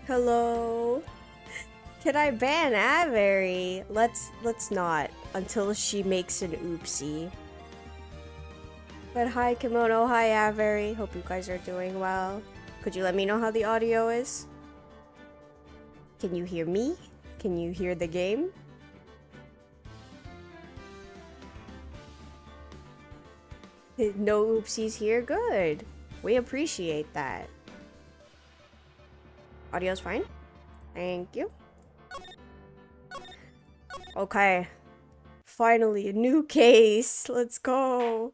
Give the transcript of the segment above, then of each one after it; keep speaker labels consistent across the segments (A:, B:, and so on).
A: Hello? Can I ban Avery? Let's not, until she makes an oopsie. But hi Kimono, hi Avery. Hope you guys are doing well. Could you let me know how the audio is? Can you hear me? Can you hear the game? No oopsies here? Good. We appreciate that. Audio's fine? Thank you. Okay. Finally, a new case. Let's go.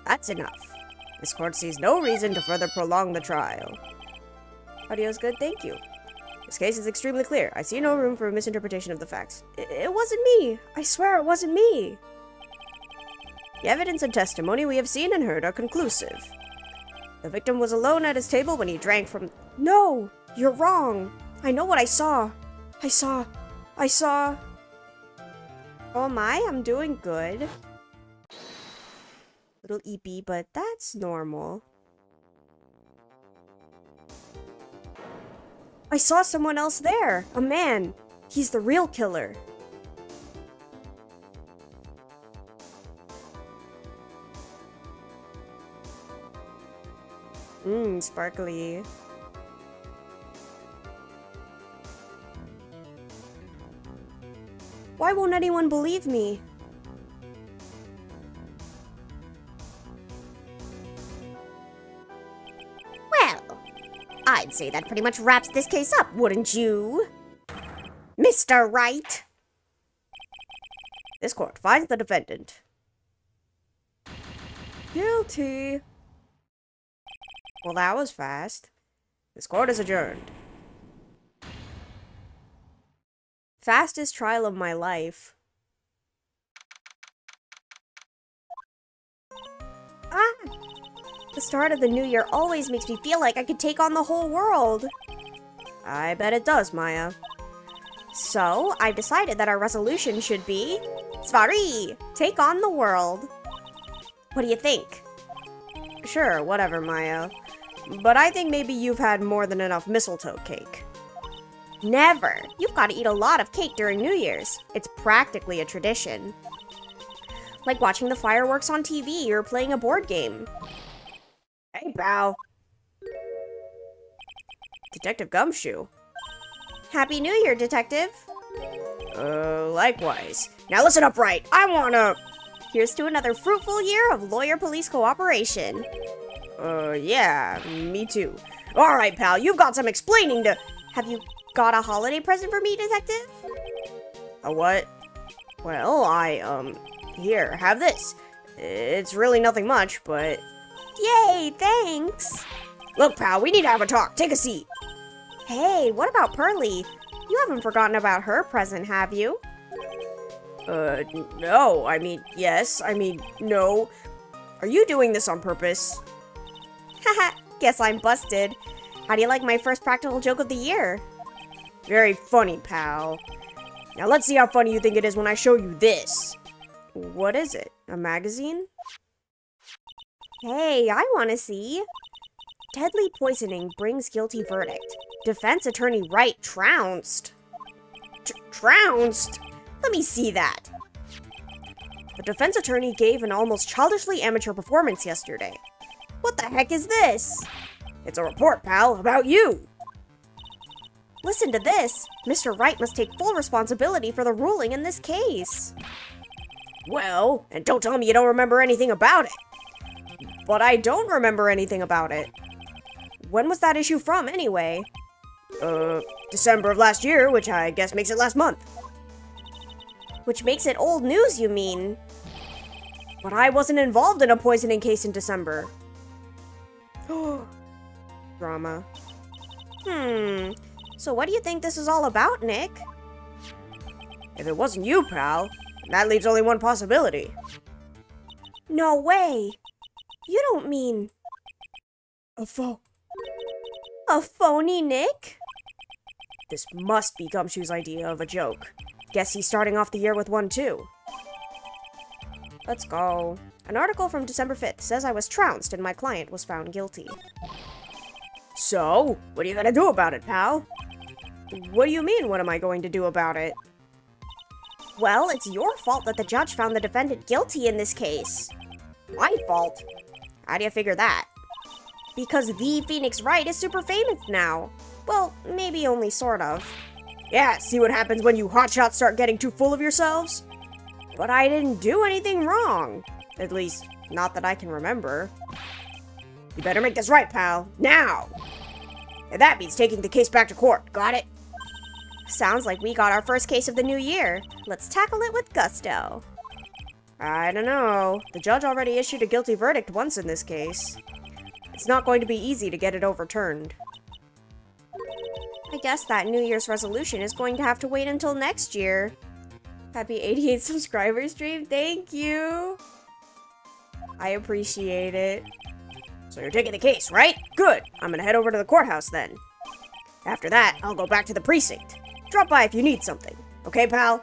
A: That's enough. This court sees no reason to further prolong the trial. Audio's good, thank you. This case is extremely clear. I see no room for a misinterpretation of the facts. It wasn't me. I swear it wasn't me. The evidence and testimony we have seen and heard are conclusive. The victim was alone at his table when he drank from— No! You're wrong! I know what I saw! I saw... Oh my, I'm doing good. Little eepy, but that's normal. I saw someone else there! A man! He's the real killer! Sparkly. Why won't anyone believe me?
B: Well, I'd say that pretty much wraps this case up, wouldn't you? Mr. Wright?
A: This court finds the defendant guilty. Well, that was fast. This court is adjourned. Fastest trial of my life. Ah! The start of the new year always makes me feel like I could take on the whole world. I bet it does, Maya. So, I've decided that our resolution should be... Svari! Take on the world. What do you think? Sure, whatever, Maya. But I think maybe you've had more than enough mistletoe cake.
B: Never! You've got to eat a lot of cake during New Year's. It's practically a tradition. Like watching the fireworks on TV or playing a board game.
A: Hey, pal. Detective Gumshoe.
B: Happy New Year, Detective.
A: Likewise. Now listen up right. I wanna...
B: Here's to another fruitful year of lawyer-police cooperation.
A: Yeah, me too. Alright, pal, you've got some explaining to...
B: Have you got a holiday present for me, Detective?
A: A what? Well, here, have this. It's really nothing much, but...
B: Yay, thanks!
A: Look, pal, we need to have a talk. Take a seat.
B: Hey, what about Pearly? You haven't forgotten about her present, have you?
A: No. I mean, yes. I mean, no. Are you doing this on purpose?
B: Haha, guess I'm busted. How do you like my first practical joke of the year?
A: Very funny, pal. Now let's see how funny you think it is when I show you this. What is it? A magazine?
B: Hey, I want to see. Deadly poisoning brings guilty verdict. Defense attorney Wright trounced.
A: Trounced?
B: Let me see that.
A: The defense attorney gave an almost childishly amateur performance yesterday.
B: What the heck is this?
A: It's a report, pal, about you.
B: Listen to this. Mr. Wright must take full responsibility for the ruling in this case.
A: Well, and don't tell me you don't remember anything about it. But I don't remember anything about it. When was that issue from, anyway? December of last year, which I guess makes it last month.
B: Which makes it old news, you mean?
A: But I wasn't involved in a poisoning case in December. Drama.
B: So what do you think this is all about, Nick?
A: If it wasn't you, pal, that leaves only one possibility.
B: No way! You don't mean...
A: A
B: phony Nick?
A: This must be Gumshoe's idea of a joke. Guess he's starting off the year with one, too. Let's go. An article from December 5th says I was trounced and my client was found guilty. So, what are you gonna do about it, pal? What do you mean, what am I going to do about it?
B: Well, it's your fault that the judge found the defendant guilty in this case.
A: My fault? How do you figure that?
B: Because the Phoenix Wright is super famous now. Well, maybe only sort of.
A: Yeah, see what happens when you hotshots start getting too full of yourselves? But I didn't do anything wrong. At least, not that I can remember. You better make this right, pal. Now! And that means taking the case back to court. Got it?
B: Sounds like we got our first case of the new year. Let's tackle it with gusto.
A: I don't know. The judge already issued a guilty verdict once in this case. It's not going to be easy to get it overturned.
B: I guess that New Year's resolution is going to have to wait until next year.
A: Happy 88 subscriber stream. Thank you. I appreciate it. So you're taking the case, right? Good. I'm gonna head over to the courthouse then. After that, I'll go back to the precinct. Drop by if you need something. Okay, pal?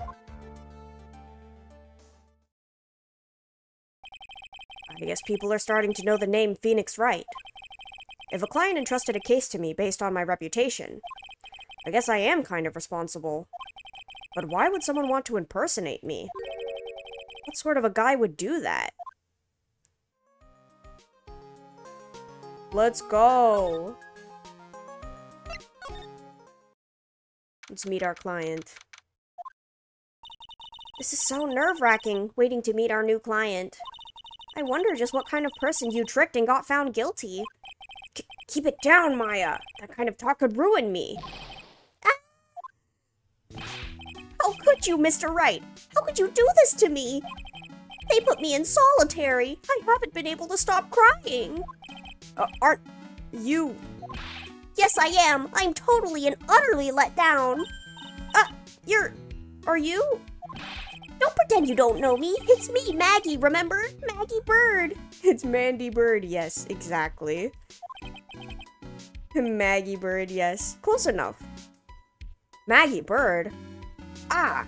A: I guess people are starting to know the name Phoenix Wright. If a client entrusted a case to me based on my reputation, I guess I am kind of responsible. But why would someone want to impersonate me? What sort of a guy would do that? Let's go. Let's meet our client.
B: This is so nerve-wracking, waiting to meet our new client. I wonder just what kind of person you tricked and got found guilty.
A: Keep it down, Maya. That kind of talk could ruin me.
B: How could you, Mr. Wright? How could you do this to me? They put me in solitary. I haven't been able to stop crying.
A: Aren't you...
B: Yes, I am. I'm totally and utterly let down. Are you? Don't pretend you don't know me. It's me, Maggie, remember? Maggie Bird.
A: It's Mandy Bird, yes, exactly. Maggie Bird, yes. Close enough. Maggie Bird? Ah!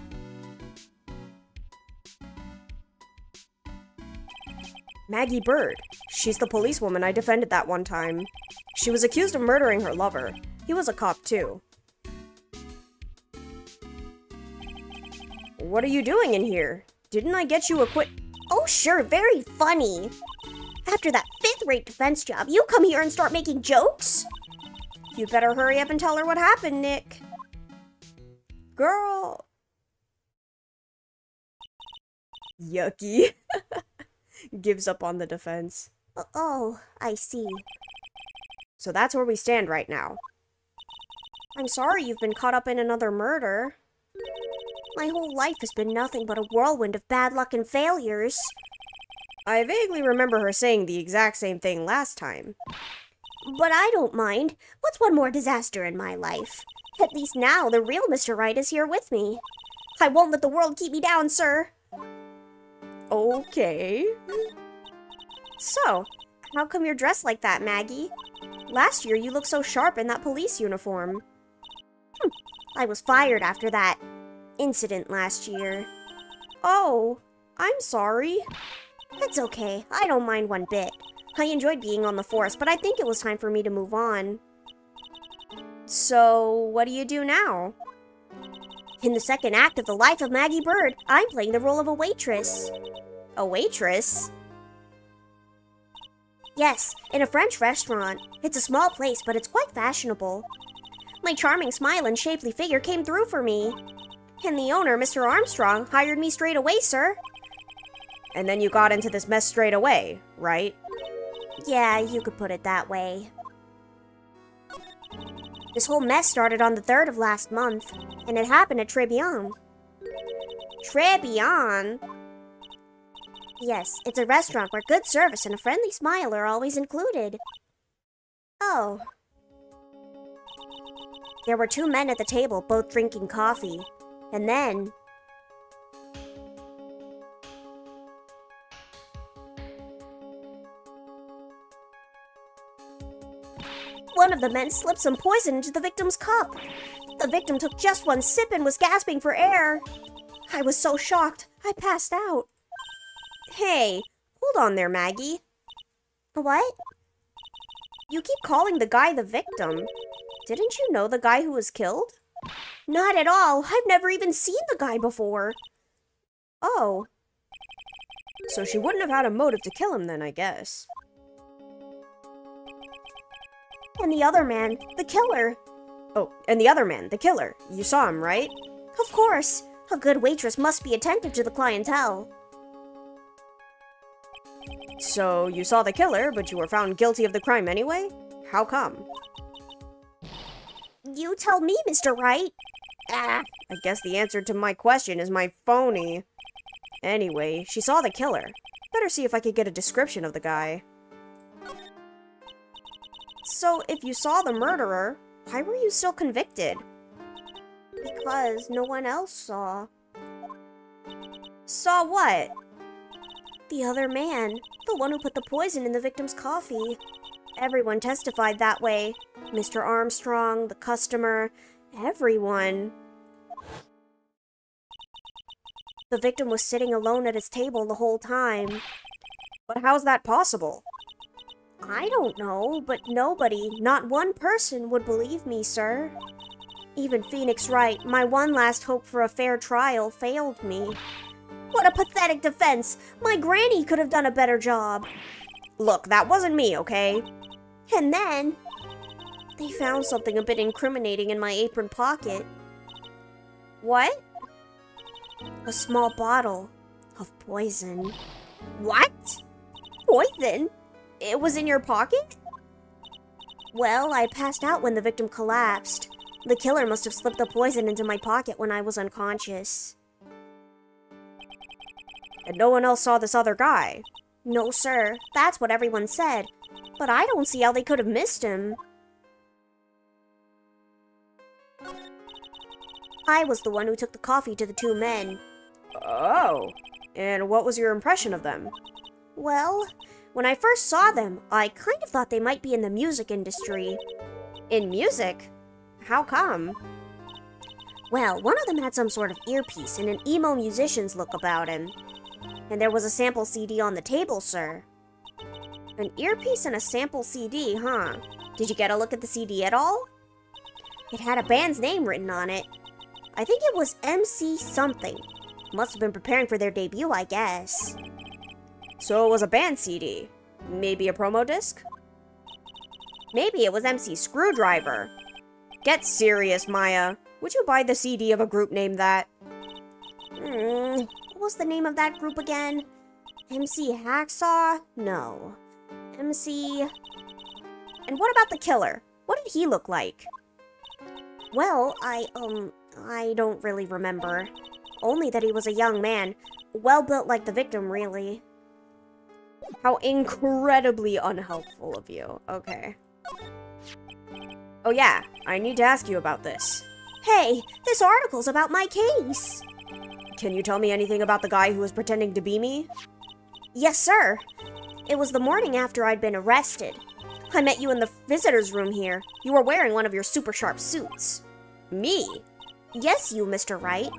A: Maggie Bird. She's the policewoman I defended that one time. She was accused of murdering her lover. He was a cop, too. What are you doing in here? Didn't I get you a
B: Oh, sure, very funny. After that fifth-rate defense job, you come here and start making jokes?
A: You better hurry up and tell her what happened, Nick. Girl. Yucky. Gives up on the defense.
B: Oh, I see.
A: So that's where we stand right now.
B: I'm sorry you've been caught up in another murder. My whole life has been nothing but a whirlwind of bad luck and failures.
A: I vaguely remember her saying the exact same thing last time.
B: But I don't mind. What's one more disaster in my life? At least now the real Mr. Wright is here with me. I won't let the world keep me down, sir.
A: Okay.
B: So, how come you're dressed like that, Maggie? Last year you looked so sharp in that police uniform. I was fired after that incident last year.
A: Oh, I'm sorry.
B: It's okay. I don't mind one bit. I enjoyed being on the force, but I think it was time for me to move on.
A: So, what do you do now?
B: In the second act of The Life of Maggie Bird, I'm playing the role of a waitress.
A: A waitress?
B: Yes, in a French restaurant. It's a small place, but it's quite fashionable. My charming smile and shapely figure came through for me. And the owner, Mr. Armstrong, hired me straight away, sir.
A: And then you got into this mess straight away, right?
B: Yeah, you could put it that way. This whole mess started on the 3rd of last month, and it happened at Tribulations.
A: Tribulations?
B: Yes, it's a restaurant where good service and a friendly smile are always included. Oh. There were 2 men at the table, both drinking coffee. And then... one of the men slipped some poison into the victim's cup. The victim took just one sip and was gasping for air. I was so shocked, I passed out.
A: Hey, hold on there, Maggie.
B: What? You keep calling the guy the victim. Didn't you know the guy who was killed? Not at all. I've never even seen the guy before. Oh.
A: So she wouldn't have had a motive to kill him then, I guess.
B: And the other man, the killer.
A: Oh, and the other man, the killer. You saw him, right?
B: Of course. A good waitress must be attentive to the clientele.
A: So you saw the killer, but you were found guilty of the crime anyway? How come?
B: You tell me, Mr. Wright.
A: I guess the answer to my question is my phony. Anyway, she saw the killer. Better see if I could get a description of the guy. So, if you saw the murderer, why were you still convicted?
B: Because no one else saw.
A: Saw what?
B: The other man. The one who put the poison in the victim's coffee. Everyone testified that way. Mr. Armstrong, the customer, everyone. The victim was sitting alone at his table the whole time.
A: But how's that possible?
B: I don't know, but nobody, not one person, would believe me, sir. Even Phoenix Wright, my one last hope for a fair trial, failed me. What a pathetic defense! My granny could have done a better job.
A: Look, that wasn't me, okay?
B: And then, they found something a bit incriminating in my apron pocket.
A: What?
B: A small bottle of poison.
A: What?
B: Poison?
A: It was in your pocket?
B: Well, I passed out when the victim collapsed. The killer must have slipped the poison into my pocket when I was unconscious.
A: And no one else saw this other guy?
B: No, sir. That's what everyone said. But I don't see how they could have missed him. I was the one who took the coffee to the two men.
A: Oh. And what was your impression of them?
B: Well, when I first saw them, I kind of thought they might be in the music industry.
A: In music? How come?
B: Well, one of them had some sort of earpiece and an emo musician's look about him. And there was a sample CD on the table, sir.
A: An earpiece and a sample CD, huh?
B: Did you get a look at the CD at all? It had a band's name written on it. I think it was MC something. Must have been preparing for their debut, I guess.
A: So it was a band CD. Maybe a promo disc?
B: Maybe it was MC Screwdriver.
A: Get serious, Maya. Would you buy the CD of a group named that?
B: What was the name of that group again? MC Hacksaw? No. MC...
A: And what about the killer? What did he look like?
B: Well, I don't really remember. Only that he was a young man. Well built like the victim, really.
A: How incredibly unhelpful of you. Okay. Oh yeah, I need to ask you about this.
B: Hey, this article's about my case.
A: Can you tell me anything about the guy who was pretending to be me?
B: Yes, sir. It was the morning after I'd been arrested. I met you in the visitor's room here. You were wearing one of your super sharp suits.
A: Me?
B: Yes, you, Mr. Wright.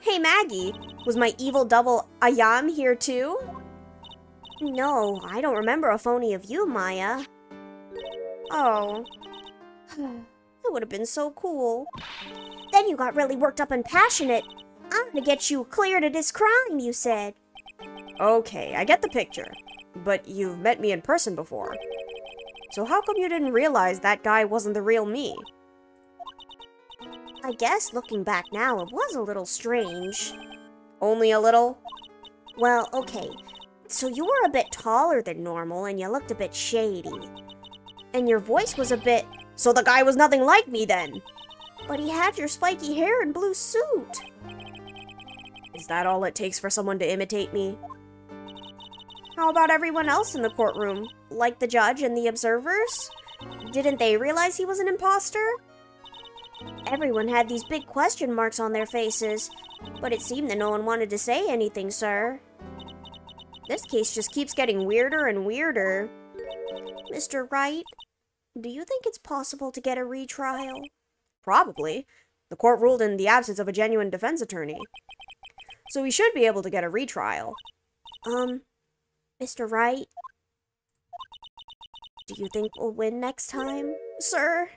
A: Hey, Maggie. Was my evil double Ayam here too?
B: No, I don't remember a phony of you, Maya.
A: Oh.
B: It would have been so cool. Then you got really worked up and passionate. I'm gonna get you cleared of this crime, you said.
A: Okay, I get the picture. But you've met me in person before. So how come you didn't realize that guy wasn't the real me?
B: I guess looking back now, it was a little strange.
A: Only a little?
B: Well, okay. So you were a bit taller than normal and you looked a bit shady. And your voice was a bit...
A: So the guy was nothing like me then?
B: But he had your spiky hair and blue suit.
A: Is that all it takes for someone to imitate me? How about everyone else in the courtroom? Like the judge and the observers? Didn't they realize he was an imposter?
B: Everyone had these big question marks on their faces, but it seemed that no one wanted to say anything, sir.
A: This case just keeps getting weirder and weirder.
B: Mr. Wright, do you think it's possible to get a retrial?
A: Probably. The court ruled in the absence of a genuine defense attorney. So we should be able to get a retrial.
B: Mr. Wright? Do you think we'll win next time, sir?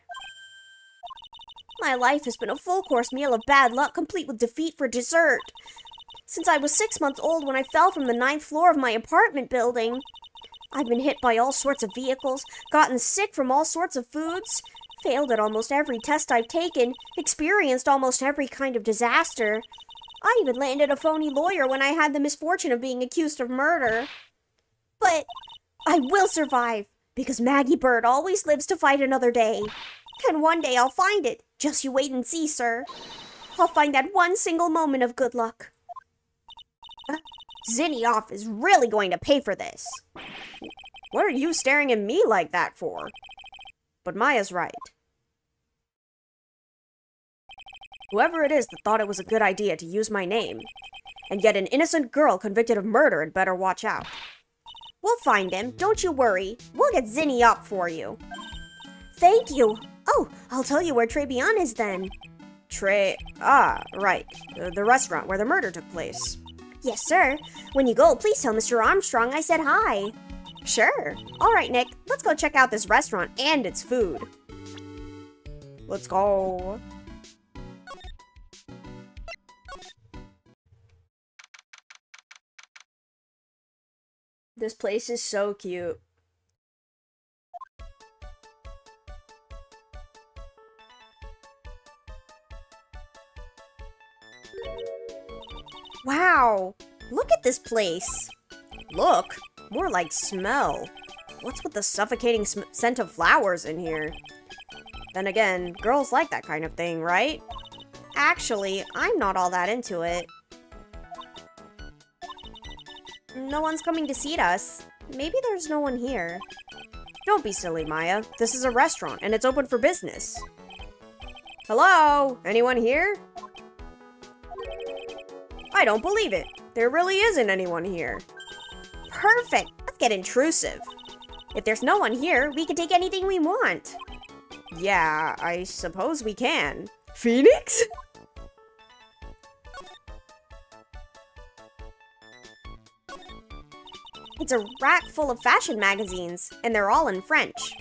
B: My life has been a full-course meal of bad luck, complete with defeat for dessert. Since I was 6 months old when I fell from the 9th floor of my apartment building. I've been hit by all sorts of vehicles, gotten sick from all sorts of foods, failed at almost every test I've taken, experienced almost every kind of disaster. I even landed a phony lawyer when I had the misfortune of being accused of murder. But I will survive, because Maggie Bird always lives to fight another day. And one day I'll find it. Just you wait and see, sir. I'll find that one single moment of good luck. Zinnioff is really going to pay for this.
A: What are you staring at me like that for? But Maya's right. Whoever it is that thought it was a good idea to use my name, and yet an innocent girl convicted of murder had better watch out.
B: We'll find him, don't you worry. We'll get Zinni up for you. Thank you. Oh, I'll tell you where Trebian is then.
A: Right. The restaurant where the murder took place.
B: Yes, sir. When you go, please tell Mr. Armstrong I said hi.
A: Sure. All right, Nick. Let's go check out this restaurant and its food. Let's go. This place is so cute.
B: Wow, look at this place.
A: Look, more like smell. What's with the suffocating scent of flowers in here? Then again, girls like that kind of thing, right?
B: Actually, I'm not all that into it. No one's coming to seat us. Maybe there's no one here.
A: Don't be silly, Maya. This is a restaurant, and it's open for business. Hello? Anyone here? I don't believe it. There really isn't anyone here.
B: Perfect. Let's get intrusive. If there's no one here, we can take anything we want.
A: Yeah, I suppose we can. Phoenix?
B: It's a rack full of fashion magazines, and they're all in French.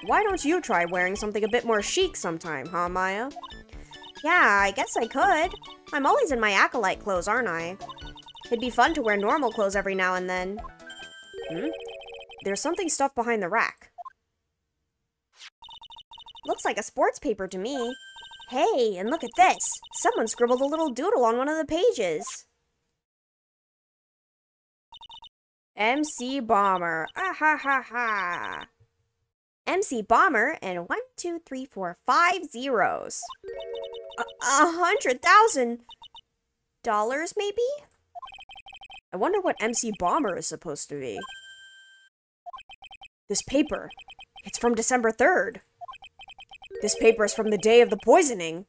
A: Why don't you try wearing something a bit more chic sometime, huh, Maya?
B: Yeah, I guess I could. I'm always in my acolyte clothes, aren't I? It'd be fun to wear normal clothes every now and then.
A: There's something stuffed behind the rack.
B: Looks like a sports paper to me. Hey, and look at this. Someone scribbled a little doodle on one of the pages.
A: MC Bomber. Ah ha ha ha.
B: MC Bomber and 1, 2, 3, 4, 5 zeros. $100,000 maybe?
A: I wonder what MC Bomber is supposed to be. This paper. It's from December 3rd. This paper is from the day of the poisoning.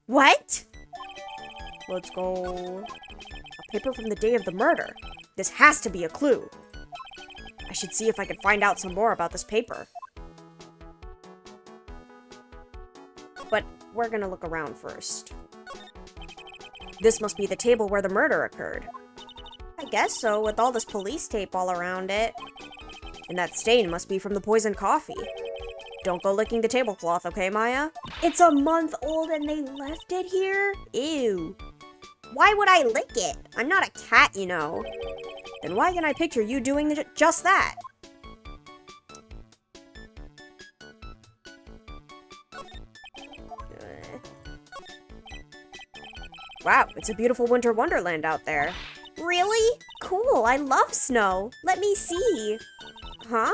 B: What?
A: Let's go. A paper from the day of the murder. This has to be a clue. I should see if I can find out some more about this paper. But we're gonna look around first. This must be the table where the murder occurred.
B: I guess so, with all this police tape all around it.
A: And that stain must be from the poisoned coffee. Don't go licking the tablecloth, okay, Maya?
B: It's a month old and they left it here? Ew. Why would I lick it? I'm not a cat, you know.
A: Then why can I picture you doing just that? Wow, it's a beautiful winter wonderland out there.
B: Really? Cool, I love snow. Let me see. Huh?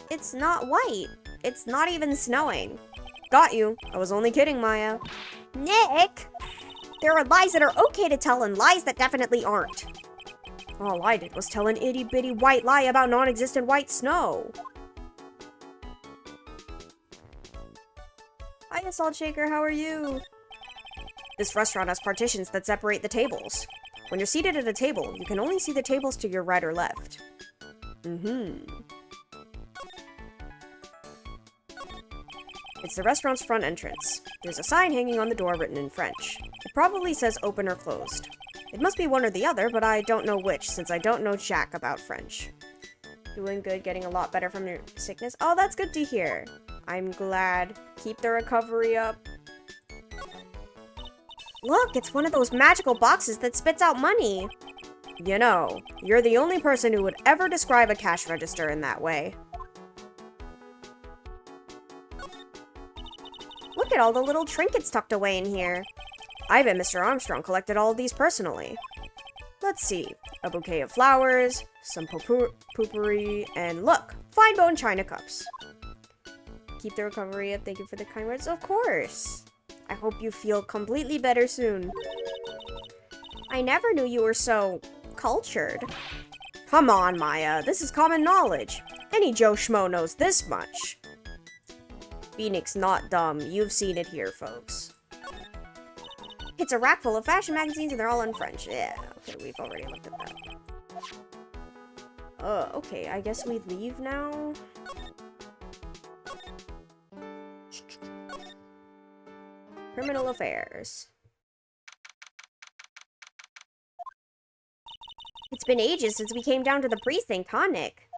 B: It's not white. It's not even snowing.
A: Got you. I was only kidding, Maya.
B: Nick! There are lies that are okay to tell and lies that definitely aren't.
A: All I did was tell an itty-bitty white lie about non-existent white snow. Hiya, Salt Shaker, how are you? This restaurant has partitions that separate the tables. When you're seated at a table, you can only see the tables to your right or left. It's the restaurant's front entrance. There's a sign hanging on the door written in French. It probably says open or closed. It must be one or the other, but I don't know which, since I don't know jack about French. Doing good, getting a lot better from your sickness. Oh, that's good to hear. I'm glad. Keep the recovery up.
B: Look, it's one of those magical boxes that spits out money.
A: You know, you're the only person who would ever describe a cash register in that way.
B: Look at all the little trinkets tucked away in here.
A: I bet Mr. Armstrong collected all of these personally. Let's see. A bouquet of flowers, some poopery, and look, fine bone china cups. Keep the recovery up. Thank you for the kind words. Of course. I hope you feel completely better soon.
B: I never knew you were so cultured.
A: Come on, Maya. This is common knowledge. Any Joe Schmo knows this much. Phoenix not dumb. You've seen it here, folks.
B: It's a rack full of fashion magazines and they're all in French. Yeah,
A: okay, we've already looked at that. Okay, I guess we leave now. Criminal affairs.
B: It's been ages since we came down to the precinct, huh, Nick?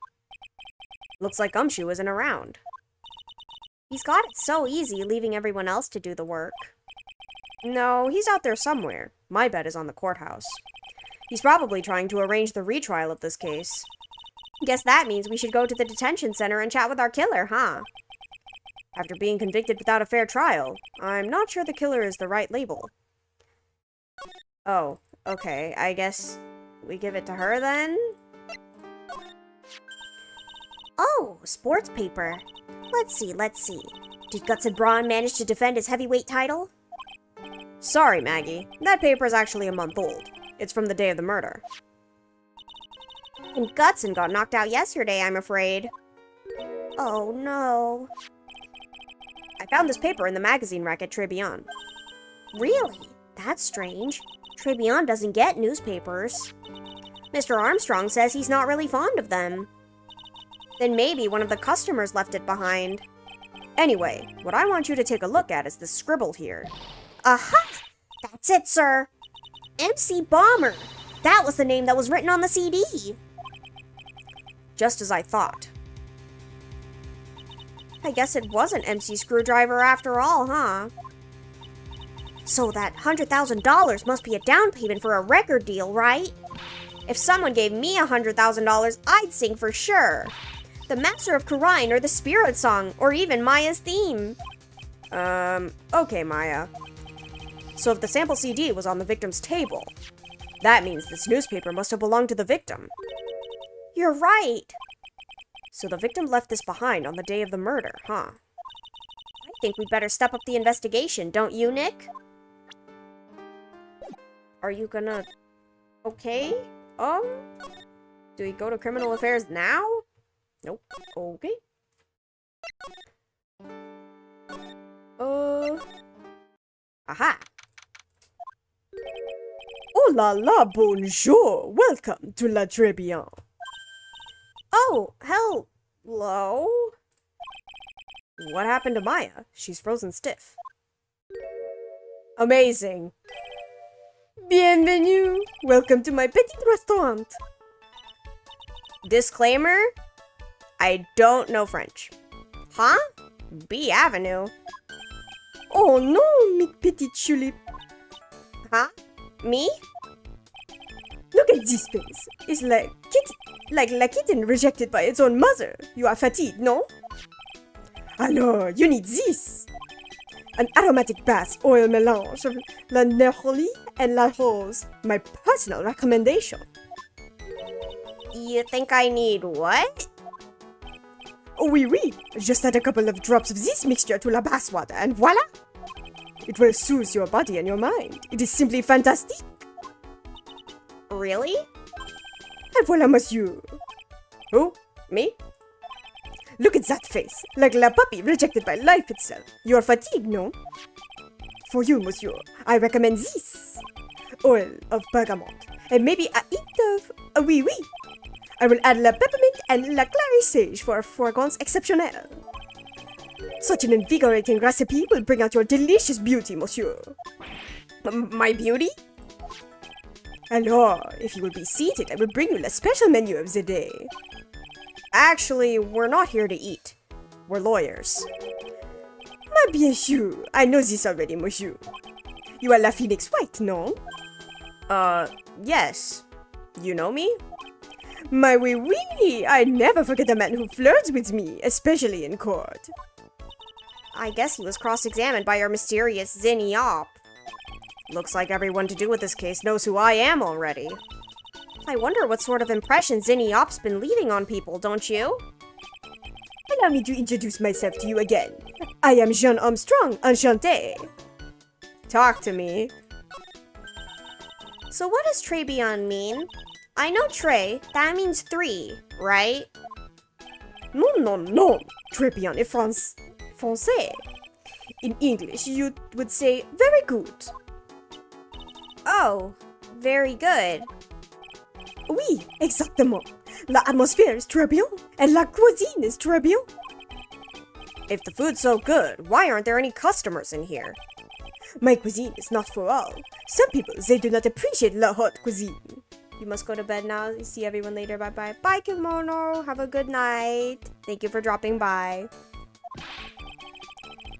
A: Looks like Gumshoe isn't around.
B: He's got it so easy, leaving everyone else to do the work.
A: No, he's out there somewhere. My bet is on the courthouse. He's probably trying to arrange the retrial of this case.
B: Guess that means we should go to the detention center and chat with our killer, huh?
A: After being convicted without a fair trial, I'm not sure the killer is the right label. Oh, okay, I guess we give it to her then?
B: Oh, sports paper. Let's see. Did Guts and Braun manage to defend his heavyweight title?
A: Sorry, Maggie. That paper is actually a month old. It's from the day of the murder.
B: And Gutson got knocked out yesterday, I'm afraid. Oh, no.
A: I found this paper in the magazine rack at Tribulations.
B: Really? That's strange. Tribulations doesn't get newspapers. Mr. Armstrong says he's not really fond of them. Then maybe one of the customers left it behind.
A: Anyway, what I want you to take a look at is this scribble here.
B: Aha! That's it, sir. MC Bomber. That was the name that was written on the CD.
A: Just as I thought.
B: I guess it wasn't MC Screwdriver after all, huh? So that $100,000 must be a down payment for a record deal, right? If someone gave me $100,000, I'd sing for sure. The Master of Karine or the Spirit Song, or even Maya's theme.
A: Okay, Maya. So if the sample CD was on the victim's table, that means this newspaper must have belonged to the victim.
B: You're right.
A: So the victim left this behind on the day of the murder, huh?
B: I think we'd better step up the investigation, don't you, Nick?
A: Are you gonna... Okay? Do we go to criminal affairs now? Nope. Okay. Aha! Oh la la, bonjour! Welcome to La Tribulations.
B: Oh, hello?
A: What happened to Maya? She's frozen stiff. Amazing! Bienvenue! Welcome to my petit restaurant. Disclaimer, I don't know French.
B: Huh? B Avenue.
A: Oh non, mi petite tulip.
B: Huh? Me?
A: Look at this face. It's like a kitten rejected by its own mother. You are fatigued, no? Alors, you need this. An aromatic bath oil melange of la neroli and la rose. My personal recommendation.
B: You think I need what?
A: Oh, oui, oui. Just add a couple of drops of this mixture to la bath water and voila! It will soothe your body and your mind. It is simply fantastic.
B: Really?
A: And voila, monsieur. Oh, me? Look at that face, like la puppy rejected by life itself. You are fatigued, no? For you, monsieur, I recommend this. Oil of bergamot, and maybe a hint of oui oui. I will add la peppermint and la clary sage for a fragrance exceptionnel. Such an invigorating recipe will bring out your delicious beauty, monsieur. My beauty? Alors, if you will be seated, I will bring you the special menu of the day. Actually, we're not here to eat. We're lawyers.
C: Ma bien sûr. I know this already, monsieur. You are La Phoenix White, no?
A: Yes. You know me?
C: My oui oui! I never forget a man who flirts with me, especially in court.
B: I guess he was cross-examined by our mysterious Zinni Op.
A: Looks like everyone to do with this case knows who I am already.
B: I wonder what sort of impression Zinni Op's been leaving on people, don't you?
C: Allow me to introduce myself to you again. I am Jean Armstrong, enchanté.
A: Talk to me.
B: So what does Tribulations mean? I know Trey, that means 3, right?
C: No. Tribulations est français. In English, you would say very good.
B: Oh, very good.
C: Oui, exactement. L'atmosphère est très bien, and la cuisine is très bien.
A: If the food's so good, why aren't there any customers in here?
C: My cuisine is not for all. Some people, they do not appreciate la haute cuisine.
A: You must go to bed now. See everyone later. Bye-bye. Bye, Kimono. Have a good night. Thank you for dropping by.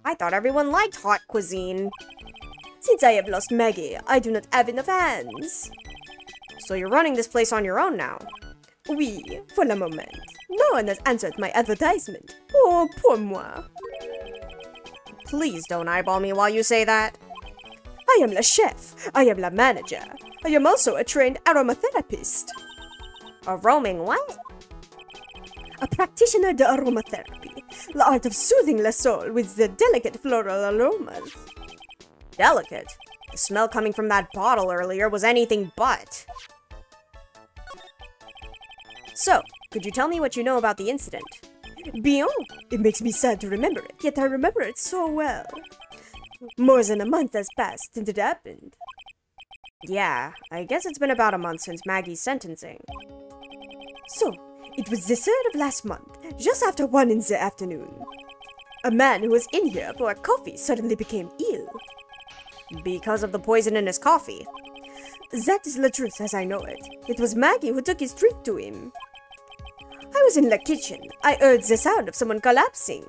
A: I thought everyone liked hot cuisine.
C: Since I have lost Maggie, I do not have enough hands.
A: So you're running this place on your own now?
C: Oui, for le moment. No one has answered my advertisement. Oh, pour moi.
A: Please don't eyeball me while you say that.
C: I am la chef. I am la manager. I am also a trained aromatherapist.
A: A roaming what?
C: A practitioner de aromatherapy, the art of soothing the soul with the delicate floral aromas.
A: Delicate? The smell coming from that bottle earlier was anything but. So, could you tell me what you know about the incident?
C: Bien, it makes me sad to remember it, yet I remember it so well. More than a month has passed since it happened.
A: Yeah, I guess it's been about a month since Maggie's sentencing.
C: So, it was the 3rd of last month, just after 1 in the afternoon. A man who was in here for a coffee suddenly became ill.
A: Because of the poison in his coffee?
C: That is the truth as I know it. It was Maggie who took his drink to him. I was in the kitchen. I heard the sound of someone collapsing.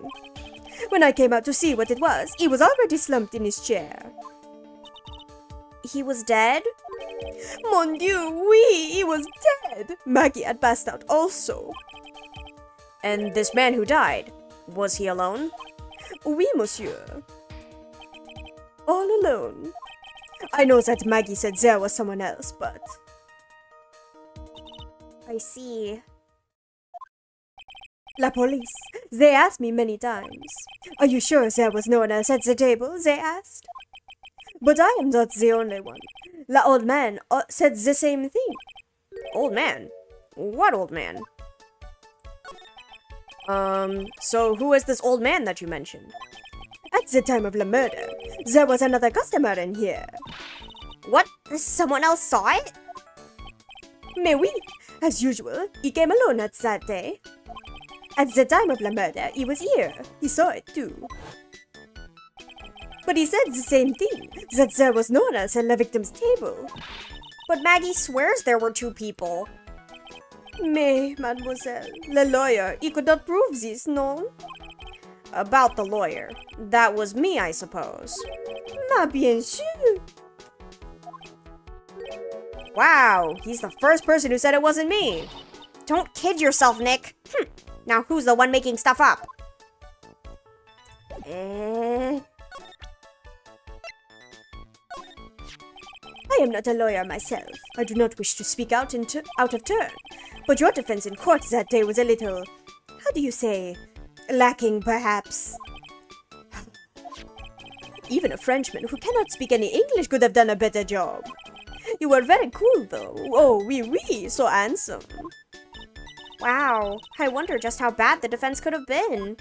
C: When I came out to see what it was, he was already slumped in his chair.
B: He was dead?
C: Mon Dieu, oui, he was dead. Maggie had passed out also.
A: And this man who died, was he alone?
C: Oui, monsieur. All alone. I know that Maggie said there was someone else, but...
B: I see.
C: La police. They asked me many times. Are you sure there was no one else at the table? They asked. But I am not the only one. The old man said the same thing.
A: Old man? What old man? So who is this old man that you mentioned?
C: At the time of the murder, there was another customer in here.
B: What? Someone else saw it?
C: Mais oui, as usual, he came alone at that day. At the time of the murder, he was here. He saw it too. But he said the same thing, that there was no one else at the victim's table.
B: But Maggie swears there were 2 people.
C: Mais, mademoiselle, the lawyer, he could not prove this, no?
A: About the lawyer. That was me, I suppose.
C: Ma bien sûr.
A: Wow, he's the first person who said it wasn't me.
B: Don't kid yourself, Nick. Now who's the one making stuff up?
C: I am not a lawyer myself. I do not wish to speak out of turn. But your defense in court that day was a little, how do you say, lacking perhaps. Even a Frenchman who cannot speak any English could have done a better job. You were very cool though. Oh, oui, oui, so handsome.
B: Wow, I wonder just how bad the defense could have been.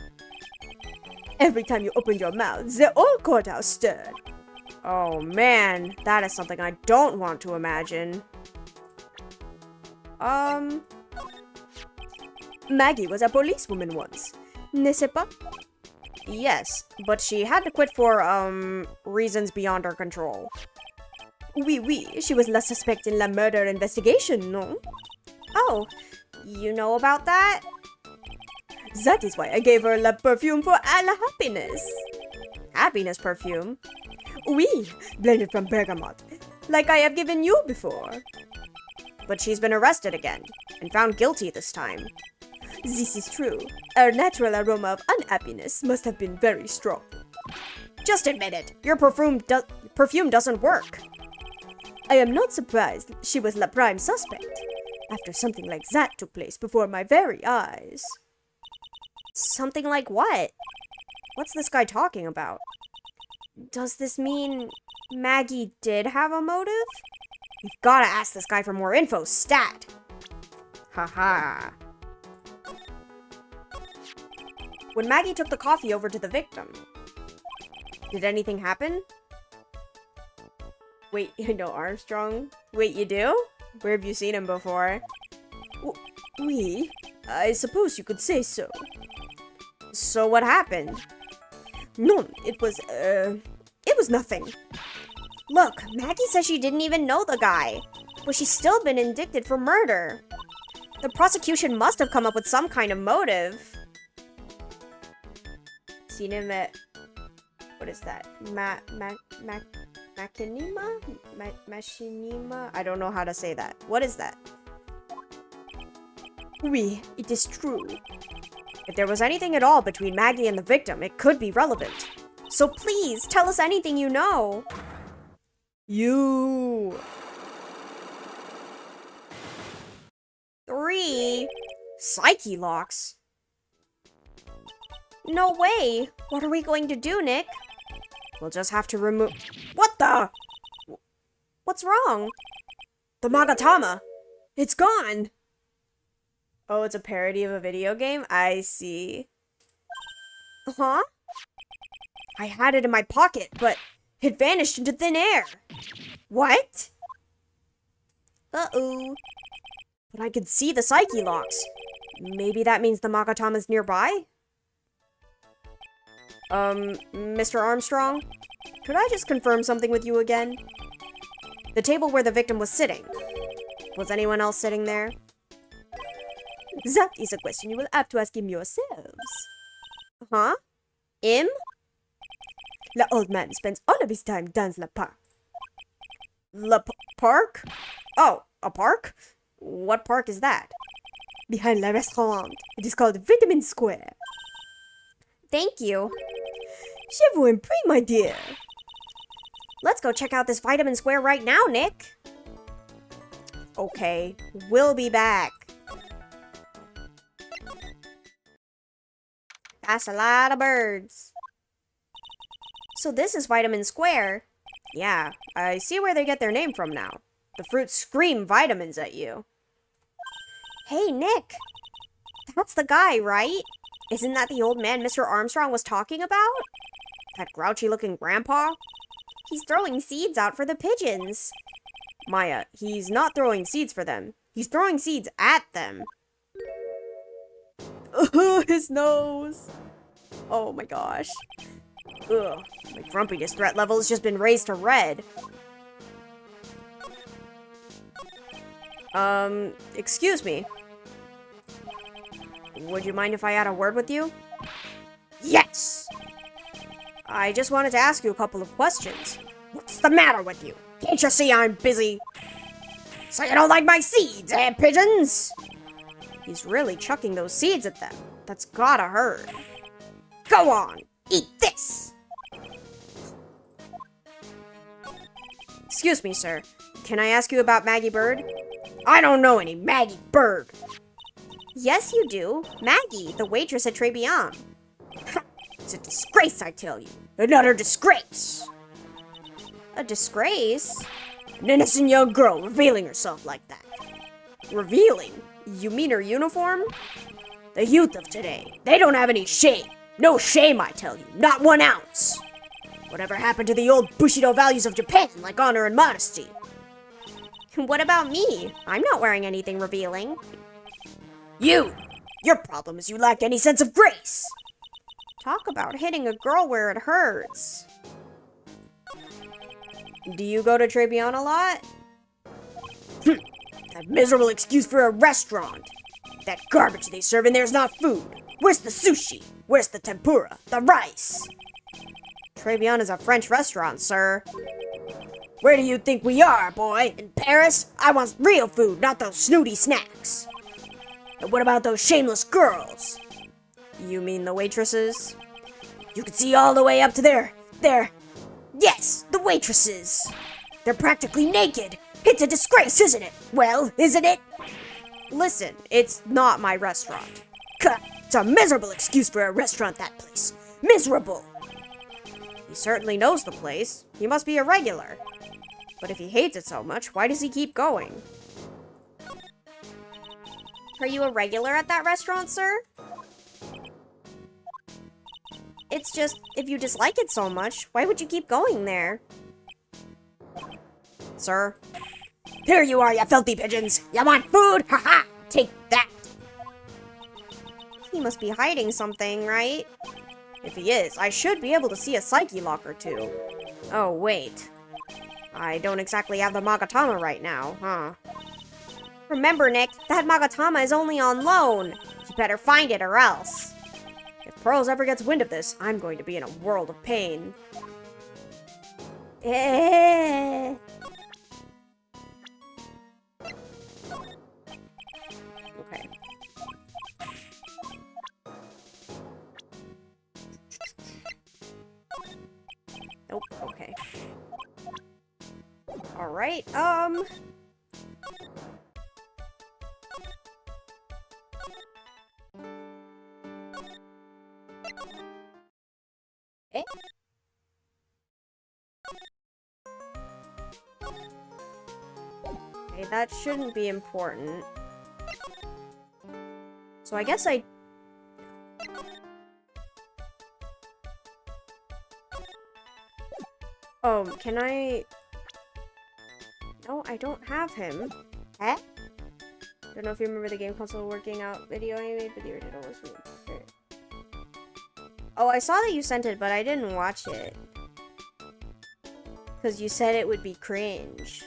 C: Every time you opened your mouth, the whole courthouse stirred.
A: Oh man, that is something I don't want to imagine.
C: Maggie was a policewoman once, n'est-ce pas?
A: Yes, but she had to quit for, reasons beyond her control.
C: Oui, oui, she was la suspect in la murder investigation, no?
B: Oh, you know about that?
C: That is why I gave her la perfume for la happiness.
A: Happiness perfume?
C: Oui, blended from bergamot, like I have given you before.
A: But she's been arrested again, and found guilty this time.
C: This is true. Our natural aroma of unhappiness must have been very strong.
A: Just admit it. Your perfume doesn't work.
C: I am not surprised she was la prime suspect, after something like that took place before my very eyes.
A: Something like what? What's this guy talking about? Does this mean Maggie did have a motive? We've gotta ask this guy for more info, stat! Haha. When Maggie took the coffee over to the victim, did anything happen? Wait, you know Armstrong? Wait, you do? Where have you seen him before?
C: Oui, I suppose you could say so.
A: So what happened?
C: No, it was nothing.
A: Look, Maggie says she didn't even know the guy, but she's still been indicted for murder. The prosecution must have come up with some kind of motive. Seen him at... What is that? Machinima? Machinima? I don't know how to say that. What is that?
C: Oui, it is true.
A: If there was anything at all between Maggie and the victim, it could be relevant. So please, tell us anything you know.
C: You...
A: 3 psyche locks? No way! What are we going to do, Nick? We'll just have to remove... What the? What's wrong?
C: The Magatama! It's gone!
A: Oh, it's a parody of a video game? I see. Huh? I had it in my pocket, but it vanished into thin air. What? Uh-oh. But I could see the psyche locks. Maybe that means the Magatama's nearby? Mr. Armstrong? Could I just confirm something with you again? The table where the victim was sitting. Was anyone else sitting there?
C: That is a question you will have to ask him yourselves.
A: Huh? Him?
C: The old man spends all of his time dans la park.
A: Park? Oh, a park? What park is that?
C: Behind la restaurant. It is called Vitamin Square.
A: Thank you.
C: Je vous en prie, my dear.
A: Let's go check out this Vitamin Square right now, Nick. Okay, we'll be back. That's a lot of birds. So this is Vitamin Square. Yeah, I see where they get their name from now. The fruits scream vitamins at you. Hey, Nick. That's the guy, right? Isn't that the old man Mr. Armstrong was talking about? That grouchy-looking grandpa? He's throwing seeds out for the pigeons. Maya, he's not throwing seeds for them. He's throwing seeds at them.
C: Oh, his nose.
A: Oh my gosh. Ugh, my grumpiness threat level has just been raised to red. Excuse me. Would you mind if I had a word with you? Yes! I just wanted to ask you a couple of questions. What's the matter with you? Can't you see I'm busy? So you don't like my seeds, eh, pigeons? He's really chucking those seeds at them. That's gotta hurt. Go on, eat this! Excuse me, sir. Can I ask you about Maggie Bird? I don't know any Maggie Bird. Yes, you do. Maggie, the waitress at Tribulations. It's a disgrace, I tell you. An utter disgrace. A disgrace? An innocent young girl revealing herself like that. Revealing? You mean her uniform? The youth of today, they don't have any shame. No shame, I tell you. Not 1 ounce. Whatever happened to the old Bushido values of Japan, like honor and modesty? What about me? I'm not wearing anything revealing. Your problem is you lack any sense of grace. Talk about hitting a girl where it hurts. Do you go to Tribulations a lot? That miserable excuse for a restaurant. That garbage they serve in there's not food.
C: Where's the sushi? Where's the tempura? The rice?
A: Tribulations is a French restaurant, sir.
C: Where do you think we are, boy? In Paris? I want real food, not those snooty snacks. And what about those shameless girls?
A: You mean the waitresses?
C: You can see all the way up to there. Yes, the waitresses. They're practically naked. It's a disgrace, isn't it? Well, isn't it?
A: Listen, it's not my restaurant.
C: Cut. It's a miserable excuse for a restaurant, that place. Miserable.
A: He certainly knows the place. He must be a regular. But if he hates it so much, why does he keep going?
B: Are you a regular at that restaurant, sir? It's just, if you dislike it so much, why would you keep going there?
A: Sir?
C: Here you are, you filthy pigeons. You want food? Ha-ha! Take that.
B: He must be hiding something, right?
A: If he is, I should be able to see a psyche lock or two. Oh, wait. I don't exactly have the Magatama right now, huh?
B: Remember, Nick, that Magatama is only on loan. You better find it or else.
A: If Pearls ever gets wind of this, I'm going to be in a world of pain.
B: Eh.
A: Okay. Nope, okay. Alright, Eh? Okay, that shouldn't be important. So I guess I... Oh, can I... No, I don't have him.
B: Eh?
A: Don't know if you remember the game console working out video I made, but the original was really great. Oh, I saw that you sent it, but I didn't watch it. Because you said it would be cringe.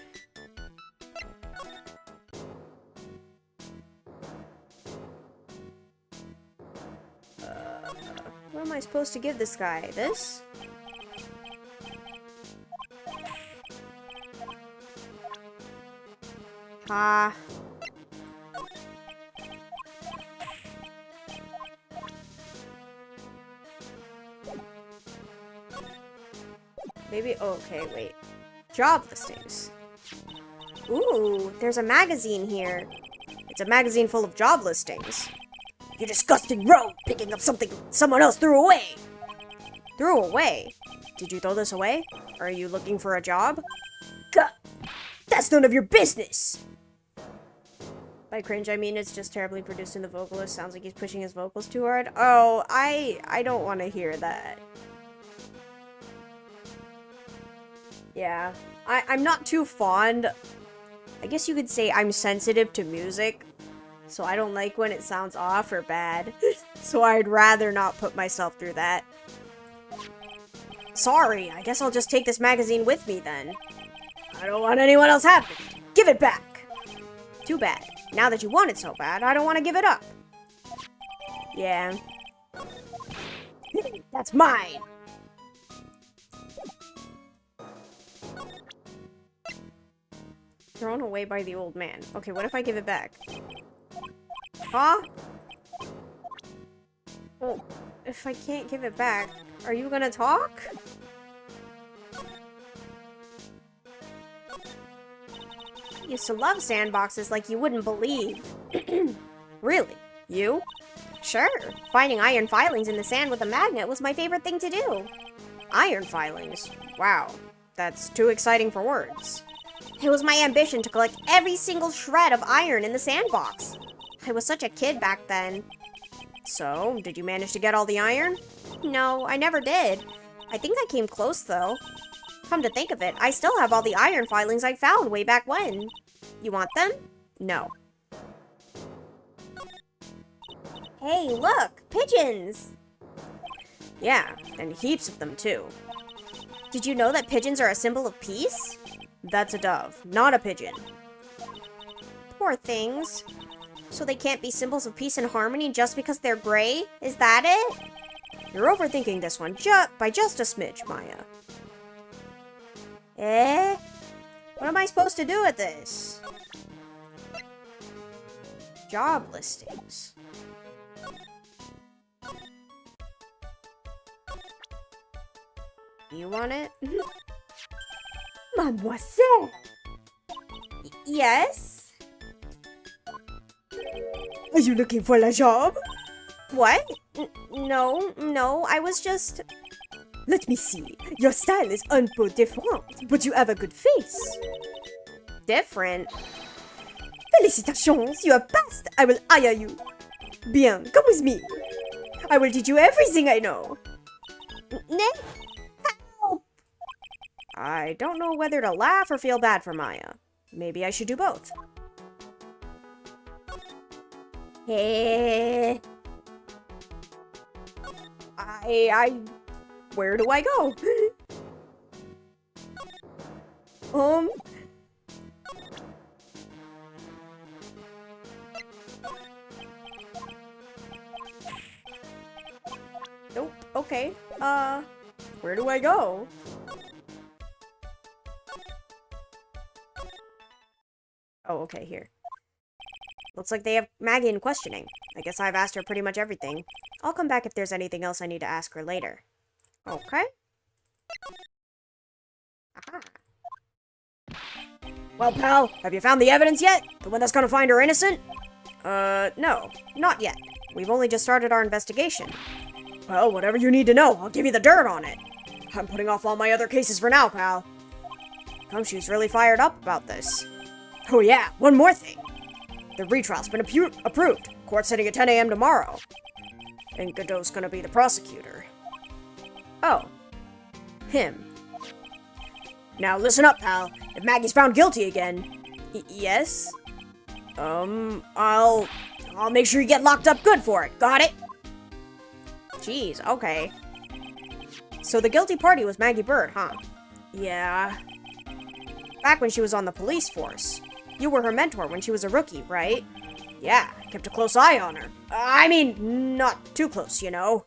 A: What am I supposed to give this guy? This? Ah. Maybe, oh, okay, wait. Job listings.
B: Ooh, there's a magazine here.
A: It's a magazine full of job listings.
C: You disgusting rogue, picking up something someone else threw away.
A: Threw away? Did you throw this away? Are you looking for a job?
C: God, that's none of your business.
A: By cringe, I mean it's just terribly produced in the vocalist. Sounds like he's pushing his vocals too hard. Oh, I don't want to hear that. Yeah, I'm not too fond. I guess you could say I'm sensitive to music. So I don't like when it sounds off or bad. So I'd rather not put myself through that. Sorry, I guess I'll just take this magazine with me then.
C: I don't want anyone else having it. Give it back.
A: Too bad. Now that you want it so bad, I don't want to give it up. Yeah.
C: That's mine.
A: Thrown away by the old man. Okay, what if I give it back? Huh? Well, if I can't give it back, are you gonna talk?
B: I used to love sandboxes like you wouldn't believe.
A: Really? You?
B: Sure. Finding iron filings in the sand with a magnet was my favorite thing to do.
A: Iron filings? Wow. That's too exciting for words.
B: It was my ambition to collect every single shred of iron in the sandbox. I was such a kid back then.
A: So, did you manage to get all the iron?
B: No, I never did. I think I came close, though. Come to think of it, I still have all the iron filings I found way back when. You want them?
A: No.
B: Hey, look! Pigeons!
A: Yeah, and heaps of them, too.
B: Did you know that pigeons are a symbol of peace?
A: That's a dove, not a pigeon.
B: Poor things. So they can't be symbols of peace and harmony just because they're gray? Is that it?
A: You're overthinking this one by just a smidge, Maya. What am I supposed to do with this? Job listings. You want it?
C: Mademoiselle!
B: Yes?
C: Are you looking for a job?
B: What? No, I was just...
C: Let me see. Your style is un peu different, but you have a good face.
B: different.
C: Félicitations, you have passed. I will hire you. Bien, come with me. I will teach you everything I know.
B: Nick? Help!
A: I don't know whether to laugh or feel bad for Maya. Maybe I should do both.
B: Hey.
A: Where do I go? Nope, okay. Where do I go? Oh, okay, here. Looks like they have Maggie in questioning. I guess I've asked her pretty much everything. I'll come back if there's anything else I need to ask her later. Okay. Aha. Well, pal, have you found the evidence yet? The one that's gonna find her innocent? No, not yet. We've only just started our investigation. Well, whatever you need to know, I'll give you the dirt on it. I'm putting off all my other cases for now, pal. Gumshoe's really fired up about this. Oh yeah, one more thing. The retrial's been approved. Court sitting at 10 a.m. tomorrow. And Godot's gonna be the prosecutor. Oh. Him. Now listen up, pal. If Maggie's found guilty again... yes? I'll make sure you get locked up good for it. Got it? Jeez, okay. So the guilty party was Maggie Bird, huh? Yeah. Back when she was on the police force. You were her mentor when she was a rookie, right? Yeah, kept a close eye on her. I mean, not too close, you know.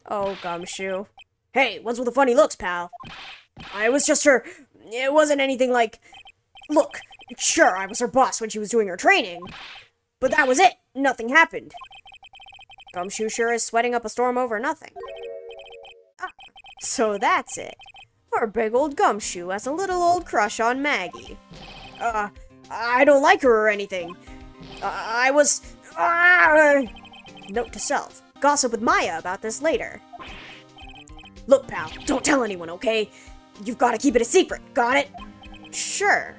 A: Oh, Gumshoe. Hey, what's with the funny looks, pal? I was just her... It wasn't anything like... Look, sure, I was her boss when she was doing her training. But that was it. Nothing happened. Gumshoe sure is sweating up a storm over nothing. Ah, so that's it. Our big old Gumshoe has a little old crush on Maggie. I don't like her or anything. I was... Note to self. Gossip with Maya about this later. Look, pal, don't tell anyone, okay? You've got to keep it a secret, got it? Sure.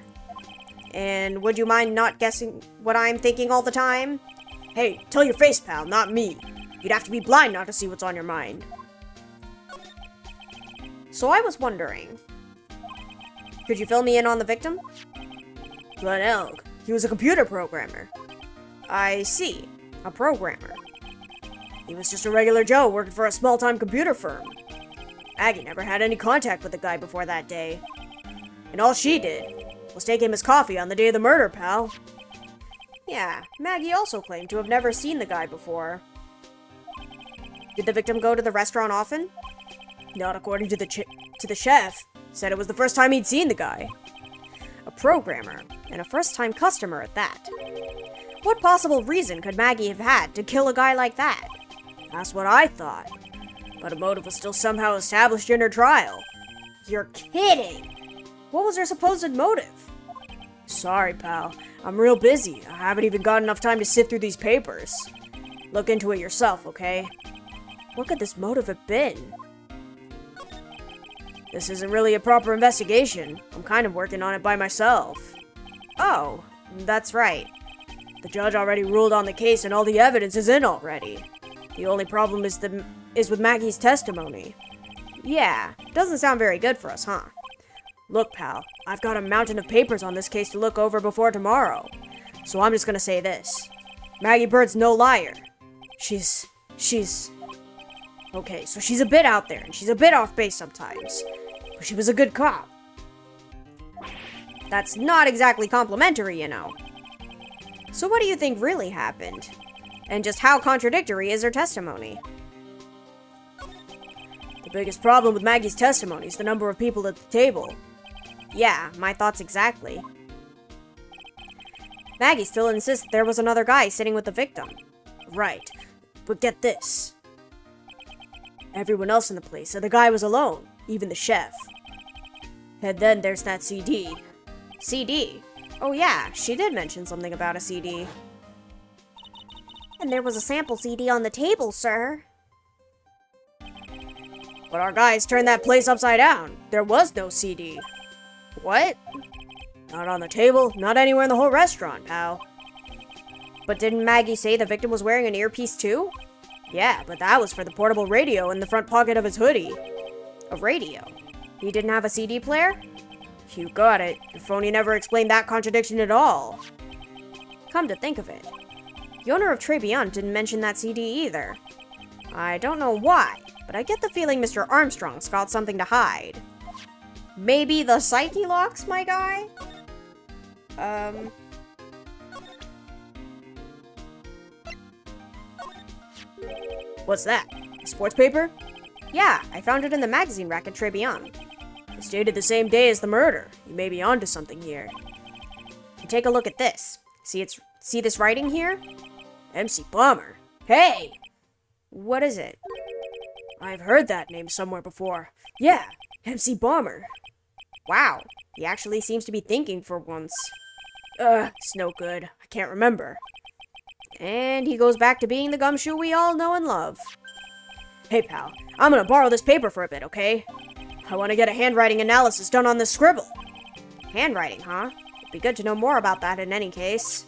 A: And would you mind not guessing what I'm thinking all the time? Hey, tell your face, pal, not me. You'd have to be blind not to see what's on your mind. So I was wondering, could you fill me in on the victim? Glenn Elg. He was a computer programmer. I see. A programmer. He was just a regular Joe working for a small-time computer firm. Aggie never had any contact with the guy before that day. And all she did was take him his coffee on the day of the murder, pal. Yeah, Maggie also claimed to have never seen the guy before. Did the victim go to the restaurant often? Not according to the chef. Said it was the first time he'd seen the guy. A programmer, and a first-time customer at that. What possible reason could Maggie have had to kill a guy like that? That's what I thought. But a motive was still somehow established in her trial. You're kidding! What was her supposed motive? Sorry, pal. I'm real busy. I haven't even got enough time to sift through these papers. Look into it yourself, okay? What could this motive have been? This isn't really a proper investigation. I'm kind of working on it by myself. Oh, that's right. The judge already ruled on the case and all the evidence is in already. The only problem is with Maggie's testimony. Yeah, doesn't sound very good for us, huh? Look, pal, I've got a mountain of papers on this case to look over before tomorrow. So I'm just gonna say this. Maggie Bird's no liar. She's... Okay, so she's a bit out there, and she's a bit off base sometimes. But she was a good cop. That's not exactly complimentary, you know. So what do you think really happened? And just how contradictory is her testimony? The biggest problem with Maggie's testimony is the number of people at the table. Yeah, my thoughts exactly. Maggie still insists there was another guy sitting with the victim. Right, but get this. Everyone else in the place said the guy was alone, even the chef. And then there's that CD. CD? Oh yeah, she did mention something about a CD.
B: And there was a sample CD on the table, sir.
A: But our guys turned that place upside down. There was no CD. What? Not on the table, not anywhere in the whole restaurant, pal. But didn't Maggie say the victim was wearing an earpiece too? Yeah, but that was for the portable radio in the front pocket of his hoodie. A radio? He didn't have a CD player? You got it. Your phony never explained that contradiction at all. Come to think of it, the owner of Tribulations didn't mention that CD either. I don't know why, but I get the feeling Mr. Armstrong's got something to hide. Maybe the psyche locks, my guy? What's that? A sports paper? Yeah, I found it in the magazine rack at Tribulations. It's dated the same day as the murder. You may be onto something here. And take a look at this. See this writing here? MC Bomber. Hey! What is it? I've heard that name somewhere before. Yeah, MC Bomber. Wow, he actually seems to be thinking for once. It's no good. I can't remember. And he goes back to being the gumshoe we all know and love. Hey, pal, I'm gonna borrow this paper for a bit, okay? I want to get a handwriting analysis done on this scribble. Handwriting, huh? It'd be good to know more about that in any case.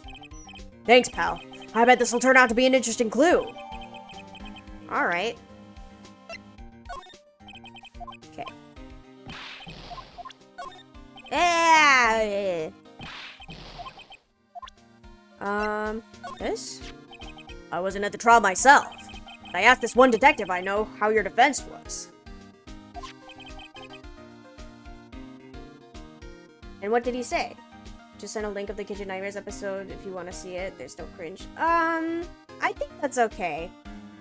A: Thanks, pal. I bet this will turn out to be an interesting clue. Alright. Okay. This? I wasn't at the trial myself, but I asked this one detective I know how your defense was. And what did he say? Just send a link of the Kitchen Nightmares episode if you want to see it. There's no cringe. I think that's okay.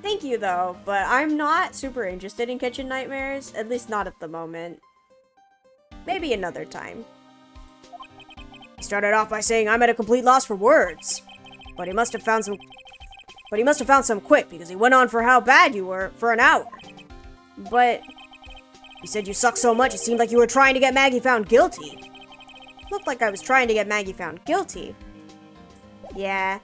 A: Thank you, though, but I'm not super interested in Kitchen Nightmares, at least not at the moment. Maybe another time. He started off by saying I'm at a complete loss for words, but he must have found some quick because he went on for how bad you were for an hour. But he said you suck so much it seemed like you were trying to get Maggie found guilty. Looked like I was trying to get Maggie found guilty. Yeah.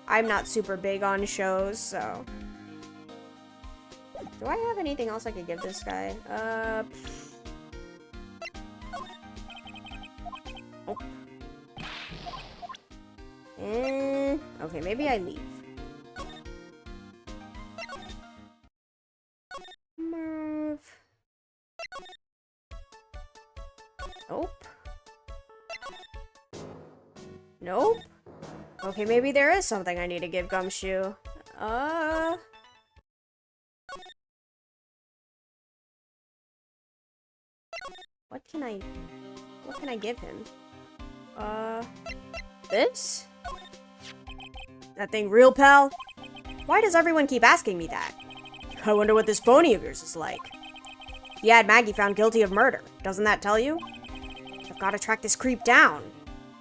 A: I'm not super big on shows, so... Do I have anything else I could give this guy? Oh. Okay, maybe I leave. Move. Nope. Nope. Okay, maybe there is something I need to give Gumshoe. What can I give him? This? That thing real, pal? Why does everyone keep asking me that? I wonder what this phony of yours is like. He had Maggie found guilty of murder. Doesn't that tell you? I've got to track this creep down.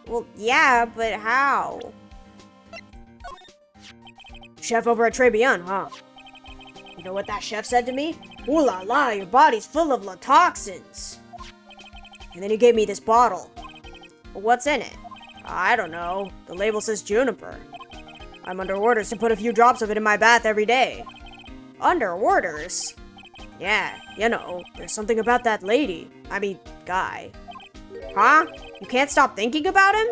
A: Well, yeah, but how? Chef over at Tribulations, huh? You know what that chef said to me? Ooh la la, your body's full of toxins. And then he gave me this bottle. Well, what's in it? I don't know. The label says juniper. I'm under orders to put a few drops of it in my bath every day. Under orders? Yeah, you know, there's something about that lady. I mean, guy. Huh? You can't stop thinking about him?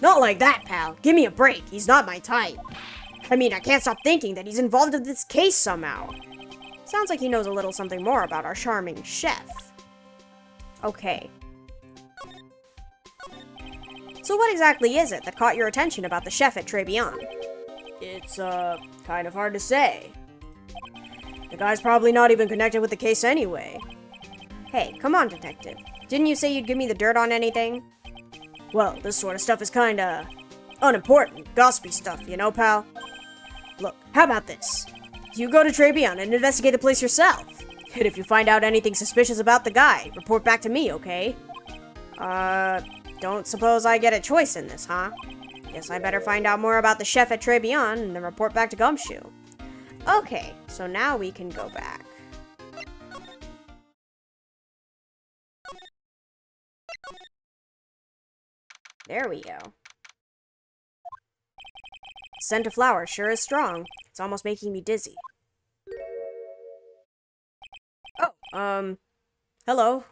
A: Not like that, pal. Give me a break. He's not my type. I mean, I can't stop thinking that he's involved in this case somehow. Sounds like he knows a little something more about our charming chef. Okay. So what exactly is it that caught your attention about the chef at Tribulations? It's, kind of hard to say. The guy's probably not even connected with the case anyway. Hey, come on, detective. Didn't you say you'd give me the dirt on anything? Well, this sort of stuff is kinda unimportant, gossipy stuff, you know, pal? Look, how about this? You go to Tribune and investigate the place yourself. And if you find out anything suspicious about the guy, report back to me, okay? Don't suppose I get a choice in this, huh? Guess I better find out more about the chef at Tribune and then report back to Gumshoe. Okay, so now we can go back. There we go. Scent of flower sure is strong. It's almost making me dizzy. Oh, hello.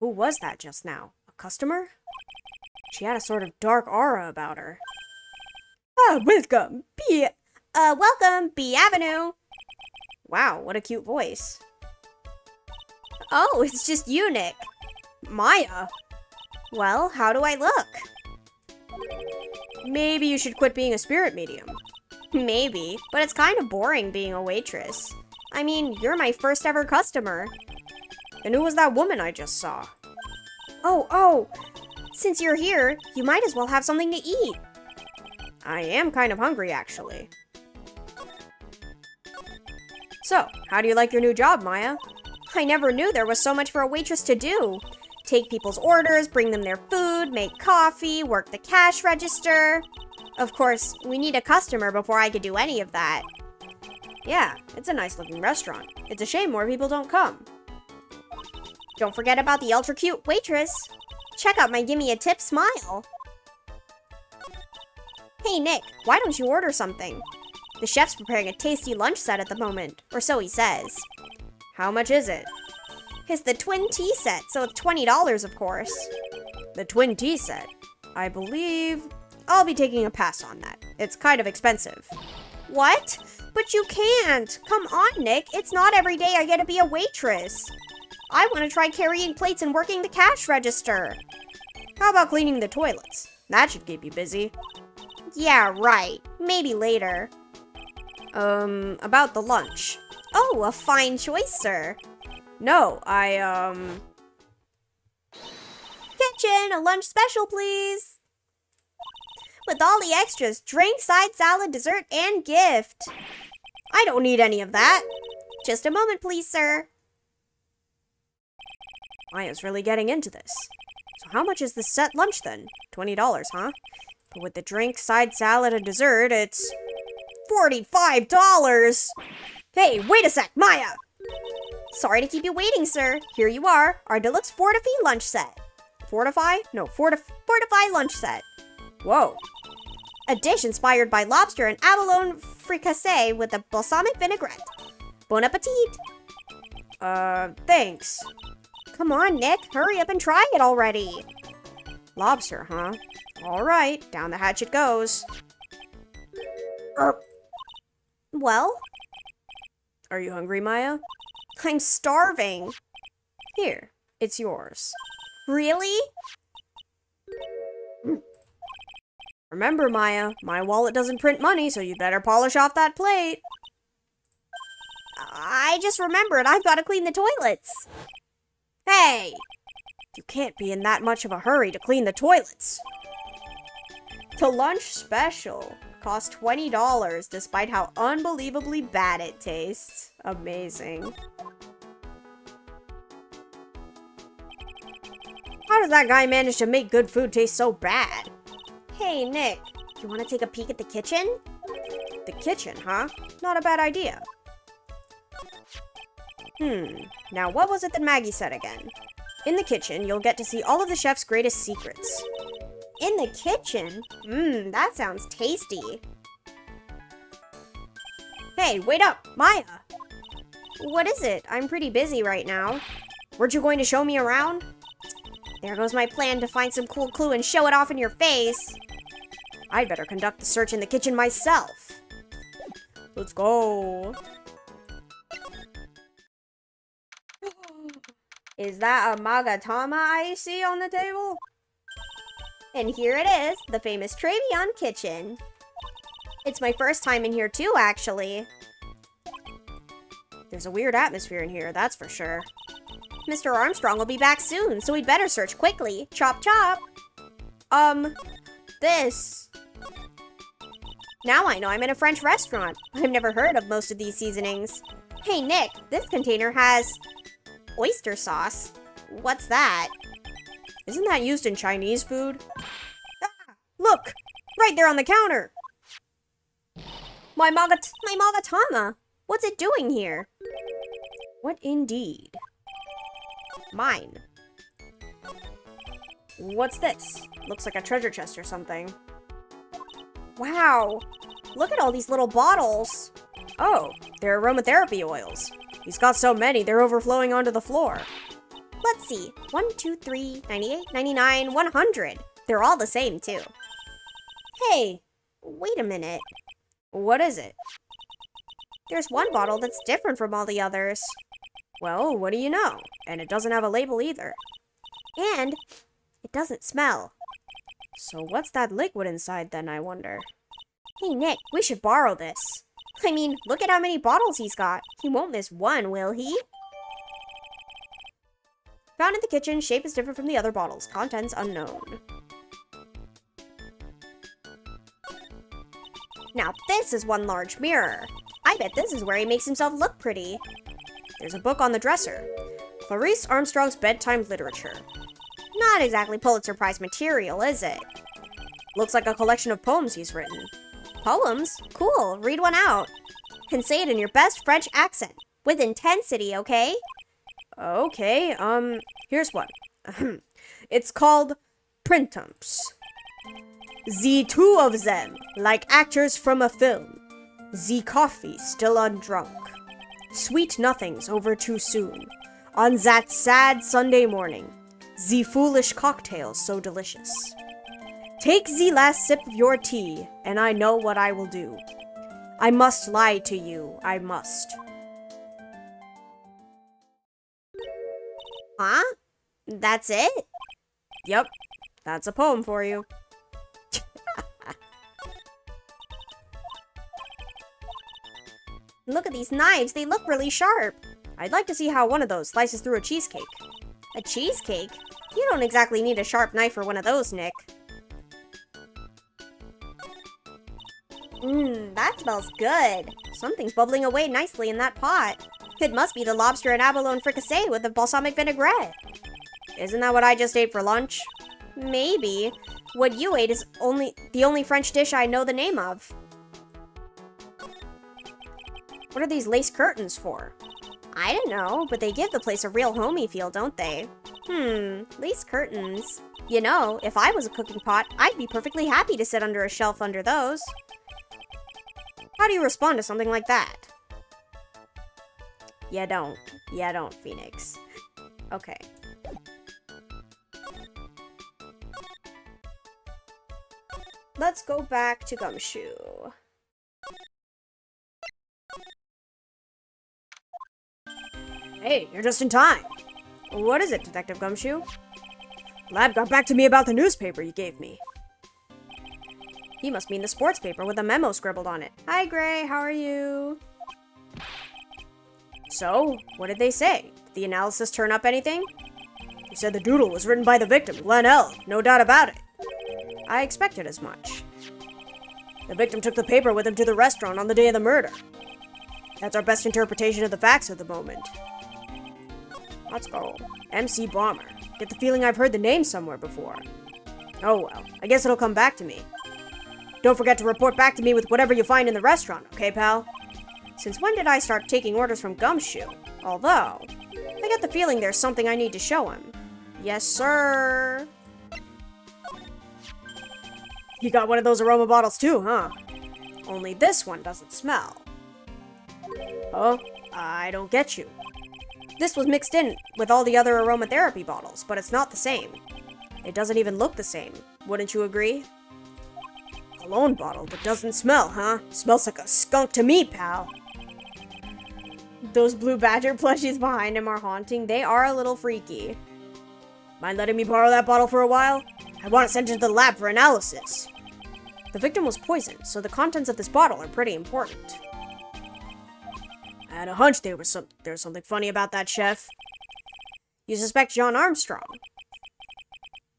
A: Who was that just now? A customer? She had a sort of dark aura about her.
C: Ah, welcome.
B: Welcome, B Avenue.
A: Wow, what a cute voice.
B: Oh, it's just you, Nick.
A: Maya,
B: Well, how do I look?
A: maybe you should quit being a spirit medium.
B: Maybe, but it's kind of boring being a waitress. I mean, you're my first ever customer.
A: And who was that woman I just saw?
B: Oh, since you're here, you might as well have something to eat.
A: I am kind of hungry, actually. So, how do you like your new job, Maya?
B: I never knew there was so much for a waitress to do. Take people's orders, bring them their food, make coffee, work the cash register. Of course, we need a customer before I could do any of that.
A: Yeah, it's a nice looking restaurant. It's a shame more people don't come.
B: Don't forget about the ultra cute waitress. Check out my gimme a tip smile. Hey Nick, why don't you order something? The chef's preparing a tasty lunch set at the moment, or so he says.
A: How much is it?
B: It's the twin tea set, so it's $20 of course.
A: The twin tea set. I believe I'll be taking a pass on that. It's kind of expensive.
B: What? But you can't! Come on, Nick, it's not every day I get to be a waitress. I want to try carrying plates and working the cash register.
A: How about cleaning the toilets? That should keep you busy.
B: Yeah, right. Maybe later.
A: About the lunch.
B: Oh, a fine choice, sir.
A: No,
B: Kitchen, a lunch special, please. With all the extras, drink, side salad, dessert, and gift.
A: I don't need any of that.
B: Just a moment, please, sir.
A: Maya's really getting into this. So how much is the set lunch then? $20, huh? But with the drink, side salad, and dessert, it's $45! Hey, wait a sec, Maya!
B: Sorry to keep you waiting, sir. Here you are, our deluxe Fortify lunch set.
A: Fortify? No,
B: Fortify lunch set.
A: Whoa.
B: A dish inspired by lobster and abalone fricassee with a balsamic vinaigrette. Bon appetit!
A: Thanks.
B: Come on, Nick, hurry up and try it already.
A: Lobster, huh? Alright, down the hatch it goes.
B: Well?
A: Are you hungry, Maya?
B: I'm starving.
A: Here, it's yours.
B: Really?
A: Remember, Maya, my wallet doesn't print money, so you better polish off that plate.
B: I just remembered I've got to clean the toilets.
A: Hey! You can't be in that much of a hurry to clean the toilets. The lunch special costs $20 despite how unbelievably bad it tastes. Amazing. How does that guy manage to make good food taste so bad?
B: Hey, Nick, you want to take a peek at the kitchen?
A: The kitchen, huh? Not a bad idea. Now what was it that Maggie said again? In the kitchen, you'll get to see all of the chef's greatest secrets.
B: In the kitchen? That sounds tasty.
A: Hey, wait up! Maya!
B: What is it? I'm pretty busy right now.
A: Weren't you going to show me around?
B: There goes my plan to find some cool clue and show it off in your face.
A: I'd better conduct the search in the kitchen myself. Let's go. Is that a magatama I see on the table?
B: And here it is, the famous Tribune kitchen. It's my first time in here too, actually.
A: There's a weird atmosphere in here, that's for sure.
B: Mr. Armstrong will be back soon, so we'd better search quickly. Chop chop. This. Now I know I'm in a French restaurant. I've never heard of most of these seasonings. Hey, Nick, this container has oyster sauce. What's that?
A: Isn't that used in Chinese food? Ah, look! Right there on the counter!
B: My magatama. What's it doing here?
A: What indeed?
B: Mine.
A: What's this? Looks like a treasure chest or something.
B: Wow. Look at all these little bottles.
A: Oh, they're aromatherapy oils. He's got so many, they're overflowing onto the floor.
B: Let's see. 1, 2, 3, 98, 99, 100. They're all the same, too. Hey, wait a minute.
A: What is it?
B: There's one bottle that's different from all the others.
A: Well, what do you know? And it doesn't have a label either.
B: And it doesn't smell.
A: So what's that liquid inside then, I wonder?
B: Hey, Nick, we should borrow this. I mean, look at how many bottles he's got. He won't miss one, will he?
A: Found in the kitchen, shape is different from the other bottles. Contents unknown.
B: Now this is one large mirror. I bet this is where he makes himself look pretty.
A: There's a book on the dresser. Clarice Armstrong's Bedtime Literature.
B: Not exactly Pulitzer Prize material, is it?
A: Looks like a collection of poems he's written.
B: Poems? Cool, read one out. And say it in your best French accent. With intensity, okay?
A: Okay, here's one. It's called Printemps. The two of them, like actors from a film. The coffee still undrunk. Sweet nothings over too soon. On that sad Sunday morning. The foolish cocktails so delicious. Take the last sip of your tea, and I know what I will do. I must lie to you, I must.
B: Huh? That's it?
A: Yep, that's a poem for you.
B: Look at these knives, they look really sharp.
A: I'd like to see how one of those slices through a cheesecake.
B: A cheesecake? You don't exactly need a sharp knife for one of those, Nick. That smells good. Something's bubbling away nicely in that pot. It must be the lobster and abalone fricassee with the balsamic vinaigrette.
A: Isn't that what I just ate for lunch?
B: Maybe. What you ate is the only French dish I know the name of.
A: What are these lace curtains for?
B: I don't know, but they give the place a real homey feel, don't they? Lace curtains. You know, if I was a cooking pot, I'd be perfectly happy to sit under a shelf under those.
A: How do you respond to something like that? You don't, Phoenix. Okay. Let's go back to Gumshoe. Hey, you're just in time. What is it, Detective Gumshoe? Lab got back to me about the newspaper you gave me. He must mean the sports paper with a memo scribbled on it. Hi, Gray, how are you? So, what did they say? Did the analysis turn up anything? He said the doodle was written by the victim, Glenn L. No doubt about it. I expected as much. The victim took the paper with him to the restaurant on the day of the murder. That's our best interpretation of the facts at the moment. Let's go. MC Bomber. Get the feeling I've heard the name somewhere before. Oh well, I guess it'll come back to me. Don't forget to report back to me with whatever you find in the restaurant, okay, pal? Since when did I start taking orders from Gumshoe? Although, I get the feeling there's something I need to show him. Yes, sir. You got one of those aroma bottles too, huh? Only this one doesn't smell. Oh, I don't get you. This was mixed in with all the other aromatherapy bottles, but it's not the same. It doesn't even look the same. Wouldn't you agree? Cologne bottle that doesn't smell, huh? Smells like a skunk to me, pal. Those blue badger plushies behind him are haunting. They are a little freaky. Mind letting me borrow that bottle for a while? I want it sent into the lab for analysis. The victim was poisoned, so the contents of this bottle are pretty important. I had a hunch there's something funny about that, Chef. You suspect John Armstrong.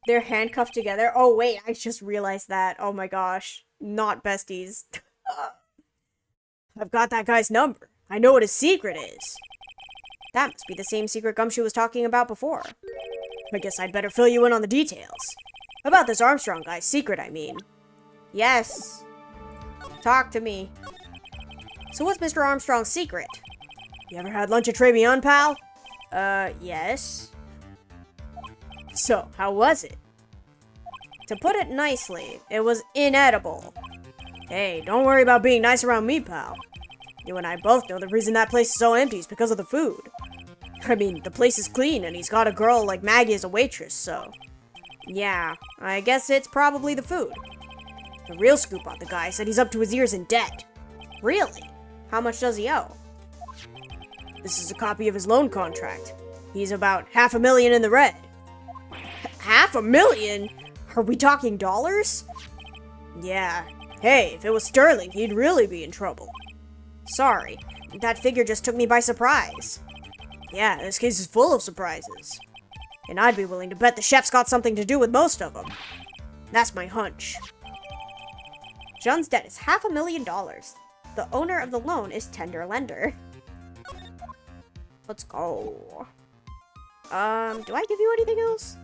A: They're handcuffed together. Oh, wait, I just realized that. Oh my gosh. Not besties. I've got that guy's number. I know what his secret is. That must be the same secret Gumshoe was talking about before. I guess I'd better fill you in on the details. About this Armstrong guy's secret, I mean. Yes. Talk to me. So what's Mr. Armstrong's secret? You ever had lunch at Tribulations, pal? Yes. So, how was it? To put it nicely, it was inedible. Hey, don't worry about being nice around me, pal. You and I both know the reason that place is so empty is because of the food. I mean, the place is clean and he's got a girl like Maggie as a waitress, so... Yeah, I guess it's probably the food. The real scoop on the guy said he's up to his ears in debt. Really? How much does he owe? This is a copy of his loan contract. He's about $500,000 in the red. $500,000? Are we talking dollars? Yeah. Hey, if it was sterling, he'd really be in trouble. Sorry, that figure just took me by surprise. Yeah, this case is full of surprises. And I'd be willing to bet the chef's got something to do with most of them. That's my hunch. John's debt is $500,000. The owner of the loan is tender lender. Let's go. Do I give you anything else?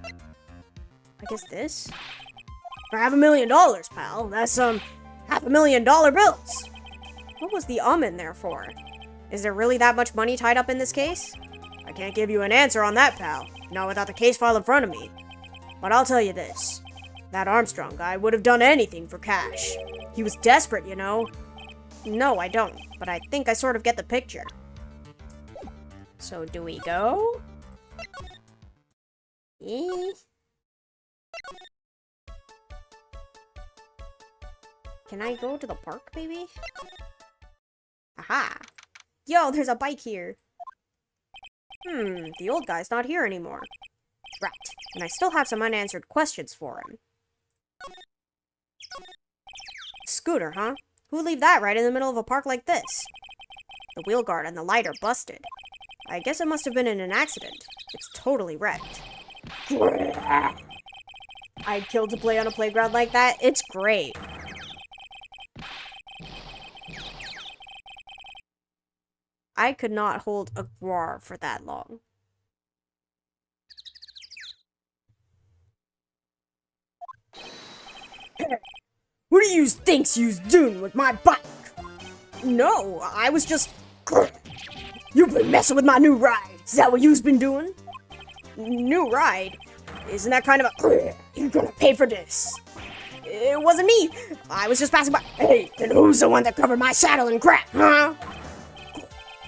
A: I guess this? For $500,000, pal. That's, $500,000 bills. What was the in there for? Is there really that much money tied up in this case? I can't give you an answer on that, pal. Not without the case file in front of me. But I'll tell you this. That Armstrong guy would have done anything for cash. He was desperate, you know. No, I don't. But I think I sort of get the picture. So, do we go? Can I go to the park, maybe? Aha! Yo, there's a bike here. The old guy's not here anymore. Right, and I still have some unanswered questions for him. Scooter, huh? Who'd leave that right in the middle of a park like this? The wheel guard and the light are busted. I guess it must have been in an accident. It's totally wrecked. I'd kill to play on a playground like that. It's great. I could not hold a roar for that long. What do you thinks you's doing with my bike? No, I was just... You've been messing with my new ride. Is that what you's been doing? New ride? Isn't that kind of a... You're gonna pay for this. It wasn't me. I was just passing by. Hey, then who's the one that covered my saddle in crap, huh?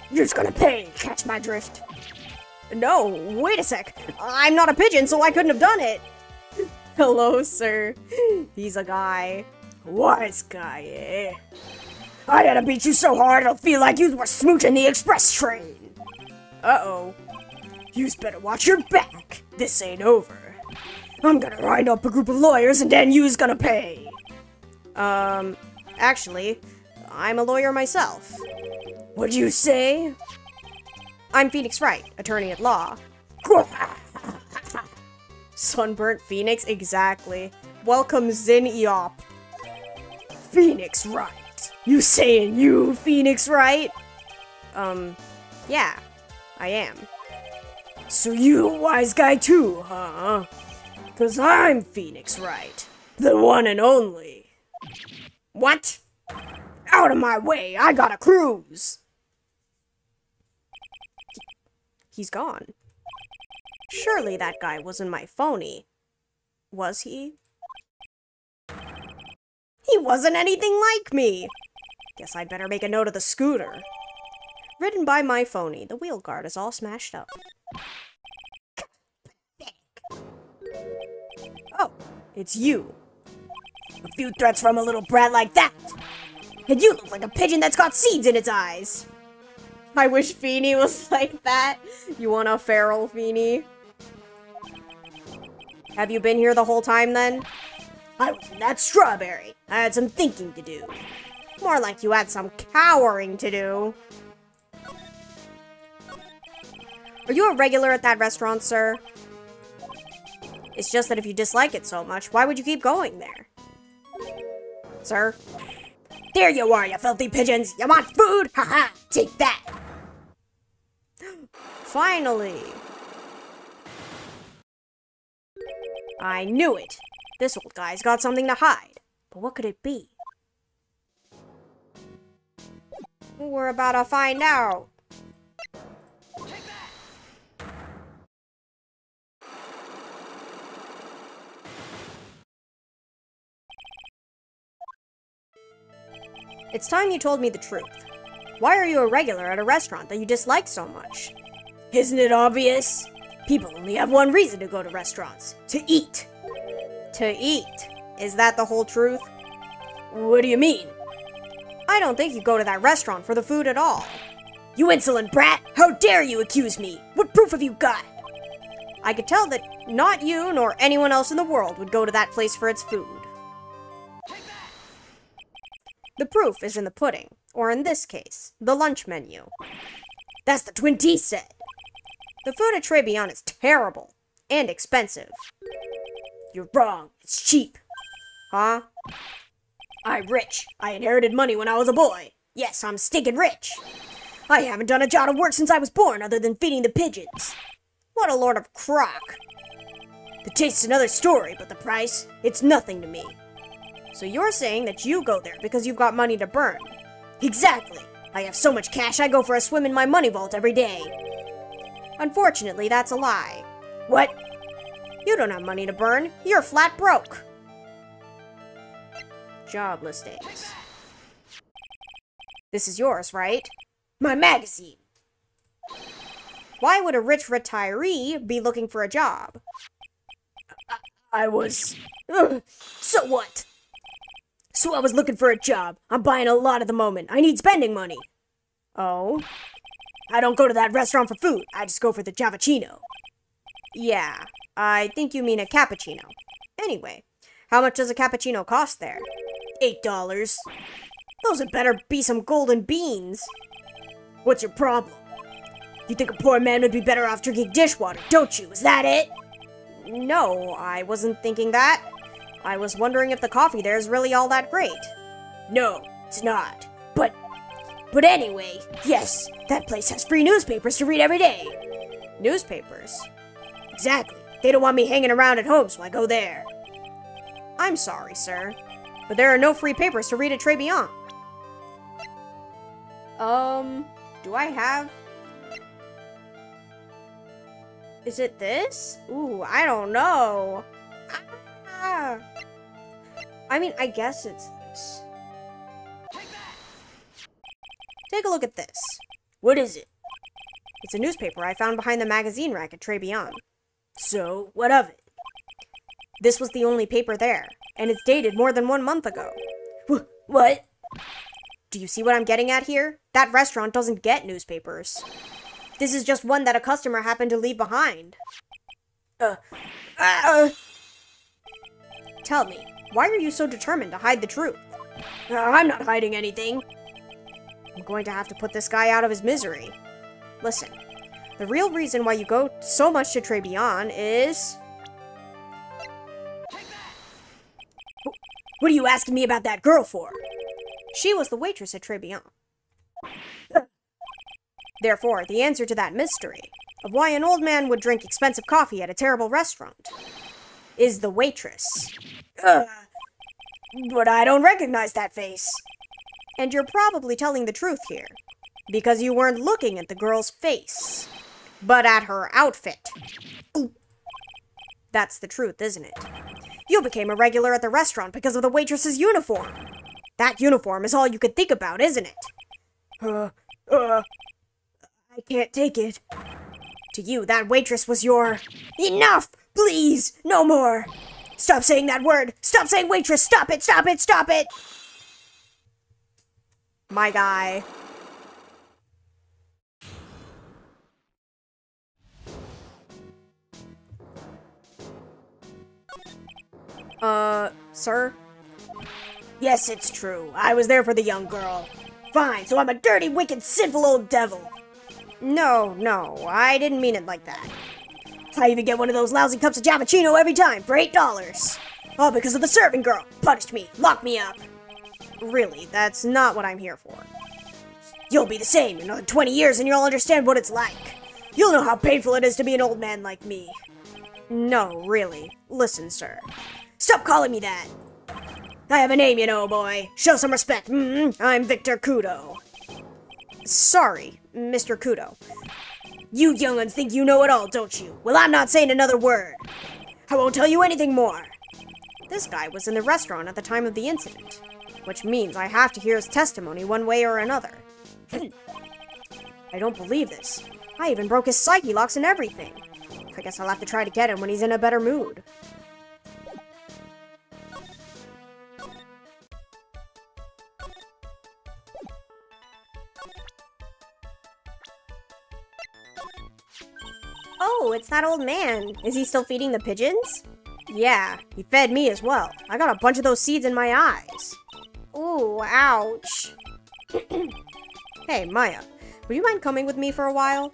A: You're just gonna pay. Catch my drift. No, wait a sec. I'm not a pigeon, so I couldn't have done it. Hello, sir. He's a guy. Wise guy, eh? I gotta beat you so hard it'll feel like you were smooching the express train. Uh-oh. You's better watch your back. This ain't over. I'm gonna line up a group of lawyers and then you's gonna pay. Actually, I'm a lawyer myself. What'd you say? I'm Phoenix Wright, attorney at law. Sunburnt Phoenix? Exactly. Welcome, Zin Eop. Phoenix Wright. You saying you Phoenix Wright? Yeah, I am. So you a wise guy too, huh? 'Cause I'm Phoenix Wright, the one and only. What? Out of my way, I gotta cruise. He's gone. Surely that guy wasn't my phony. Was he? He wasn't anything like me! Guess I'd better make a note of the scooter. Ridden by my phony, the wheel guard is all smashed up. Oh, it's you. A few threats from a little brat like that. And you look like a pigeon that's got seeds in its eyes. I wish Feeny was like that. You want a feral Feeny? Have you been here the whole time then? I was in that strawberry. I had some thinking to do. More like you had some cowering to do. Are you a regular at that restaurant, sir? It's just that if you dislike it so much, why would you keep going there? Sir?
C: There you are, you filthy pigeons! You want food? Haha! Take that!
A: Finally! I knew it! This old guy's got something to hide. But what could it be? We're about to find out. It's time you told me the truth. Why are you a regular at a restaurant that you dislike so much?
C: Isn't it obvious? People only have one reason to go to restaurants. To eat.
A: To eat? Is that the whole truth?
C: What do you mean?
A: I don't think you go to that restaurant for the food at all.
C: You insolent brat! How dare you accuse me? What proof have you got?
A: I could tell that not you nor anyone else in the world would go to that place for its food. The proof is in the pudding, or in this case, the lunch menu.
C: That's the Twin T set.
A: The food at Tribulations is terrible and expensive.
C: You're wrong. It's cheap.
A: Huh?
C: I'm rich. I inherited money when I was a boy. Yes, I'm stinking rich. I haven't done a job of work since I was born other than feeding the pigeons.
A: What a lord of crock.
C: The taste's another story, but the price, it's nothing to me.
A: So you're saying that you go there because you've got money to burn?
C: Exactly. I have so much cash I go for a swim in my money vault every day.
A: Unfortunately, that's a lie.
C: What?
A: You don't have money to burn. You're flat broke. Job listings. This is yours, right?
C: My magazine.
A: Why would a rich retiree be looking for a job?
C: I was... So what? So I was looking for a job. I'm buying a lot at the moment. I need spending money.
A: Oh?
C: I don't go to that restaurant for food. I just go for the cappuccino.
A: Yeah, I think you mean a cappuccino. Anyway, how much does a cappuccino cost there?
C: $8.
A: Those had better be some golden beans.
C: What's your problem? You think a poor man would be better off drinking dishwater, don't you? Is that it?
A: No, I wasn't thinking that. I was wondering if the coffee there is really all that great.
C: No, it's not. But anyway, yes, that place has free newspapers to read every day.
A: Newspapers?
C: Exactly. They don't want me hanging around at home, so I go there.
A: I'm sorry, sir, but there are no free papers to read at Tribulations. Do I have... Is it this? Ooh, I don't know. Ah. I mean, I guess it's this. Take a look at this.
C: What is it?
A: It's a newspaper I found behind the magazine rack at Tribulations.
C: So, what of it?
A: This was the only paper there, and it's dated more than 1 month ago.
C: What?
A: Do you see what I'm getting at here? That restaurant doesn't get newspapers. This is just one that a customer happened to leave behind. Tell me, why are you so determined to hide the truth?
C: I'm not hiding anything.
A: I'm going to have to put this guy out of his misery. Listen, the real reason why you go so much to Tribulations is...
C: What are you asking me about that girl for?
A: She was the waitress at Tribulations. Therefore, the answer to that mystery of why an old man would drink expensive coffee at a terrible restaurant is the waitress.
C: But I don't recognize that face.
A: And you're probably telling the truth here, because you weren't looking at the girl's face, but at her outfit. Ooh. That's the truth, isn't it? You became a regular at the restaurant because of the waitress's uniform. That uniform is all you could think about, isn't it?
C: I can't take it.
A: To you, that waitress was your...
C: Enough! Please! No more! Stop saying that word! Stop saying waitress! Stop it! Stop it! Stop it!
A: My guy. Sir?
C: Yes, it's true. I was there for the young girl. Fine, so I'm a dirty, wicked, sinful old devil.
A: No, I didn't mean it like that.
C: I even get one of those lousy cups of Javachino every time for $8. All because of the serving girl. Punished me. Locked me up.
A: Really, that's not what I'm here for.
C: You'll be the same in another 20 years and you'll understand what it's like. You'll know how painful it is to be an old man like me.
A: No, really. Listen, sir.
C: Stop calling me that. I have a name, you know, boy. Show some respect. I'm Victor Kudo.
A: Sorry, Mr. Kudo.
C: You young'uns think you know it all, don't you? Well, I'm not saying another word. I won't tell you anything more.
A: This guy was in the restaurant at the time of the incident, which means I have to hear his testimony one way or another. I don't believe this. I even broke his psyche locks and everything. I guess I'll have to try to get him when he's in a better mood.
B: Oh, it's that old man. Is he still feeding the pigeons?
A: Yeah, he fed me as well. I got a bunch of those seeds in my eyes.
B: Ooh, ouch.
A: Hey, Maya, would you mind coming with me for a while?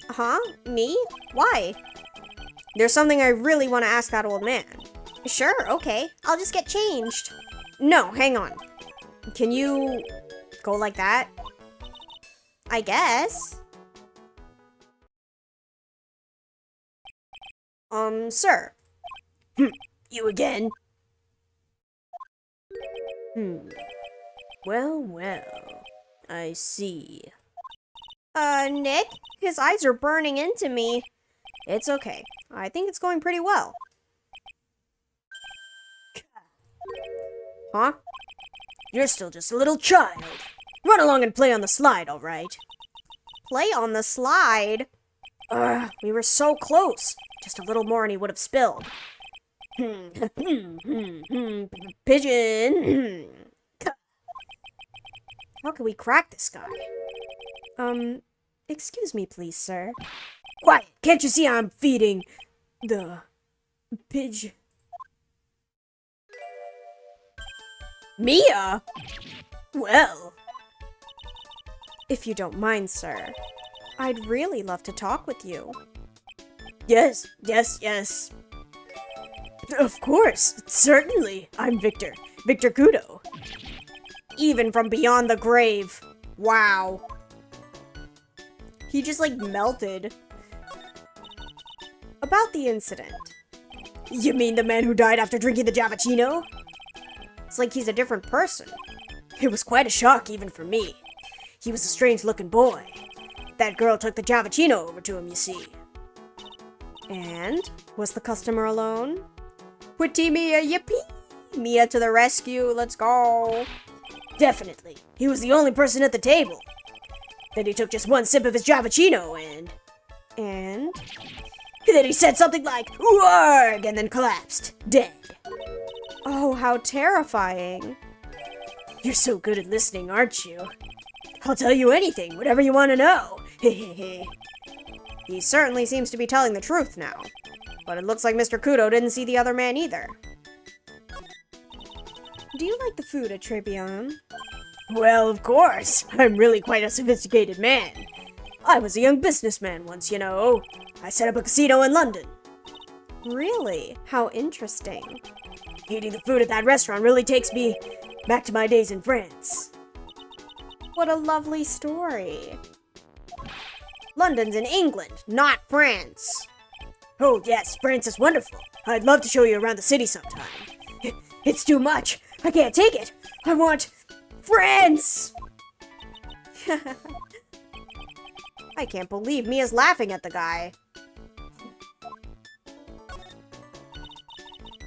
B: Huh? Me? Why?
A: There's something I really want to ask that old man.
B: Sure, okay. I'll just get changed.
A: No, hang on. Can you go like that?
B: I guess.
A: Sir.
C: You again?
A: Well, I see.
B: Nick? His eyes are burning into me.
A: It's okay. I think it's going pretty well. Huh?
C: You're still just a little child. Run along and play on the slide, all right?
B: Play on the slide?
A: We were so close. Just a little more and he would have spilled. Pigeon. How can we crack this guy? Excuse me, please, sir.
C: Quiet! Can't you see I'm feeding the pigeon? Mia? Well,
A: If you don't mind, sir, I'd really love to talk with you.
C: yes. Of course, certainly. I'm Victor Kudo.
A: Even from beyond the grave. Wow. He just, like, melted. About the incident.
C: You mean the man who died after drinking the Javachino?
A: It's like he's a different person.
C: It was quite a shock even for me. He was a strange-looking boy. That girl took the Javachino over to him, you see.
A: And? Was the customer alone? Witty Mia, yippee! Mia to the rescue, let's go!
C: Definitely. He was the only person at the table. Then he took just one sip of his Javachino and
A: And?
C: then he said something like, "Warg!" and then collapsed, dead.
A: Oh, how terrifying.
C: You're so good at listening, aren't you? I'll tell you anything, whatever you want to know.
A: He certainly seems to be telling the truth now. But it looks like Mr. Kudo didn't see the other man either. Do you like the food at Tribulations?
C: Well, of course. I'm really quite a sophisticated man. I was a young businessman once, you know. I set up a casino in London.
A: Really? How interesting.
C: Eating the food at that restaurant really takes me back to my days in France.
A: What a lovely story. London's in England, not France.
C: Oh, yes, France is wonderful. I'd love to show you around the city sometime. It's too much. I can't take it. I want France!
A: I can't believe Mia's laughing at the guy.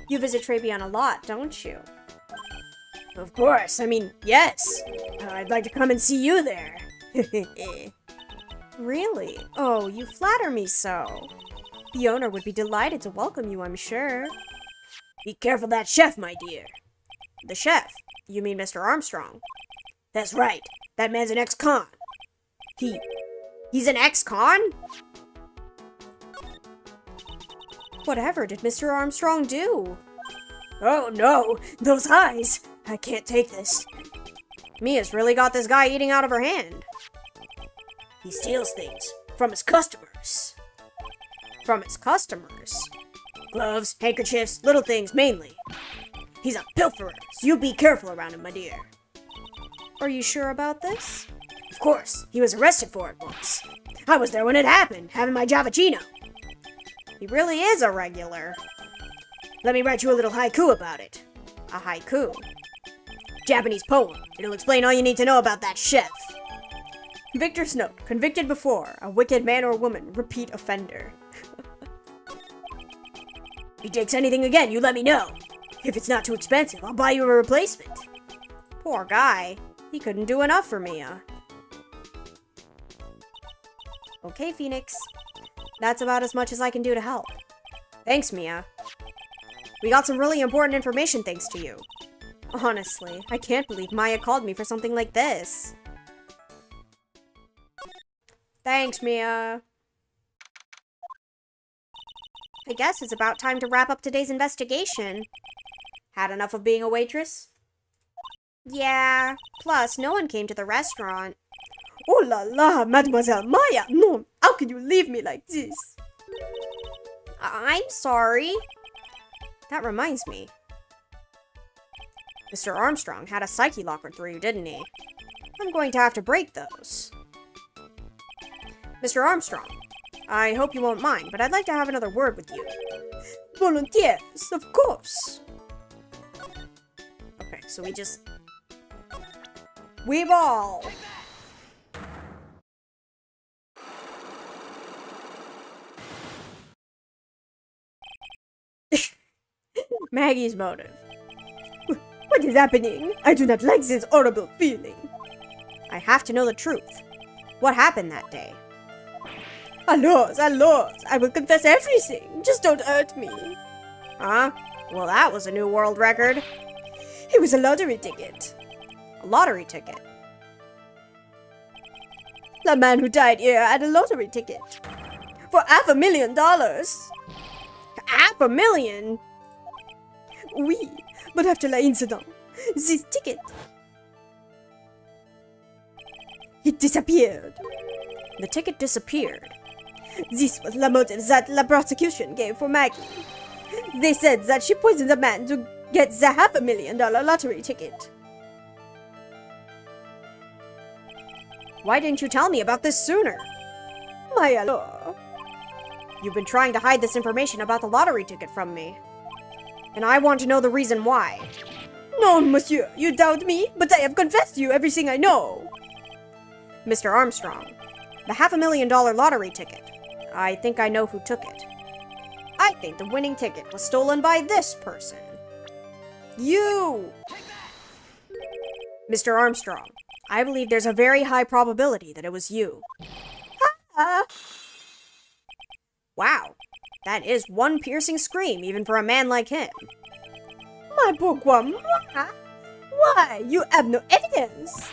A: You visit Tribulations a lot, don't you?
C: Of course. I mean, yes. I'd like to come and see you there.
A: Really? Oh, you flatter me so. The owner would be delighted to welcome you, I'm sure.
C: Be careful that chef, my dear.
A: The chef? You mean Mr. Armstrong?
C: That's right. That man's an ex-con.
A: He's an ex-con? Whatever did Mr. Armstrong do?
C: Oh, no. Those eyes. I can't take this.
A: Mia's really got this guy eating out of her hand.
C: He steals things
A: from his customers. From his customers? Gloves, handkerchiefs, little things mainly. He's a pilferer, so you be careful around him, my dear.
B: Are you sure about this?
A: Of course, he was arrested for it once. I was there when it happened, having my Javachino. He really is a regular. Let me write you a little haiku about it. A haiku? Japanese poem. It'll explain all you need to know about that chef. Victor's note. Convicted before. A wicked man or woman. Repeat offender. If he takes anything again, you let me know. If it's not too expensive, I'll buy you a replacement. Poor guy. He couldn't do enough for Mia. Okay, Phoenix. That's about as much as I can do to help. Thanks, Mia. We got some really important information thanks to you. Honestly, I can't believe Maya called me for something like this. Thanks, Mia.
B: I guess it's about time to wrap up today's investigation.
A: Had enough of being a waitress?
B: Yeah, plus no one came to the restaurant.
C: Oh la la, Mademoiselle Maya! No, how can you leave me like this?
B: I'm sorry.
A: That reminds me. Mr. Armstrong had a psyche locker through you, didn't he? I'm going to have to break those. Mr. Armstrong, I hope you won't mind, but I'd like to have another word with you.
C: Volunteers, of course.
A: Okay, so we ball! Maggie's motive.
C: What is happening? I do not like this horrible feeling.
A: I have to know the truth. What happened that day?
C: Alors, I will confess everything. Just don't hurt me.
A: Huh? Well, that was a new world record.
C: It was a lottery ticket.
A: A lottery ticket?
C: The man who died here had a lottery ticket. For $500,000.
A: $500,000?
C: Oui, but after l'incident, this ticket, it disappeared.
A: The ticket disappeared.
C: This was the motive that the prosecution gave for Maggie. They said that she poisoned the man to get the $500,000 lottery ticket.
A: Why didn't you tell me about this sooner?
C: My lord.
A: You've been trying to hide this information about the lottery ticket from me. And I want to know the reason why.
C: No, monsieur, you doubt me, but I have confessed to you everything I know.
A: Mr. Armstrong, the $500,000 lottery ticket. I think I know who took it. I think the winning ticket was stolen by this person. You! Mr. Armstrong, I believe there's a very high probability that it was you. Wow, that is one piercing scream, even for a man like him.
C: My pourquoi moi? Why? You have no evidence.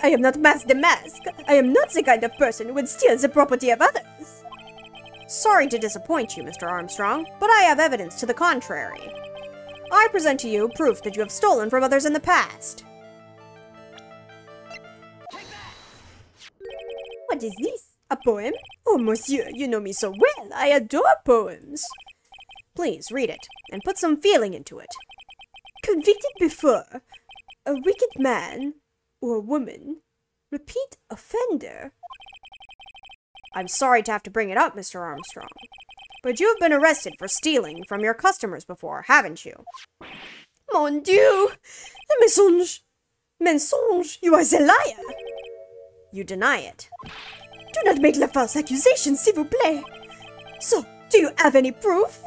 C: I am not Mask the Mask. I am not the kind of person who would steal the property of others.
A: Sorry to disappoint you, Mr. Armstrong, but I have evidence to the contrary. I present to you proof that you have stolen from others in the past.
C: What is this? A poem? Oh, monsieur, you know me so well. I adore poems.
A: Please, read it, and put some feeling into it.
C: Convicted before. A wicked man or woman. Repeat offender.
A: I'm sorry to have to bring it up, Mr. Armstrong, but you have been arrested for stealing from your customers before, haven't you?
C: Mon Dieu! The mensonge! Mensonge! You are the liar!
A: You deny it.
C: Do not make la false accusation, s'il vous plaît. So, do you have any proof?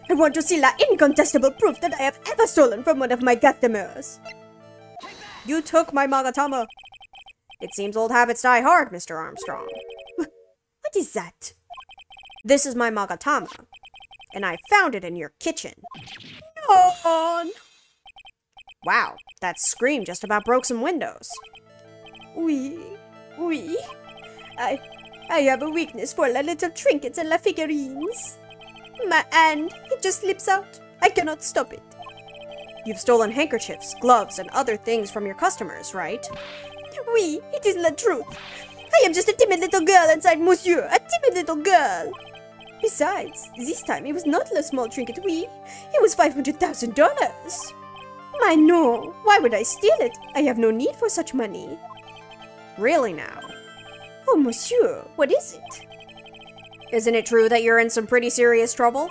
C: I want to see la incontestable proof that I have ever stolen from one of my customers.
A: You took my magatama. It seems old habits die hard, Mr. Armstrong.
C: What is that?
A: This is my magatama, and I found it in your kitchen.
C: No!
A: Wow, that scream just about broke some windows.
C: Oui. I have a weakness for la little trinkets and la figurines. My hand, it just slips out. I cannot stop it.
A: You've stolen handkerchiefs, gloves, and other things from your customers, right?
C: Oui, it is the truth. I am just a timid little girl inside Monsieur, a timid little girl. Besides, this time it was not a small trinket, oui. It was $500,000. My no, why would I steal it? I have no need for such money.
A: Really now?
C: Oh, Monsieur, what is it?
A: Isn't it true that you're in some pretty serious trouble?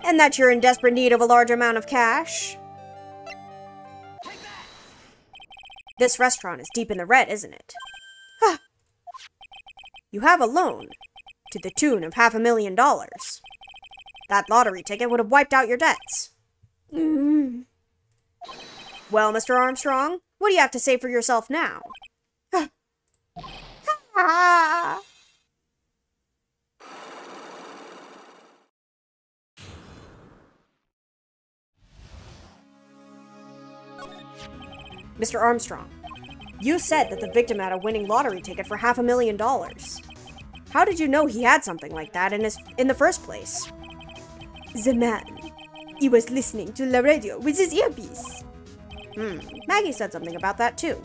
A: And that you're in desperate need of a large amount of cash? This restaurant is deep in the red, isn't it?
C: Ah.
A: You have a loan to the tune of $500,000. That lottery ticket would have wiped out your debts.
C: Mm.
A: Well, Mr. Armstrong, what do you have to say for yourself now?
C: Ah.
A: Mr. Armstrong, you said that the victim had a winning lottery ticket for $500,000. How did you know he had something like that in the first place?
C: The man, he was listening to the radio with his earpiece.
A: Maggie said something about that too.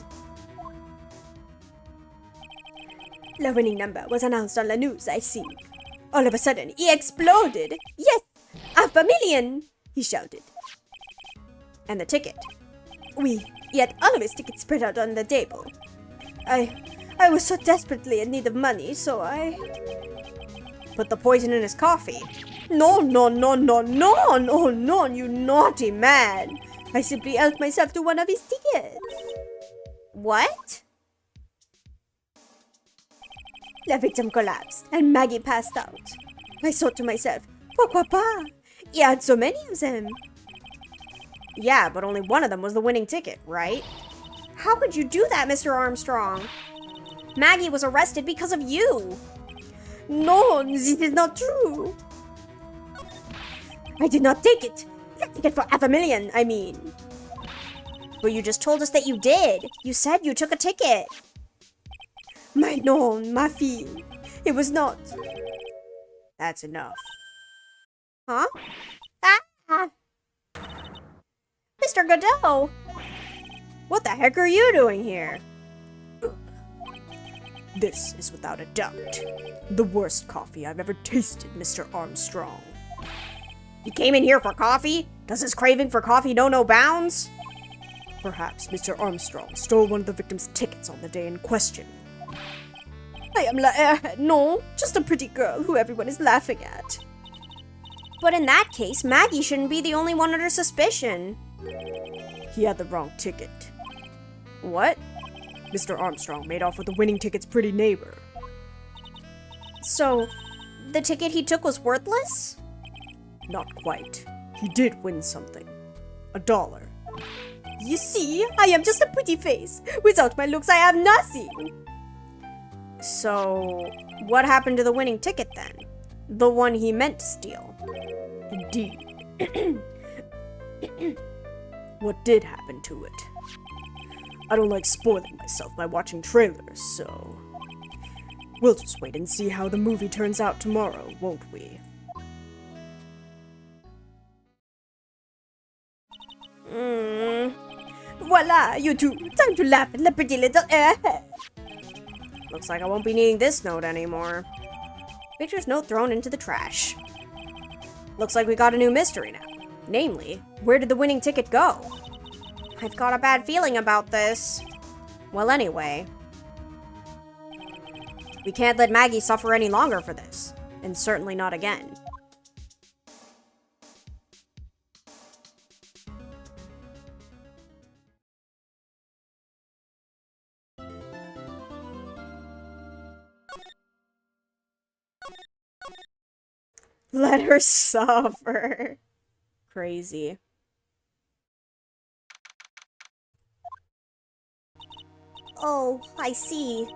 C: The winning number was announced on the news, I think. All of a sudden, he exploded. Yes, $500,000, he shouted.
A: And the ticket?
C: Oui, he had all of his tickets spread out on the table. I was so desperately in need of money, so I...
A: Put the poison in his coffee.
C: No, you naughty man. I simply helped myself to one of his tickets.
A: What?
C: The victim collapsed, and Maggie passed out. I thought to myself, pourquoi pas? He had so many of them.
A: Yeah, but only one of them was the winning ticket, right? How could you do that, Mr. Armstrong? Maggie was arrested because of you.
C: No, this is not true. I did not take it. The ticket for $500,000, I mean.
A: But you just told us that you did. You said you took a ticket.
C: Ma fille. It was not.
A: That's enough.
B: Huh? Ah! Mr. Godot!
A: What the heck are you doing here? This is without a doubt the worst coffee I've ever tasted, Mr. Armstrong. He came in here for coffee? Does his craving for coffee know no bounds? Perhaps Mr. Armstrong stole one of the victim's tickets on the day in question.
C: I am la airhead, no, just a pretty girl who everyone is laughing at.
B: But in that case, Maggie shouldn't be the only one under suspicion.
A: He had the wrong ticket. What? Mr. Armstrong made off with the winning ticket's pretty neighbor.
B: So, the ticket he took was worthless?
A: Not quite. He did win something. $1.
C: You see, I am just a pretty face. Without my looks, I have nothing.
A: So, what happened to the winning ticket then? The one he meant to steal?
C: Indeed.
A: What did happen to it? I don't like spoiling myself by watching trailers, so... We'll just wait and see how the movie turns out tomorrow, won't we?
C: Voila, you two. Time to laugh at the pretty little airhead.
A: Looks like I won't be needing this note anymore. Victor's note thrown into the trash. Looks like we got a new mystery now. Namely, where did the winning ticket go? I've got a bad feeling about this. Well, anyway. We can't let Maggie suffer any longer for this. And certainly not again. Let her suffer. Crazy.
B: Oh, I see.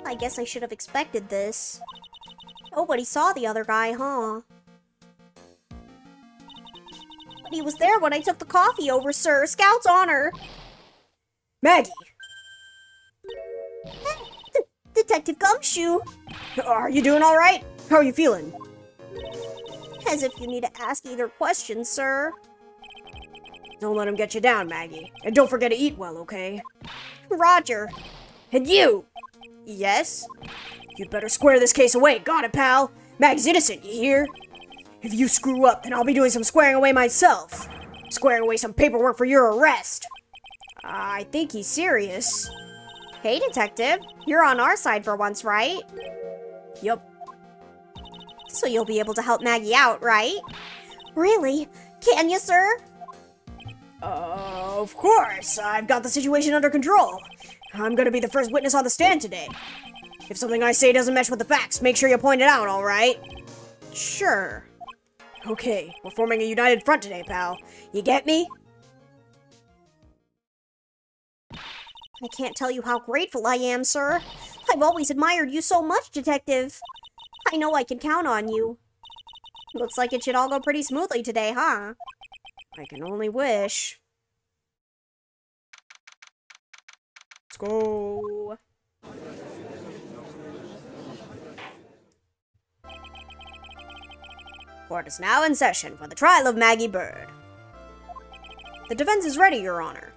B: I guess I should have expected this. Nobody saw the other guy, huh? But he was there when I took the coffee over, sir. Scout's honor.
A: Maggie!
B: Detective Gumshoe.
A: Are you doing alright? How are you feeling?
B: As if you need to ask either question, sir.
A: Don't let him get you down, Maggie. And don't forget to eat well, okay?
B: Roger.
A: And you! Yes? You'd better square this case away. Got it, pal? Maggie's innocent, you hear? If you screw up, then I'll be doing some squaring away myself. Squaring away some paperwork for your arrest. I think he's serious.
B: Hey, detective. You're on our side for once, right?
A: Yup.
B: So you'll be able to help Maggie out, right? Really? Can you, sir?
A: Of course. I've got the situation under control. I'm gonna be the first witness on the stand today. If something I say doesn't mesh with the facts, make sure you point it out, alright?
B: Sure.
A: Okay, we're forming a united front today, pal. You get me?
B: I can't tell you how grateful I am, sir. I've always admired you so much, detective. I know I can count on you. Looks like it should all go pretty smoothly today, huh?
A: I can only wish. Let's go. Court is now in session for the trial of Maggie Bird. The defense is ready, Your Honor.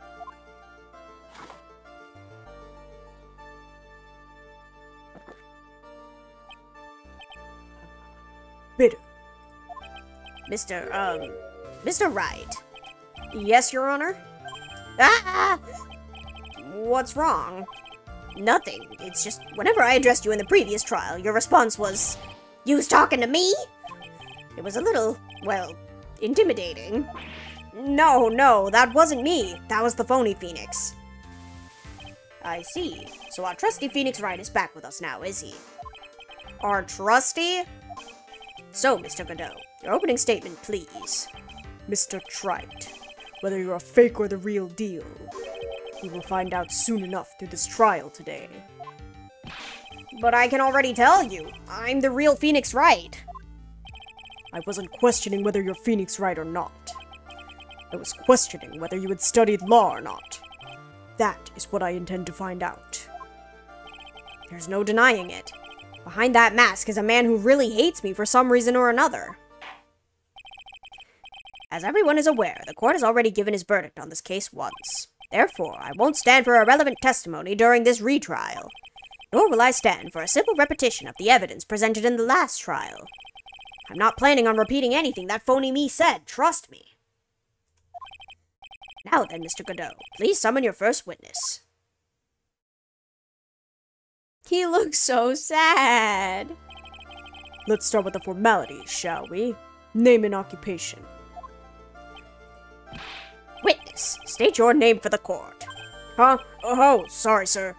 A: Bitter. Mr. Wright. Yes, Your Honor? Ah! What's wrong? Nothing. It's just, whenever I addressed you in the previous trial, your response was,
B: You was talking to me?
A: it was a little, well, intimidating. No, that wasn't me. That was the phony Phoenix. I see. So our trusty Phoenix Wright is back with us now, is he? Our trusty? So, Mr. Godot, your opening statement, please. Mr. Trite, whether you're a fake or the real deal, we will find out soon enough through this trial today. But I can already tell you, I'm the real Phoenix Wright. I wasn't questioning whether you're Phoenix Wright or not. I was questioning whether you had studied law or not. That is what I intend to find out. There's no denying it. Behind that mask is a man who really hates me for some reason or another. As everyone is aware, the court has already given his verdict on this case once. Therefore, I won't stand for irrelevant testimony during this retrial. Nor will I stand for a simple repetition of the evidence presented in the last trial. I'm not planning on repeating anything that phony me said, trust me. Now then, Mr. Godot, please summon your first witness. He looks so sad. Let's start with the formalities, shall we? Name and occupation. Witness, state your name for the court. Huh? Oh, sorry, sir.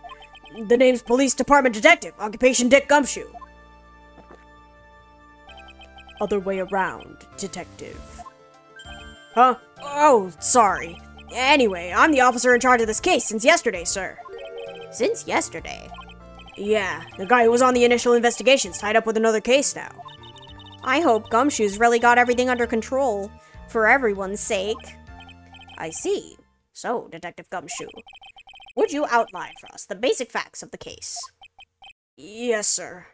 A: The name's Police Department Detective, occupation Dick Gumshoe. Other way around, detective. Huh? Oh, sorry. Anyway, I'm the officer in charge of this case since yesterday, sir. Since yesterday? Yeah, the guy who was on the initial investigation's tied up with another case now.
B: I hope Gumshoe's really got everything under control, for everyone's sake.
A: I see. So, Detective Gumshoe, would you outline for us the basic facts of the case? Yes, sir.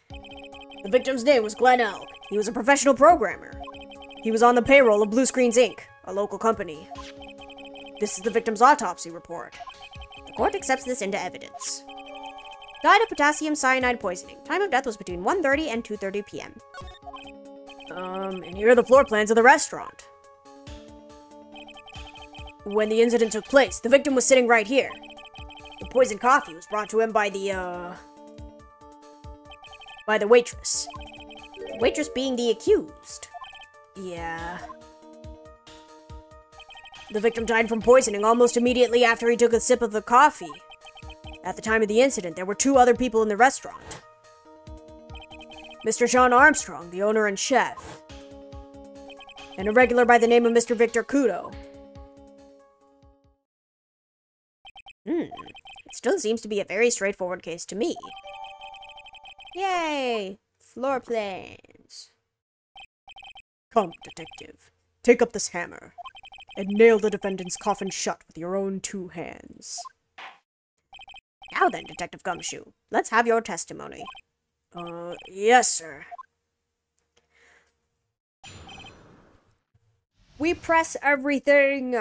A: The victim's name was Glenn L. He was a professional programmer. He was on the payroll of Blue Screens Inc., a local company. This is the victim's autopsy report. The court accepts this into evidence. Died of potassium cyanide poisoning. Time of death was between 1:30 and 2:30 p.m. And here are the floor plans of the restaurant. When the incident took place, the victim was sitting right here. The poisoned coffee was brought to him by the waitress. The waitress being the accused. Yeah. The victim died from poisoning almost immediately after he took a sip of the coffee. At the time of the incident, there were 2 other people in the restaurant. Mr. Sean Armstrong, the owner and chef, and a regular by the name of Mr. Victor Kudo. It still seems to be a very straightforward case to me. Yay! Floor plans. Come, detective. Take up this hammer and nail the defendant's coffin shut with your own 2 hands. Now then, Detective Gumshoe, let's have your testimony. Yes, sir. We press everything.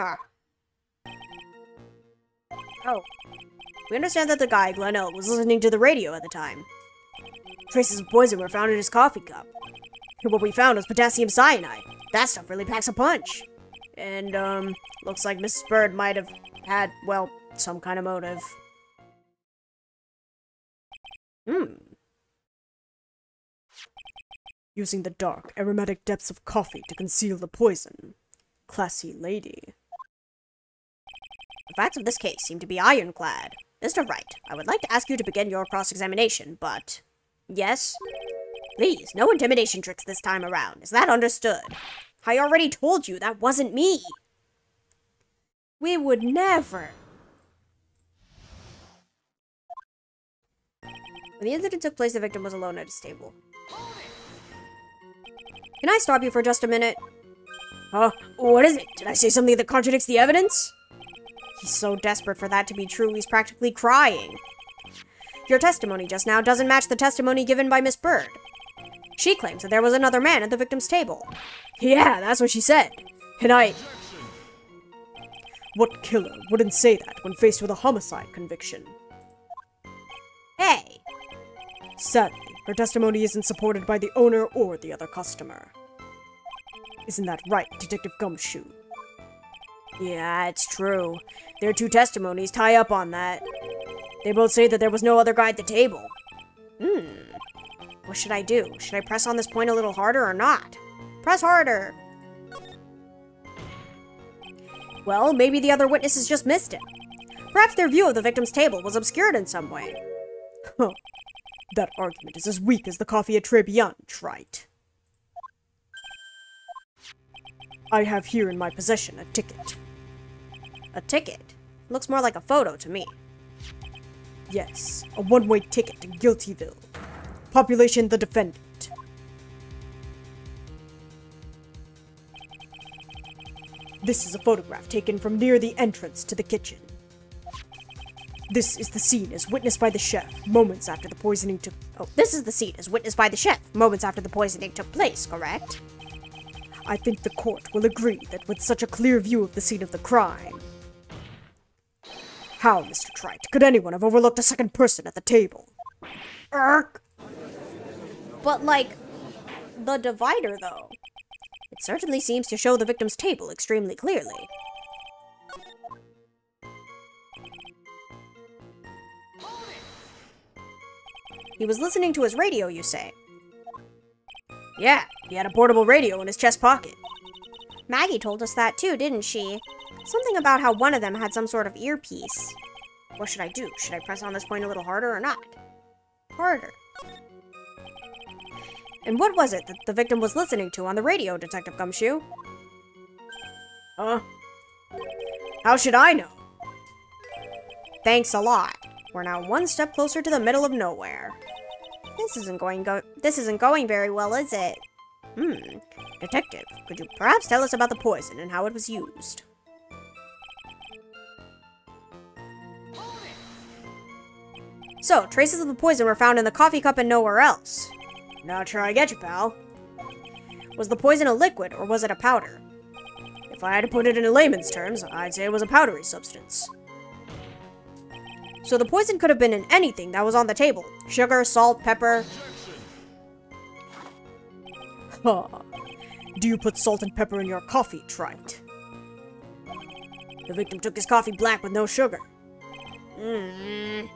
A: Oh. We understand that the guy, Glenelg, was listening to the radio at the time. Traces of poison were found in his coffee cup. And what we found was potassium cyanide. That stuff really packs a punch. And, looks like Mrs. Bird might have had, well, some kind of motive. Using the dark, aromatic depths of coffee to conceal the poison. Classy lady. The facts of this case seem to be ironclad. Mr. Wright, I would like to ask you to begin your cross-examination, but... Yes? Please, no intimidation tricks this time around. Is that understood? I already told you that wasn't me. We would never. When the incident took place, the victim was alone at his table. Can I stop you for just a minute? Huh? What is it? Did I say something that contradicts the evidence? He's so desperate for that to be true, he's practically crying. Your testimony just now doesn't match the testimony given by Miss Bird. She claims that there was another man at the victim's table. Yeah, that's what she said. And What killer wouldn't say that when faced with a homicide conviction? Hey! Sadly, her testimony isn't supported by the owner or the other customer. Isn't that right, Detective Gumshoe? Yeah, it's true. Their two testimonies tie up on that. They both say that there was no other guy at the table. What should I do? Should I press on this point a little harder or not? Press harder! Well, maybe the other witnesses just missed it. Perhaps their view of the victim's table was obscured in some way. Huh. That argument is as weak as the coffee at Tribulations, right? I have here in my possession a ticket. A ticket? Looks more like a photo to me. Yes, a one-way ticket to Guiltyville. Population the defendant. This is a photograph taken from near the entrance to the kitchen. This is the scene as witnessed by the chef moments after the poisoning took... this is the scene as witnessed by the chef moments after the poisoning took place, correct? I think the court will agree that with such a clear view of the scene of the crime... How, Mr. Trite, could anyone have overlooked a second person at the table? But, like, the divider, though. It certainly seems to show the victim's table extremely clearly. He was listening to his radio, you say? Yeah, he had a portable radio in his chest pocket.
B: Maggie told us that too, didn't she? Something about how one of them had some sort of earpiece.
A: What should I do? Should I press on this point a little harder or not? Harder. And what was it that the victim was listening to on the radio, Detective Gumshoe? Huh? How should I know? Thanks a lot. We're now one step closer to the middle of nowhere.
B: This isn't going very well, is it?
A: Detective, could you perhaps tell us about the poison and how it was used? So, traces of the poison were found in the coffee cup and nowhere else. Not sure I get you, pal. Was the poison a liquid, or was it a powder? If I had to put it in layman's terms, I'd say it was a powdery substance. So the poison could have been in anything that was on the table. Sugar, salt, pepper. Huh. Do you put salt and pepper in your coffee, Trite? The victim took his coffee black with no sugar. It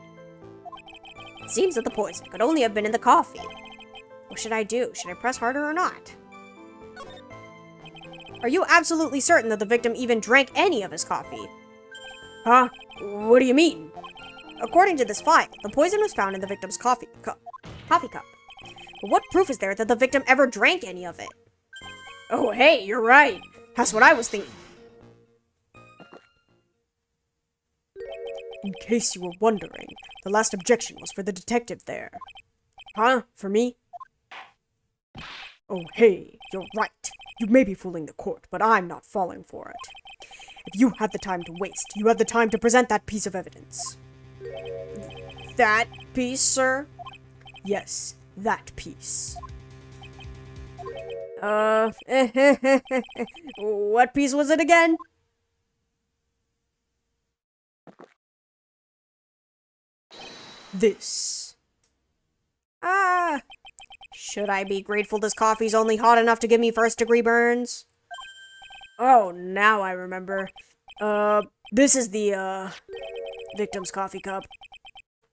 A: seems that the poison could only have been in the coffee. What should I do? Should I press harder or not? Are you absolutely certain that the victim even drank any of his coffee? Huh? What do you mean? According to this file, the poison was found in the victim's coffee cup. But what proof is there that the victim ever drank any of it? Oh, hey, you're right. That's what I was thinking. In case you were wondering, the last objection was for the detective there. Huh? For me? Oh, hey, you're right. You may be fooling the court, but I'm not falling for it. If you have the time to waste, you have the time to present that piece of evidence. That piece, sir? Yes, that piece. What piece was it again?
C: else.This.
A: Should I be grateful this coffee's only hot enough to give me first-degree burns? Oh, now I remember. This is the, victim's coffee cup.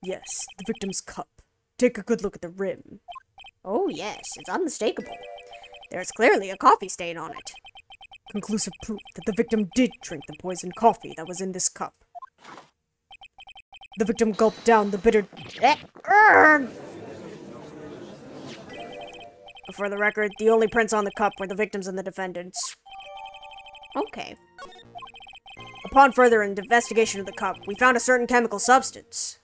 C: Yes, the victim's cup. Take a good look at the rim.
A: Oh, yes, it's unmistakable. There's clearly a coffee stain on it.
C: Conclusive proof that the victim did drink the poisoned coffee that was in this cup. The victim gulped down the bitter...
A: For the record, the only prints on the cup were the victims and the defendants. Okay. Upon further investigation of the cup, we found a certain chemical substance.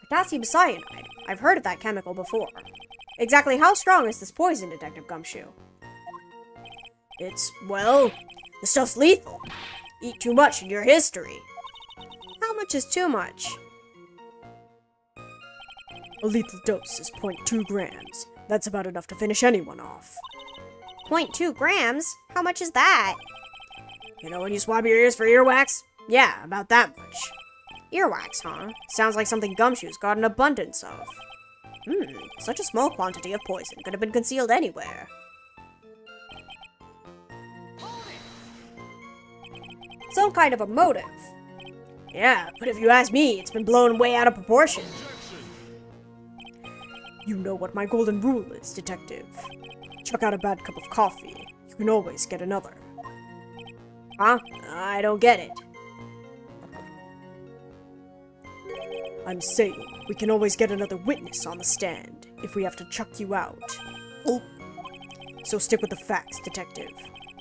A: Potassium cyanide. I've heard of that chemical before. Exactly how strong is this poison, Detective Gumshoe? Well, the stuff's lethal. Eat too much in your history. How much is too much?
C: A lethal dose is 0.2 grams. That's about enough to finish anyone off.
B: 0.2 grams? How much is that?
A: You know when you swab your ears for earwax? Yeah, about that much. Earwax, huh? Sounds like something Gumshoe's got an abundance of. Such a small quantity of poison could have been concealed anywhere. Some kind of a motive. Yeah, but if you ask me, it's been blown way out of proportion.
C: You know what my golden rule is, detective. Chuck out a bad cup of coffee. You can always get another.
A: Huh? I don't get it.
C: I'm saying we can always get another witness on the stand if we have to chuck you out. So stick with the facts, detective.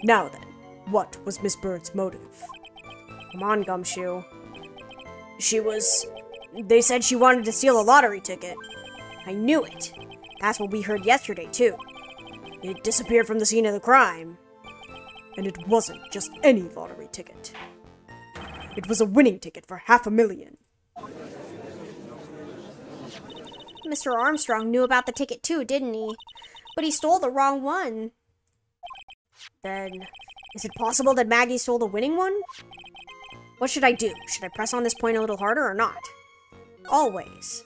C: Now then, what was Miss Bird's motive?
A: Come on, Gumshoe. They said she wanted to steal a lottery ticket. I knew it. That's what we heard yesterday, too. It disappeared from the scene of the crime.
C: And it wasn't just any lottery ticket. It was a winning ticket for $500,000.
B: Mr. Armstrong knew about the ticket too, didn't he? But he stole the wrong one.
A: Then, is it possible that Maggie stole the winning one? What should I do? Should I press on this point a little harder or not? Always.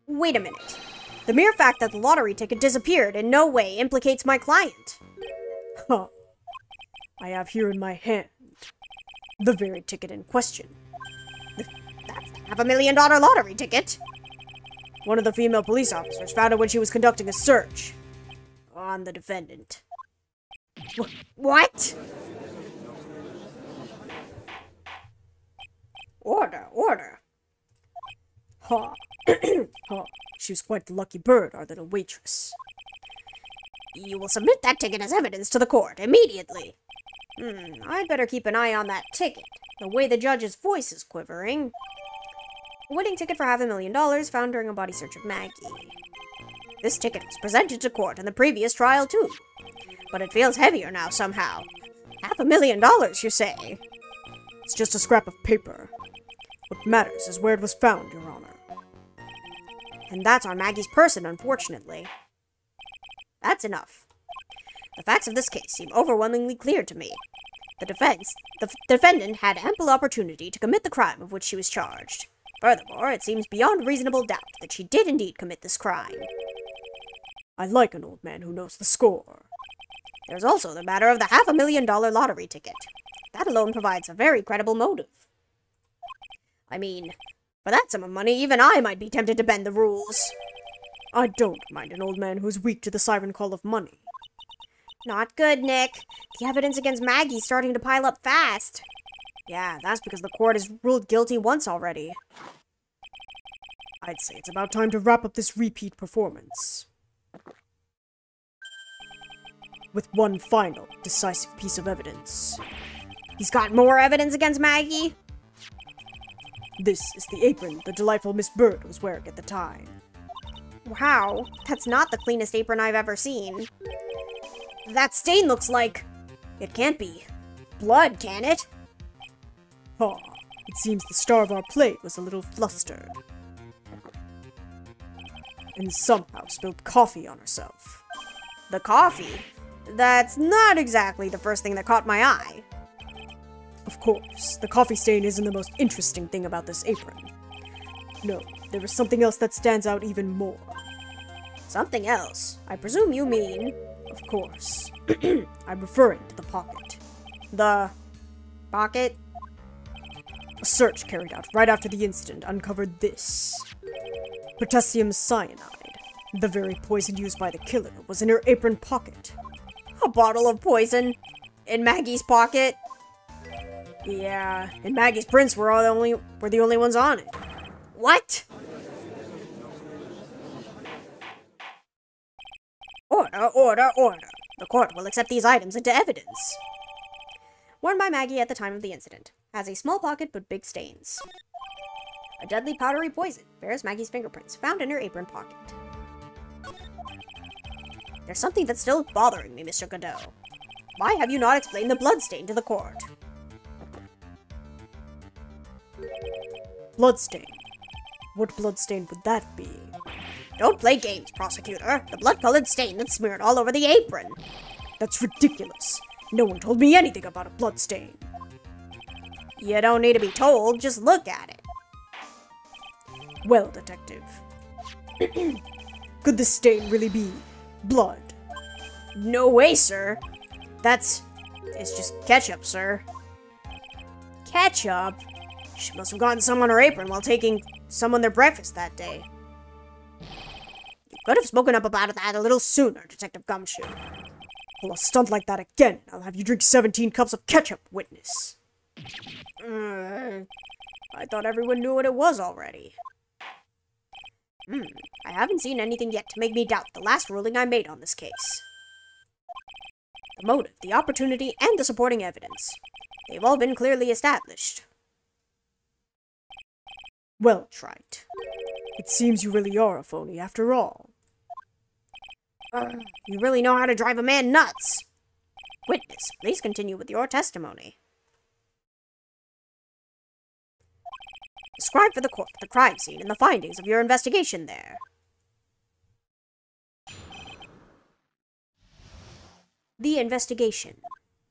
A: Wait a minute. The mere fact that the lottery ticket disappeared in no way implicates my client.
C: Huh. I have here in my hand the very ticket in question.
A: That's the $500,000 lottery ticket. One of the female police officers found it when she was conducting a search on the defendant. What? Order.
C: Ha. Ha. She was quite the lucky bird, our little waitress.
A: You will submit that ticket as evidence to the court immediately. I'd better keep an eye on that ticket. The way the judge's voice is quivering. A winning ticket for $500,000 found during a body search of Maggie. This ticket was presented to court in the previous trial, too. But it feels heavier now, somehow. $500,000, you say?
C: It's just a scrap of paper. What matters is where it was found, Your Honor.
A: And that's on Maggie's person, unfortunately. That's enough. The facts of this case seem overwhelmingly clear to me. The defendant had ample opportunity to commit the crime of which she was charged. Furthermore, it seems beyond reasonable doubt that she did indeed commit this crime.
C: I like an old man who knows the score.
A: There's also the matter of the $500,000 lottery ticket. That alone provides a very credible motive. I mean, for that sum of money, even I might be tempted to bend the rules.
C: I don't mind an old man who's weak to the siren call of money.
B: Not good, Nick. The evidence against Maggie's starting to pile up fast.
A: Yeah, that's because the court has ruled guilty once already.
C: I'd say it's about time to wrap up this repeat performance with one final, decisive piece of evidence.
A: He's got more evidence against Maggie?
C: This is the apron the delightful Miss Bird was wearing at the time.
B: Wow, that's not the cleanest apron I've ever seen.
A: That stain looks like... It can't be blood, can it?
C: Ah, it seems the star of our play was a little flustered. And somehow spilled coffee on herself.
A: The coffee? That's not exactly the first thing that caught my eye.
C: Of course, the coffee stain isn't the most interesting thing about this apron. No, there is something else that stands out even more.
A: Something else? I presume you mean...
C: Of course. I'm referring to the pocket.
A: The... pocket?
C: A search carried out right after the incident uncovered this. Potassium cyanide. The very poison used by the killer was in her apron pocket.
A: A bottle of poison? In Maggie's pocket? Yeah, and Maggie's prints were the only ones on it. What? Order, order, order. The court will accept these items into evidence. Worn by Maggie at the time of the incident. Has a small pocket but big stains. A deadly powdery poison bears Maggie's fingerprints found in her apron pocket. There's something that's still bothering me, Mr. Godot. Why have you not explained the bloodstain to the court?
C: Bloodstain? What bloodstain would that be?
A: Don't play games, prosecutor. The blood-colored stain that's smeared all over the apron.
C: That's ridiculous. No one told me anything about a bloodstain.
A: You don't need to be told, just look at it.
C: Well, detective. Could this stain really be blood?
A: No way, sir. It's just ketchup, sir. Ketchup? She must have gotten some on her apron while taking someone their breakfast that day. You could have spoken up about that a little sooner, Detective Gumshoe.
C: Pull a stunt like that again, I'll have you drink 17 cups of ketchup, witness.
A: I thought everyone knew what it was already. I haven't seen anything yet to make me doubt the last ruling I made on this case. The motive, the opportunity, and the supporting evidence. They've all been clearly established.
C: Well, Trite. It seems you really are a phony after all.
A: You really know how to drive a man nuts. Witness, please continue with your testimony. Describe for the court the crime scene and the findings of your investigation there. The investigation.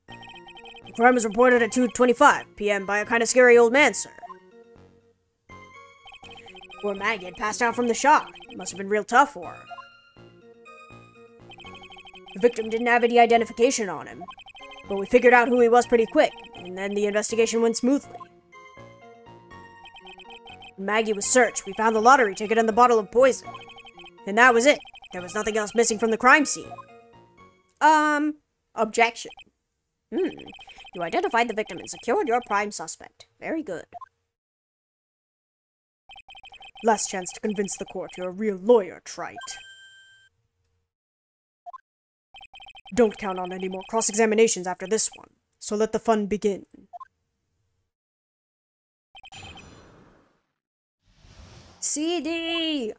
A: The crime was reported at 2:25 p.m. by a kind of scary old man, sir. Poor Maggie had passed out from the shock. It must have been real tough for her. The victim didn't have any identification on him, but we figured out who he was pretty quick, and then the investigation went smoothly. When Maggie was searched, we found the lottery ticket and the bottle of poison. And that was it. There was nothing else missing from the crime scene. Objection. You identified the victim and secured your prime suspect. Very good.
C: Last chance to convince the court you're a real lawyer, Trite. Don't count on any more cross-examinations after this one, so let the fun begin.
A: CD!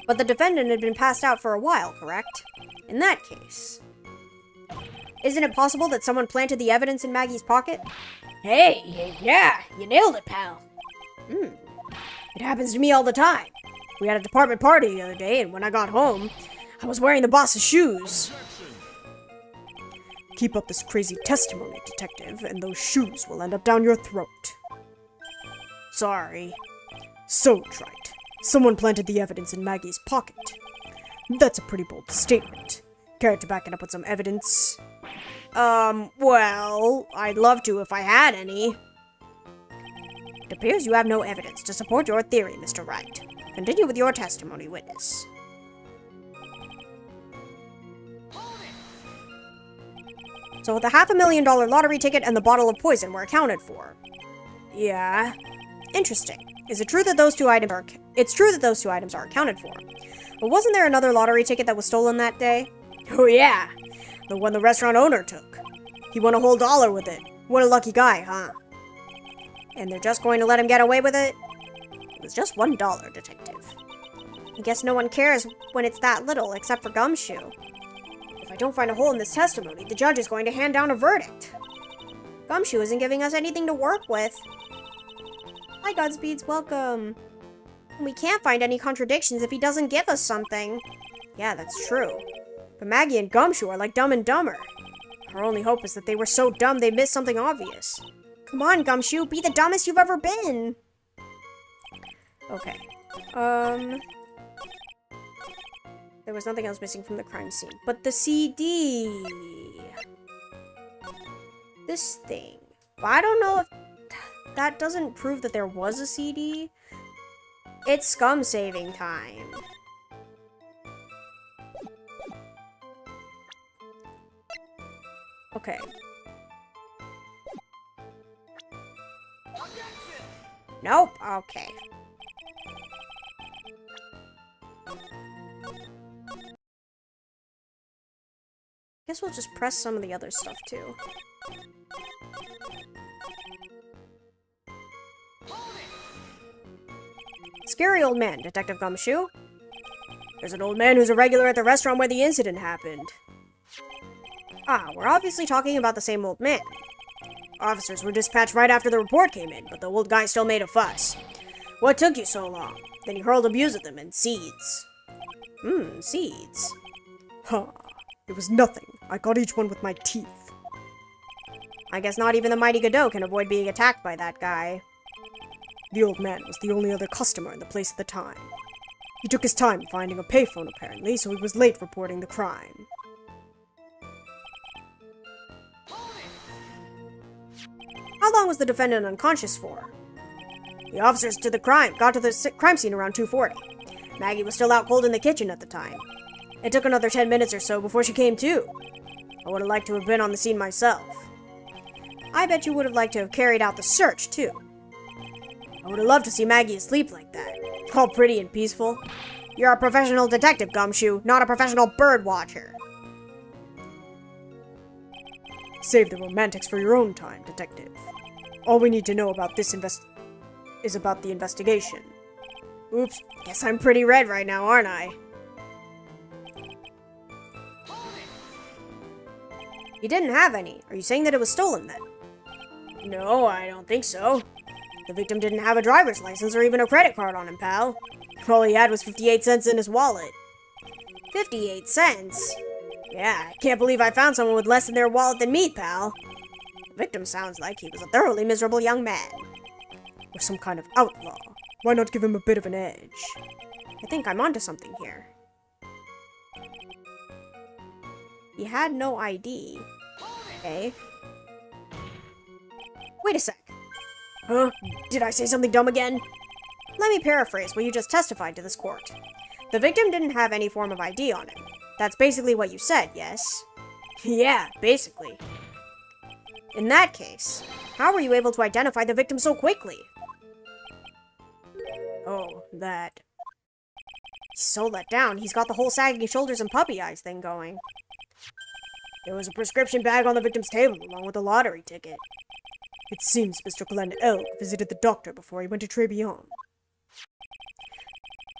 A: But the defendant had been passed out for a while, correct? In that case... Isn't it possible that someone planted the evidence in Maggie's pocket? Hey, yeah, you nailed it, pal. It happens to me all the time. We had a department party the other day, and when I got home, I was wearing the boss's shoes.
C: Keep up this crazy testimony, detective, and those shoes will end up down your throat.
A: Sorry.
C: So, Trite, someone planted the evidence in Maggie's pocket. That's a pretty bold statement. Care to back it up with some evidence?
A: Well, I'd love to if I had any. It appears you have no evidence to support your theory, Mr. Wright. Continue with your testimony, witness. So the $500,000 lottery ticket and the bottle of poison were accounted for. Yeah. Interesting. Is it true that those two items are... It's true that those two items are accounted for. But wasn't there another lottery ticket that was stolen that day? Oh yeah. The one the restaurant owner took. He won a whole dollar with it. What a lucky guy, huh? And they're just going to let him get away with it? It was just $1, detective. I guess no one cares when it's that little, except for Gumshoe. If I don't find a hole in this testimony, the judge is going to hand down a verdict. Gumshoe isn't giving us anything to work with. Hi, Godspeeds, welcome.
B: We can't find any contradictions if he doesn't give us something.
A: Yeah, that's true. But Maggie and Gumshoe are like Dumb and Dumber. Our only hope is that they were so dumb they missed something obvious.
B: Come on, Gumshoe, be the dumbest you've ever been.
A: Okay. There was nothing else missing from the crime scene. But the CD. This thing. But I don't know if that doesn't prove that there was a CD. It's scum saving time. Okay. Nope. Okay. Guess we'll just press some of the other stuff too. Scary old man, Detective Gumshoe. There's an old man who's a regular at the restaurant where the incident happened. Ah, we're obviously talking about the same old man. Officers were dispatched right after the report came in, but the old guy still made a fuss. What took you so long? Then he hurled abuse at them and seeds. Seeds.
C: Ha! It was nothing. I got each one with my teeth.
A: I guess not even the mighty Godot can avoid being attacked by that guy.
C: The old man was the only other customer in the place at the time. He took his time finding a payphone apparently, so he was late reporting the crime.
A: How long was the defendant unconscious for? The officers got to the crime scene around 2:40. Maggie was still out cold in the kitchen at the time. It took another 10 minutes or so before she came to. I would have liked to have been on the scene myself. I bet you would have liked to have carried out the search, too. I would have loved to see Maggie asleep like that. All pretty and peaceful. You're a professional detective, Gumshoe, not a professional bird watcher.
C: Save the romantics for your own time, detective. All we need to know about this is about the investigation.
A: Oops, guess I'm pretty red right now, aren't I? You didn't have any. Are you saying that it was stolen then? No, I don't think so. The victim didn't have a driver's license or even a credit card on him, pal. All he had was 58 cents in his wallet. 58 cents? Yeah, I can't believe I found someone with less in their wallet than me, pal. The victim sounds like he was a thoroughly miserable young man.
C: Or some kind of outlaw. Why not give him a bit of an edge?
A: I think I'm onto something here. He had no ID. Okay. Wait a sec. Huh? Did I say something dumb again? Let me paraphrase what you just testified to this court. The victim didn't have any form of ID on him. That's basically what you said, yes? Yeah, basically. In that case, how were you able to identify the victim so quickly? Oh, that. He's so let down, he's got the whole sagging shoulders and puppy eyes thing going. There was a prescription bag on the victim's table, along with a lottery ticket.
C: It seems Mr. Glenn L. visited the doctor before he went to Tribulations.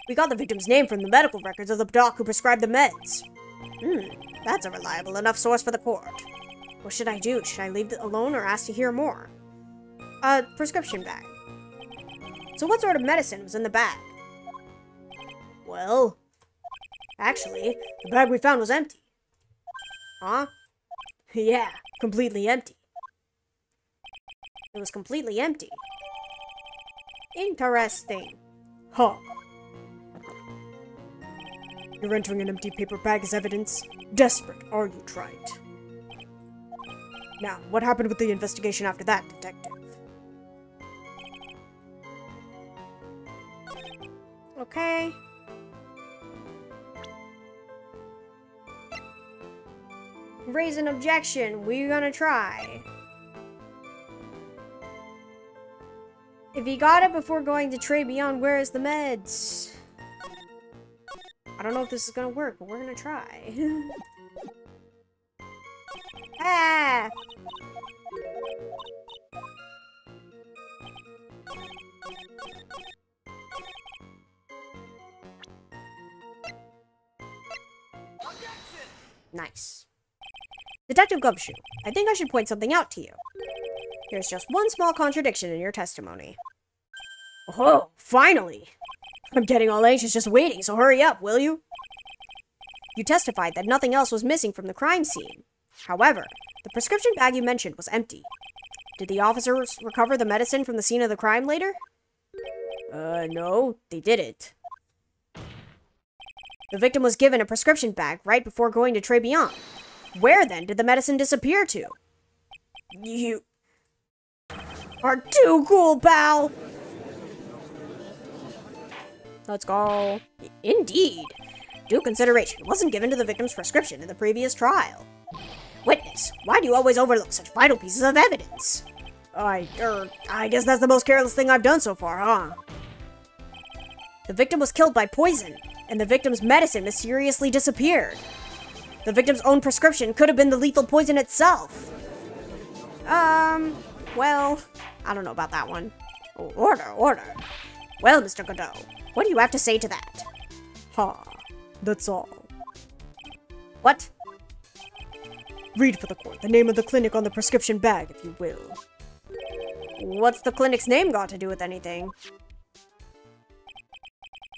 A: We got the victim's name from the medical records of the doc who prescribed the meds. That's a reliable enough source for the court. What should I do? Should I leave it alone or ask to hear more? A prescription bag. So what sort of medicine was in the bag? Well, actually, the bag we found was empty. Huh? Yeah, completely empty. It was completely empty. Interesting.
C: Huh. You're entering an empty paper bag as evidence? Desperate, are you, Trite? Now, what happened with the investigation after that, detective?
A: Okay. Raise an objection. We're gonna try. If he got it before going to Trey Beyond, where is the meds? I don't know if this is gonna work, but we're gonna try. Ah! Nice. Detective Gumshoe, I think I should point something out to you. There's just one small contradiction in your testimony. Oh, finally! I'm getting all anxious just waiting, so hurry up, will you? You testified that nothing else was missing from the crime scene. However, the prescription bag you mentioned was empty. Did the officers recover the medicine from the scene of the crime later? No, they didn't. The victim was given a prescription bag right before going to Tribulations. Where then did the medicine disappear to? You are too cool, pal! Let's go. Indeed. Due consideration wasn't given to the victim's prescription in the previous trial. Witness, why do you always overlook such vital pieces of evidence? I guess that's the most careless thing I've done so far, huh? The victim was killed by poison, and the victim's medicine mysteriously disappeared. The victim's own prescription could have been the lethal poison itself. Well, I don't know about that one. Order. Well, Mr. Godot, what do you have to say to that?
C: That's all.
A: What?
C: Read for the court the name of the clinic on the prescription bag, if you will.
A: What's the clinic's name got to do with anything?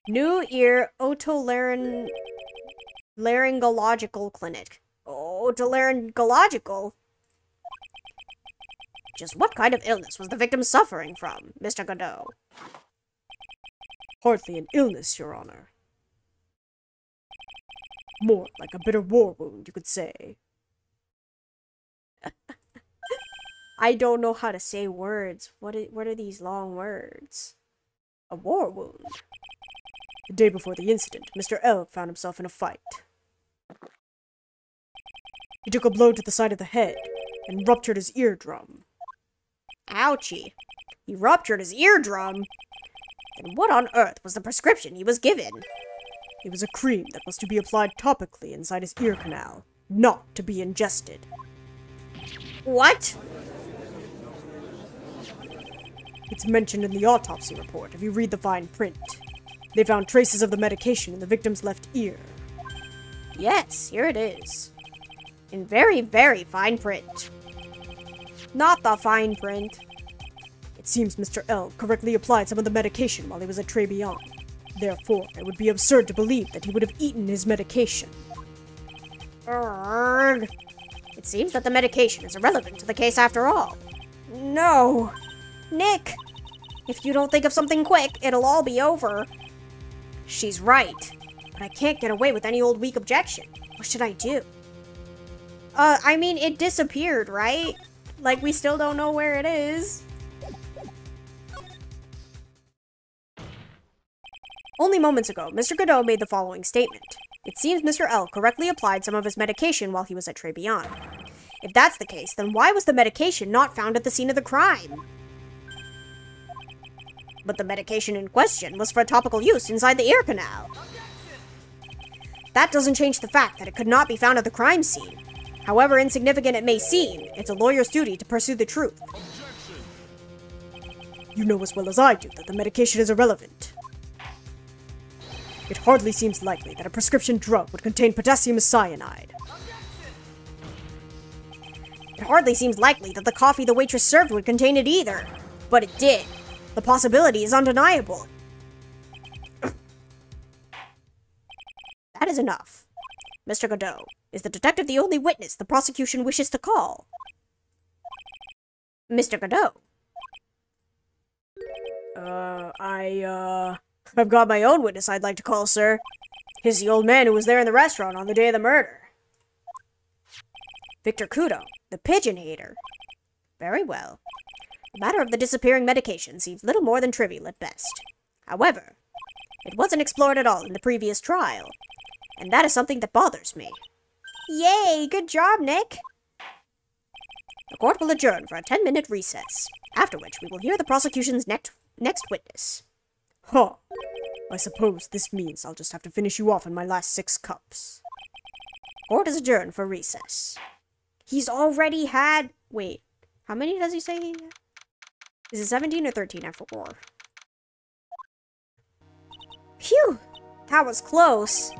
A: New Ear Otolaryngological Clinic. Otolaryngological? Just what kind of illness was the victim suffering from, Mr. Godot?
C: Hardly an illness, Your Honor. More like a bitter war wound, you could say.
A: I don't know how to say words. What are these long words? A war wound.
C: The day before the incident, Mr. L found himself in a fight. He took a blow to the side of the head and ruptured his eardrum.
A: Ouchie. He ruptured his eardrum? Then what on earth was the prescription he was given?
C: It was a cream that was to be applied topically inside his ear canal, not to be ingested.
A: What?
C: It's mentioned in the autopsy report if you read the fine print. They found traces of the medication in the victim's left ear.
A: Yes, here it is. In very, very fine print. Not the fine print.
C: It seems Mr. L correctly applied some of the medication while he was at Tribulations. Therefore, it would be absurd to believe that he would have eaten his medication.
A: Urgh. It seems that the medication is irrelevant to the case after all.
B: No.
A: Nick, if you don't think of something quick, it'll all be over. She's right, but I can't get away with any old weak objection. What should I do? I mean, it disappeared, right? Like, we still don't know where it is. Only moments ago, Mr. Godot made the following statement. It seems Mr. L correctly applied some of his medication while he was at Tribulations. If that's the case, then why was the medication not found at the scene of the crime? But the medication in question was for topical use inside the ear canal. That doesn't change the fact that it could not be found at the crime scene. However insignificant it may seem, it's a lawyer's duty to pursue the truth.
C: You know as well as I do that the medication is irrelevant. It hardly seems likely that a prescription drug would contain potassium cyanide.
A: It hardly seems likely that the coffee the waitress served would contain it either. But it did. The possibility is undeniable. That is enough. Mr. Godot, is the detective the only witness the prosecution wishes to call? Mr. Godot.
C: I've got my own witness I'd like to call, sir. He's the old man who was there in the restaurant on the day of the murder.
A: Victor Kudo, the pigeon hater. Very well. The matter of the disappearing medication seems little more than trivial at best. However, it wasn't explored at all in the previous trial, and that is something that bothers me.
B: Yay, good job, Nick.
A: The court will adjourn for a 10-minute recess, after which we will hear the prosecution's next witness.
C: Huh. I suppose this means I'll just have to finish you off in my last 6 cups.
A: Court is adjourned for recess. He's already had... Wait, how many does he say he had? Is it 17 or 13 after war? Phew! That was close.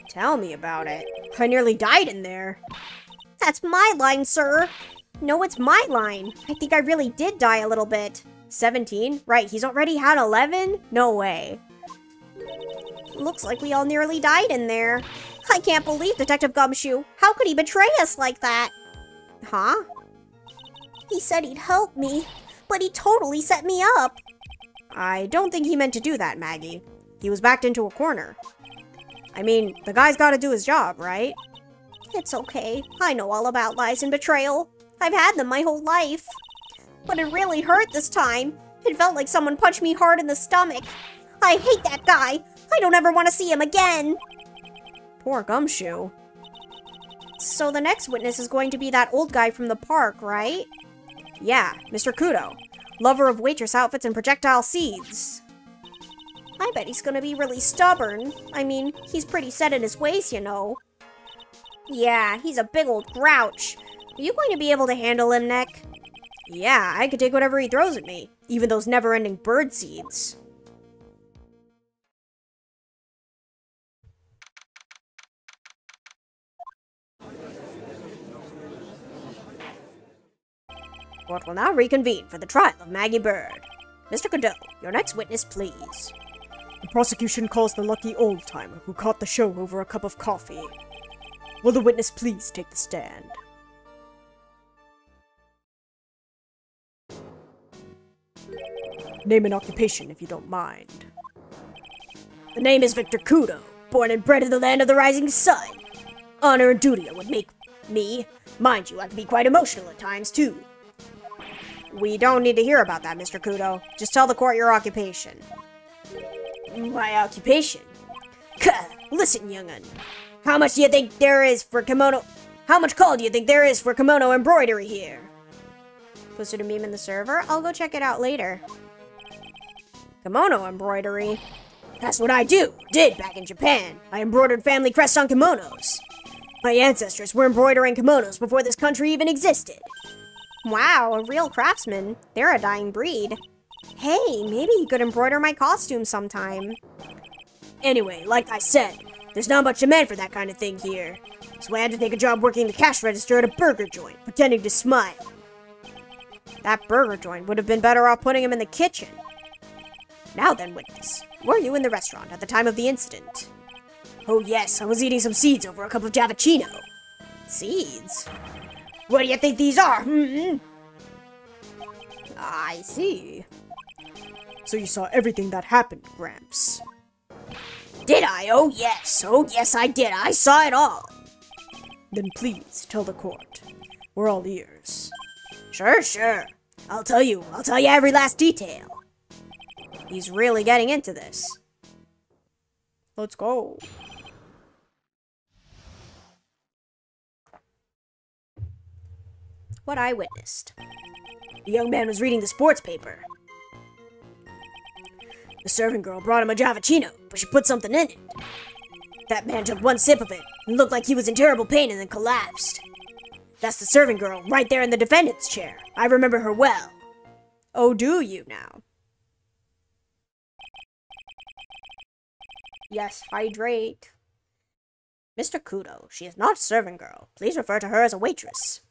A: Tell me about it. I nearly died in there.
B: That's my line, sir. No, it's my line. I think I really did die a little bit.
A: 17? Right, he's already had 11? No way.
B: Looks like we all nearly died in there. I can't believe Detective Gumshoe. How could he betray us like that?
A: Huh?
B: He said he'd help me, but he totally set me up.
A: I don't think he meant to do that, Maggie. He was backed into a corner. I mean, the guy's gotta do his job, right?
B: It's okay. I know all about lies and betrayal. I've had them my whole life. But it really hurt this time. It felt like someone punched me hard in the stomach. I hate that guy. I don't ever want to see him again.
A: Poor Gumshoe.
B: So the next witness is going to be that old guy from the park, right?
A: Yeah, Mr. Kudo. Lover of waitress outfits and projectile seeds.
B: I bet he's gonna be really stubborn. I mean, he's pretty set in his ways, you know. Yeah, he's a big old grouch. Are you going to be able to handle him, Nick?
A: Yeah, I could take whatever he throws at me. Even those never-ending bird seeds. Court will now reconvene for the trial of Maggie Bird. Mr. Cadeau, your next witness, please.
C: The prosecution calls the lucky old-timer who caught the show over a cup of coffee. Will the witness please take the stand? Name and occupation, if you don't mind.
A: The name is Victor Kudo, born and bred in the land of the rising sun. Honor and duty are what make me. Mind you, I can be quite emotional at times, too. We don't need to hear about that, Mr. Kudo. Just tell the court your occupation. My occupation? Listen, young'un. How much do you think there is for kimono... How much call do you think there is for kimono embroidery here?
B: Posted a meme in the server? I'll go check it out later.
A: Kimono embroidery? That's what I did back in Japan. I embroidered family crests on kimonos. My ancestors were embroidering kimonos before this country even existed.
B: Wow, a real craftsman. They're a dying breed. Hey, maybe he could embroider my costume sometime.
A: Anyway, like I said, there's not much demand for that kind of thing here. So I had to take a job working the cash register at a burger joint, pretending to smile. That burger joint would have been better off putting him in the kitchen. Now then, witness, were you in the restaurant at the time of the incident? Oh yes, I was eating some seeds over a cup of Javachino. Seeds? What do you think these are?
C: I see. So you saw everything that happened, Gramps.
A: Did I? Oh yes I did. I saw it all.
C: Then please tell the court. We're all ears.
A: Sure. I'll tell you every last detail. He's really getting into this.
C: Let's go.
A: What I witnessed. The young man was reading the sports paper. The servant girl brought him a Javachino, but she put something in it. That man took one sip of it and looked like he was in terrible pain and then collapsed. That's the servant girl right there in the defendant's chair. I remember her well.
C: Oh, do you now?
A: Yes, hydrate. Mr. Kudo, she is not a servant girl. Please refer to her as a waitress.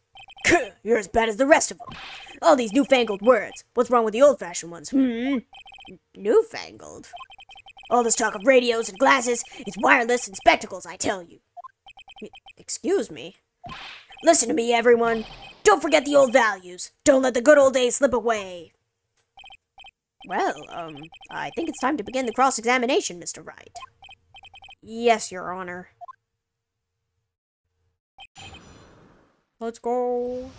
A: You're as bad as the rest of them. All these newfangled words. What's wrong with the old-fashioned ones? Newfangled? All this talk of radios and glasses, it's wireless and spectacles, I tell you. Excuse me? Listen to me, everyone. Don't forget the old values. Don't let the good old days slip away. Well, I think it's time to begin the cross-examination, Mr. Wright.
C: Yes, Your Honor. Let's go.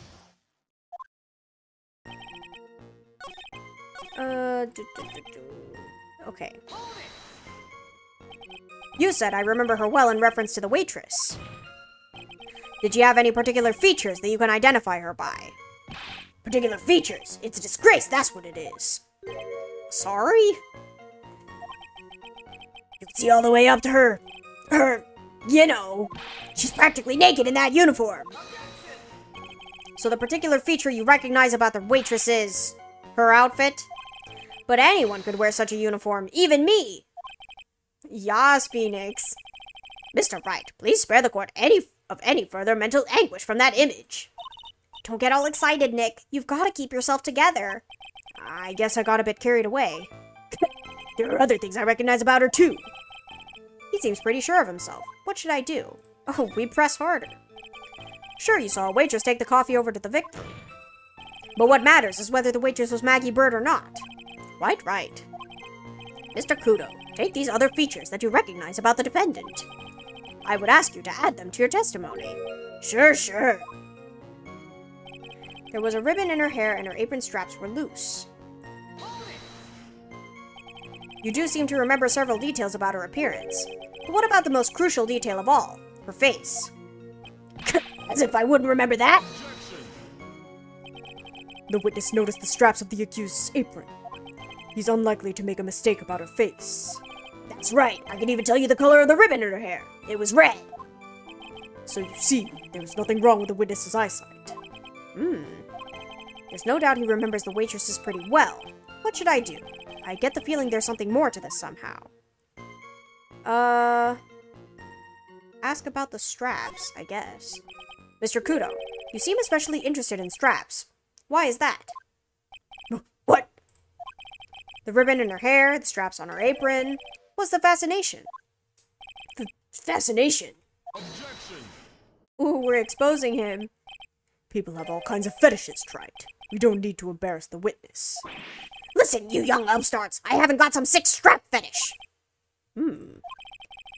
A: Okay. You said I remember her well in reference to the waitress. Did you have any particular features that you can identify her by? Particular features? It's a disgrace, that's what it is. Sorry? You can see all the way up to her, you know, she's practically naked in that uniform. So the particular feature you recognize about the waitress is her outfit? But anyone could wear such a uniform, even me.
C: Yas, Phoenix.
A: Mr. Wright, please spare the court any further mental anguish from that image.
B: Don't get all excited, Nick. You've got to keep yourself together.
A: I guess I got a bit carried away. There are other things I recognize about her, too. He seems pretty sure of himself. What should I do? Oh, we press harder. Sure, you saw a waitress take the coffee over to the victim. But what matters is whether the waitress was Maggie Bird or not. Right. Mr. Kudo, take these other features that you recognize about the defendant. I would ask you to add them to your testimony. Sure. There was a ribbon in her hair and her apron straps were loose. You do seem to remember several details about her appearance. But what about the most crucial detail of all? Her face. As if I wouldn't remember that!
C: The witness noticed the straps of the accused's apron. He's unlikely to make a mistake about her face.
A: That's right. I can even tell you the color of the ribbon in her hair. It was red.
C: So you see, there was nothing wrong with the witness's eyesight.
A: There's no doubt he remembers the waitresses pretty well. What should I do? I get the feeling there's something more to this somehow. Ask about the straps, I guess. Mr. Kudo, you seem especially interested in straps. Why is that? What? The ribbon in her hair, the straps on her apron. What's the fascination? Fascination? Objection! Ooh, we're exposing him.
C: People have all kinds of fetishes, Trite. We don't need to embarrass the witness.
A: Listen, you young upstarts, I haven't got some sick strap fetish.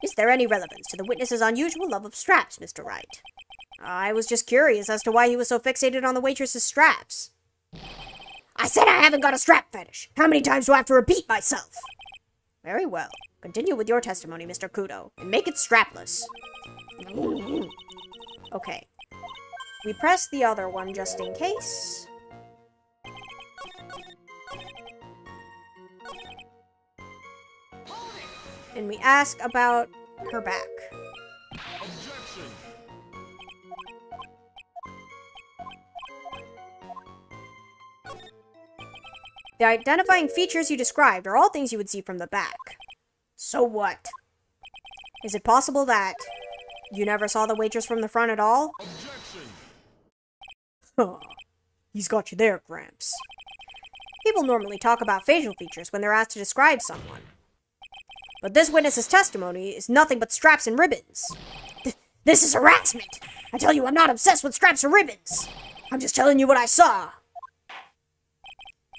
A: Is there any relevance to the witness's unusual love of straps, Mr. Wright? I was just curious as to why he was so fixated on the waitress's straps. I said I haven't got a strap fetish. How many times do I have to repeat myself? Very well. Continue with your testimony, Mr. Kudo, and make it strapless. Okay. We press the other one just in case. And we ask about her back. Objection. The identifying features you described are all things you would see from the back. So what? Is it possible that you never saw the waitress from the front at all?
C: Objection! Huh. He's got you there, Gramps.
A: People normally talk about facial features when they're asked to describe someone. But this witness's testimony is nothing but straps and ribbons. This is harassment! I tell you, I'm not obsessed with straps or ribbons! I'm just telling you what I saw!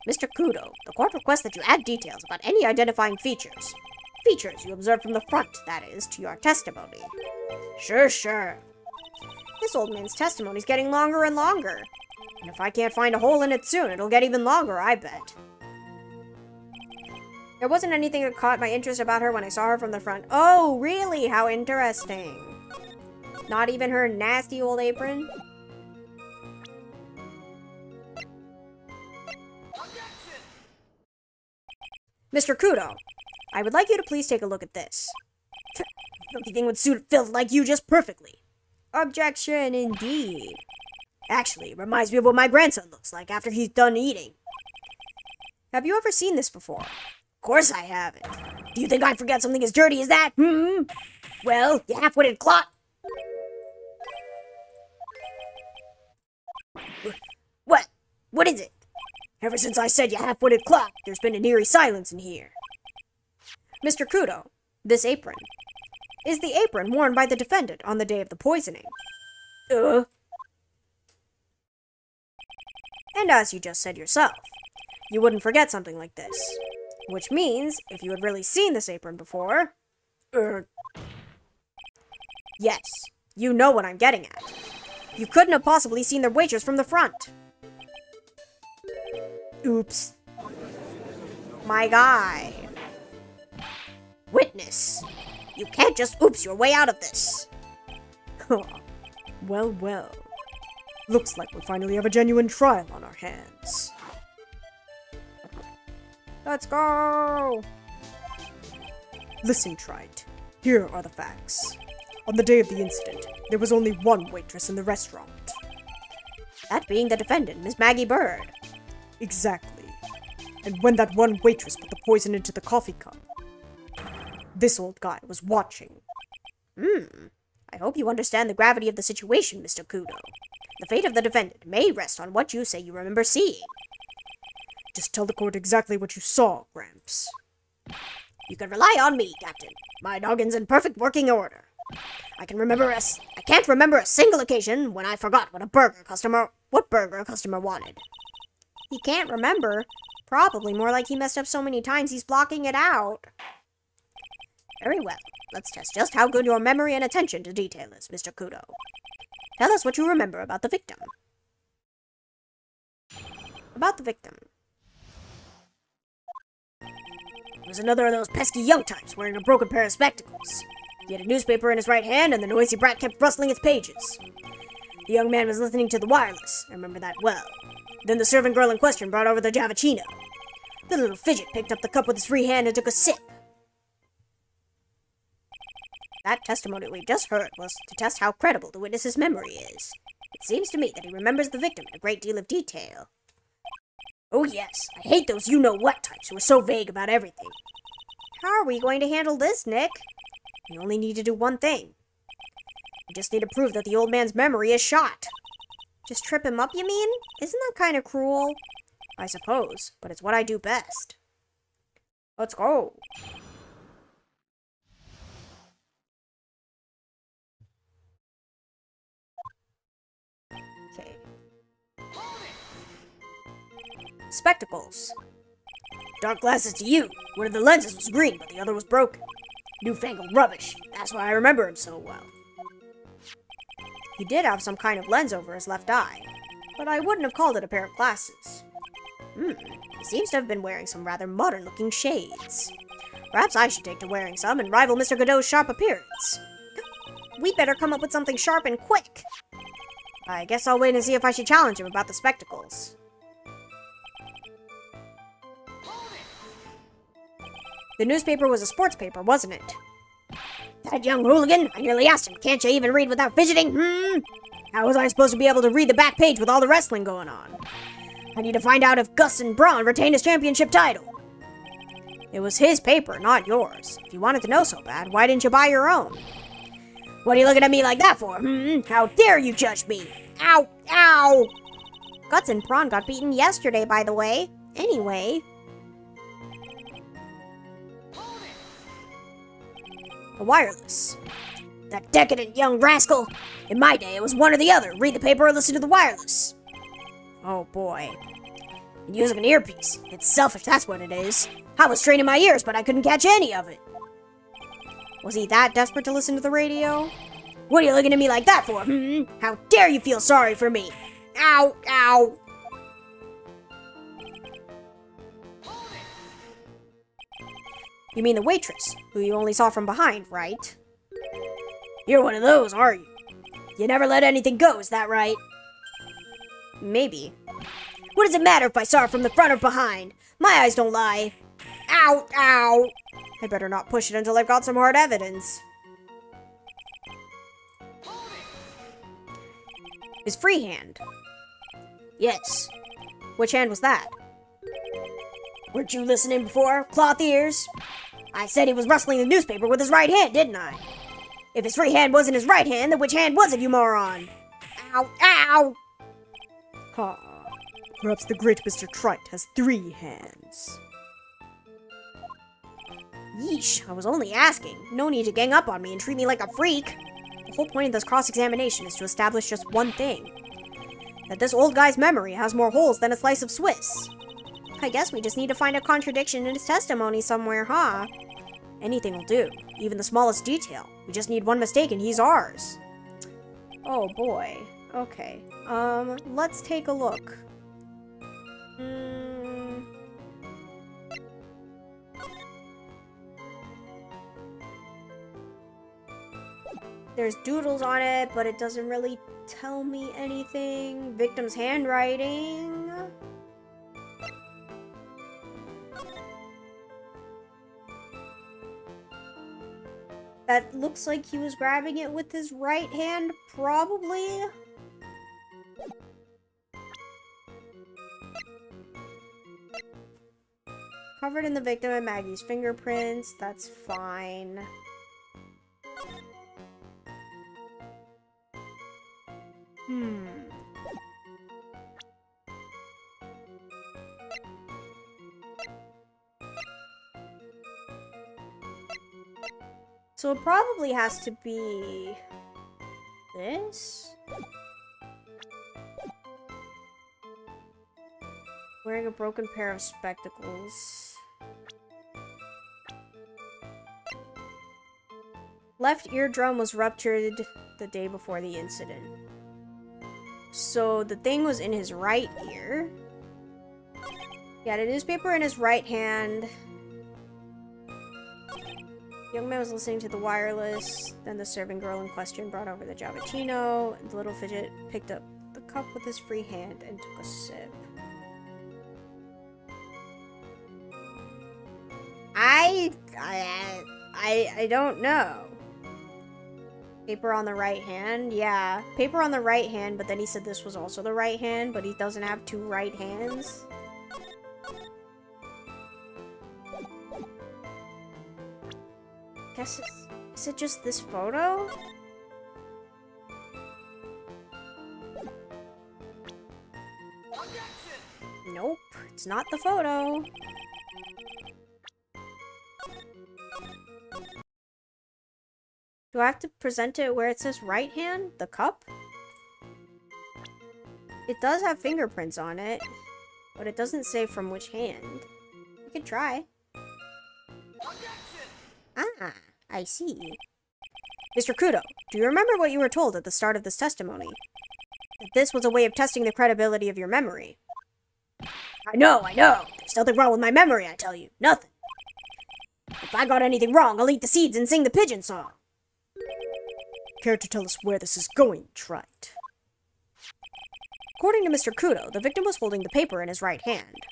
A: Mr. Kudo, the court requests that you add details about any identifying features. Features you observed from the front, that is, to your testimony. Sure. This old man's testimony's getting longer and longer. And if I can't find a hole in it soon, it'll get even longer, I bet. There wasn't anything that caught my interest about her when I saw her from the front. Oh, really? How interesting. Not even her nasty old apron? Mr. Kudo, I would like you to please take a look at this. Filthy thing would suit filth like you just perfectly. Objection, indeed. Actually, it reminds me of what my grandson looks like after he's done eating. Have you ever seen this before? Of course I haven't. Do you think I'd forget something as dirty as that? Well, you half-witted clot. What? What is it? Ever since I said you half-witted clot, there's been an eerie silence in here. Mr. Kudo, this apron. Is the apron worn by the defendant on the day of the poisoning? And as you just said yourself, you wouldn't forget something like this. Which means, if you had really seen this apron before... Yes, you know what I'm getting at. You couldn't have possibly seen the waitress from the front. Oops. My guy. Witness. You can't just oops your way out of this.
C: Well. Looks like we finally have a genuine trial on our hands.
A: Let's go!
C: Listen, Trite. Here are the facts. On the day of the incident, there was only one waitress in the restaurant.
A: That being the defendant, Miss Maggie Bird.
C: Exactly. And when that one waitress put the poison into the coffee cup, this old guy was watching.
A: I hope you understand the gravity of the situation, Mr. Kudo. The fate of the defendant may rest on what you say you remember seeing.
C: Just tell the court exactly what you saw, Gramps.
B: You can rely on me, Captain. My noggin's in perfect working order. I can't remember a single occasion when I forgot what burger a customer wanted.
A: He can't remember. Probably more like he messed up so many times he's blocking it out.
B: Very well. Let's test just how good your memory and attention to detail is, Mr. Kudo. Tell us what you remember about the victim.
A: About the victim.
B: He was another of those pesky young types wearing a broken pair of spectacles. He had a newspaper in his right hand, and the noisy brat kept rustling its pages. The young man was listening to the wireless. I remember that well. Then the servant girl in question brought over the Javachino. The little fidget picked up the cup with his free hand and took a sip. That testimony we just heard was to test how credible the witness's memory is. It seems to me that he remembers the victim in a great deal of detail. Oh yes, I hate those you-know-what types who are so vague about everything.
A: How are we going to handle this, Nick?
B: We only need to do one thing. We just need to prove that the old man's memory is shot.
A: Just trip him up, you mean? Isn't that kind of cruel?
B: I suppose, but it's what I do best.
A: Let's go.
B: Okay. Spectacles. Dark glasses to you. One of the lenses was green, but the other was broken. Newfangled rubbish. That's why I remember him so well.
A: He did have some kind of lens over his left eye, but I wouldn't have called it a pair of glasses.
B: He seems to have been wearing some rather modern-looking shades. Perhaps I should take to wearing some and rival Mr. Godot's sharp appearance.
A: We'd better come up with something sharp and quick.
B: I guess I'll wait and see if I should challenge him about the spectacles. The newspaper was a sports paper, wasn't it? That young hooligan, I nearly asked him, can't you even read without fidgeting? How was I supposed to be able to read the back page with all the wrestling going on? I need to find out if Gus and Braun retained his championship title. It was his paper, not yours. If you wanted to know so bad, why didn't you buy your own? What are you looking at me like that for? How dare you judge me? Ow! Ow!
A: Guts and Braun got beaten yesterday, by the way. Anyway.
B: A wireless. That decadent young rascal. In my day, it was one or the other. Read the paper or listen to the wireless. Oh boy. And using an earpiece. It's selfish, that's what it is. I was straining my ears, but I couldn't catch any of it.
A: Was he that desperate to listen to the radio?
B: What are you looking at me like that for? How dare you feel sorry for me? Ow! Ow!
A: You mean the waitress, who you only saw from behind, right?
B: You're one of those, are you? You never let anything go, is that right?
A: Maybe.
B: What does it matter if I saw her from the front or behind? My eyes don't lie. Ow! Ow!
A: I better not push it until I've got some hard evidence. His free hand.
B: Yes.
A: Which hand was that?
B: Weren't you listening before, cloth ears? I said he was rustling the newspaper with his right hand, didn't I? If his free hand wasn't his right hand, then which hand was it, you moron? Ow! Ow!
C: Ha. Perhaps the great Mr. Trite has 3 hands.
B: Yeesh, I was only asking. No need to gang up on me and treat me like a freak.
A: The whole point of this cross-examination is to establish just one thing. That this old guy's memory has more holes than a slice of Swiss. I guess we just need to find a contradiction in his testimony somewhere, huh?
B: Anything will do, even the smallest detail. We just need one mistake and he's ours.
A: Oh boy. Okay. Let's take a look. There's doodles on it, but it doesn't really tell me anything. Victim's handwriting. That looks like he was grabbing it with his right hand, probably. Covered in the victim and Maggie's fingerprints, that's fine. So it probably has to be this? Wearing a broken pair of spectacles. Left eardrum was ruptured the day before the incident. So the thing was in his right ear. He had a newspaper in his right hand. The young man was listening to the wireless. Then the serving girl in question brought over the Javachino. The little fidget picked up the cup with his free hand and took a sip. I don't know. Paper on the right hand? Yeah. Paper on the right hand, but then he said this was also the right hand, but he doesn't have two right hands. Guess is it just this photo? Nope, it's not the photo. Do I have to present it where it says right hand? The cup? It does have fingerprints on it, but it doesn't say from which hand. We could try. Ah, I see. Mr. Kudo, do you remember what you were told at the start of this testimony? That this was a way of testing the credibility of your memory. I know. There's nothing wrong with my memory, I tell you. Nothing. If I got anything wrong, I'll eat the seeds and sing the pigeon song. Care to tell us where this is going, Trite? According to Mr. Kudo, the victim was holding the paper in his right hand,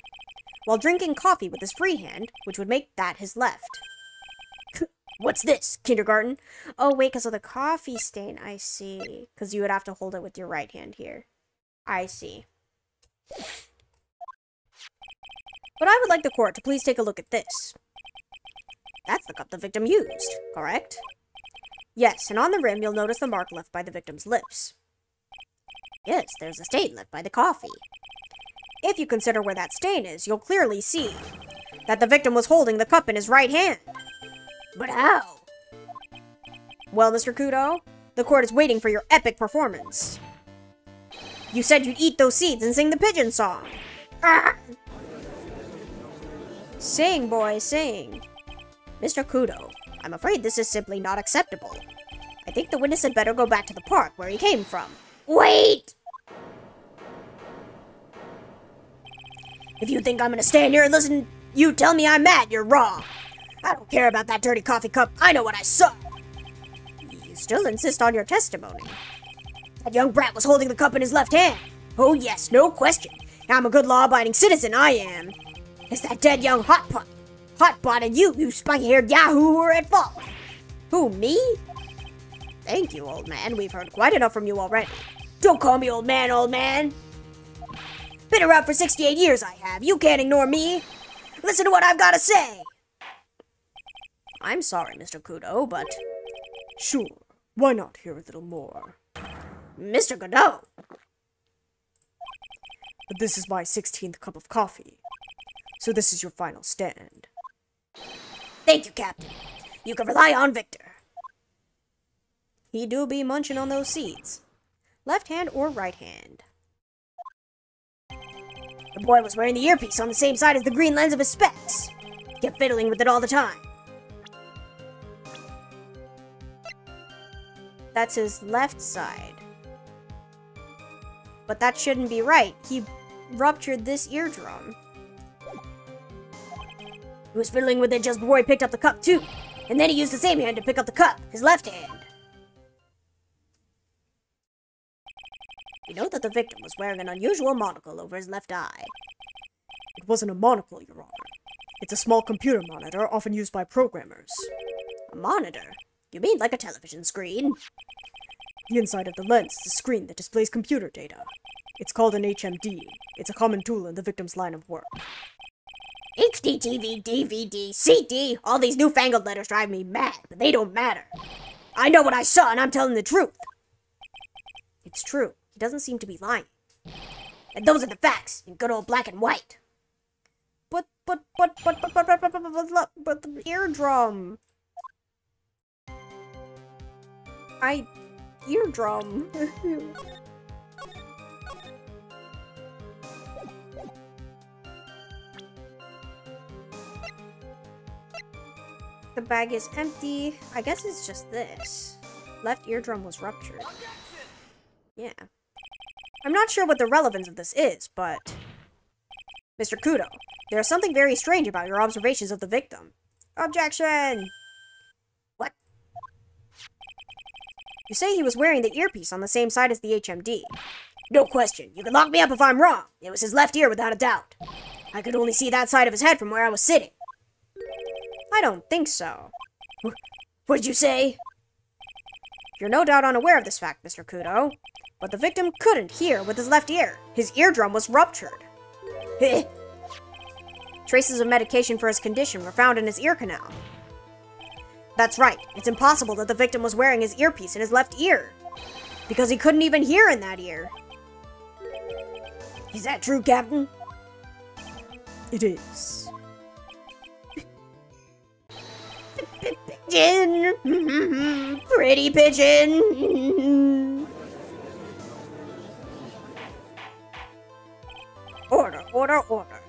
A: while drinking coffee with his free hand, which would make that his left. What's this, kindergarten? Oh, wait, because of the coffee stain, I see. Because you would have to hold it with your right hand here. I see. But I would like the court to please take a look at this. That's the cup the victim used, correct? Yes, and on the rim you'll notice the mark left by the victim's lips. Yes, there's a stain left by the coffee. If you consider where that stain is, you'll clearly see that the victim was holding the cup in his right hand. But how? Well, Mr. Kudo, the court is waiting for your epic performance. You said you'd eat those seeds and sing the pigeon song. Ah! Sing, boy, sing. Mr. Kudo, I'm afraid this is simply not acceptable. I think the witness had better go back to the park where he came from. Wait! If you think I'm gonna stand here and listen you tell me I'm mad, you're wrong. I don't care about that dirty coffee cup. I know what I saw. You still insist on your testimony. That young brat was holding the cup in his left hand. Oh yes, no question. I'm a good law-abiding citizen, I am. It's that dead young hotpot and you spiky-haired yahoo who are at fault. Who, me? Thank you, old man. We've heard quite enough from you already. Don't call me old man, old man. Been around for 68 years, I have. You can't ignore me. Listen to what I've got to say. I'm sorry, Mr. Kudo, but...
C: Sure, why not hear a little more?
A: Mr. Kudo!
C: But this is my 16th cup of coffee, so this is your final stand.
A: Thank you, Captain. You can rely on Victor. He do be munching on those seeds. Left hand or right hand? The boy was wearing the earpiece on the same side as the green lens of his specs. Kept fiddling with it all the time. That's his left side. But that shouldn't be right. He ruptured this eardrum. He was fiddling with it just before he picked up the cup, too. And then he used the same hand to pick up the cup, his left hand. You know that the victim was wearing an unusual monocle over his left eye.
C: It wasn't a monocle, Your Honor. It's a small computer monitor often used by programmers.
A: A monitor? You mean like a television screen?
C: The inside of the lens is a screen that displays computer data. It's called an HMD. It's a common tool in the victim's line of work.
A: HD, TV, DVD, CD, all these newfangled letters drive me mad, but they don't matter. I know what I saw and I'm telling the truth. It's true. He doesn't seem to be lying. And those are the facts, in good old black and white. But the eardrum. Eardrum. The bag is empty. I guess it's just this. Left eardrum was ruptured. Yeah. I'm not sure what the relevance of this is, but... Mr. Kudo, there is something very strange about your observations of the victim. Objection! What? You say he was wearing the earpiece on the same side as the HMD. No question. You can lock me up if I'm wrong. It was his left ear without a doubt. I could only see that side of his head from where I was sitting. I don't think so. What'd you say? You're no doubt unaware of this fact, Mr. Kudo, but the victim couldn't hear with his left ear. His eardrum was ruptured. Traces of medication for his condition were found in his ear canal. That's right. It's impossible that the victim was wearing his earpiece in his left ear, because he couldn't even hear in that ear. Is that true, Captain?
C: It is.
A: Pigeon! Pretty pigeon! Order.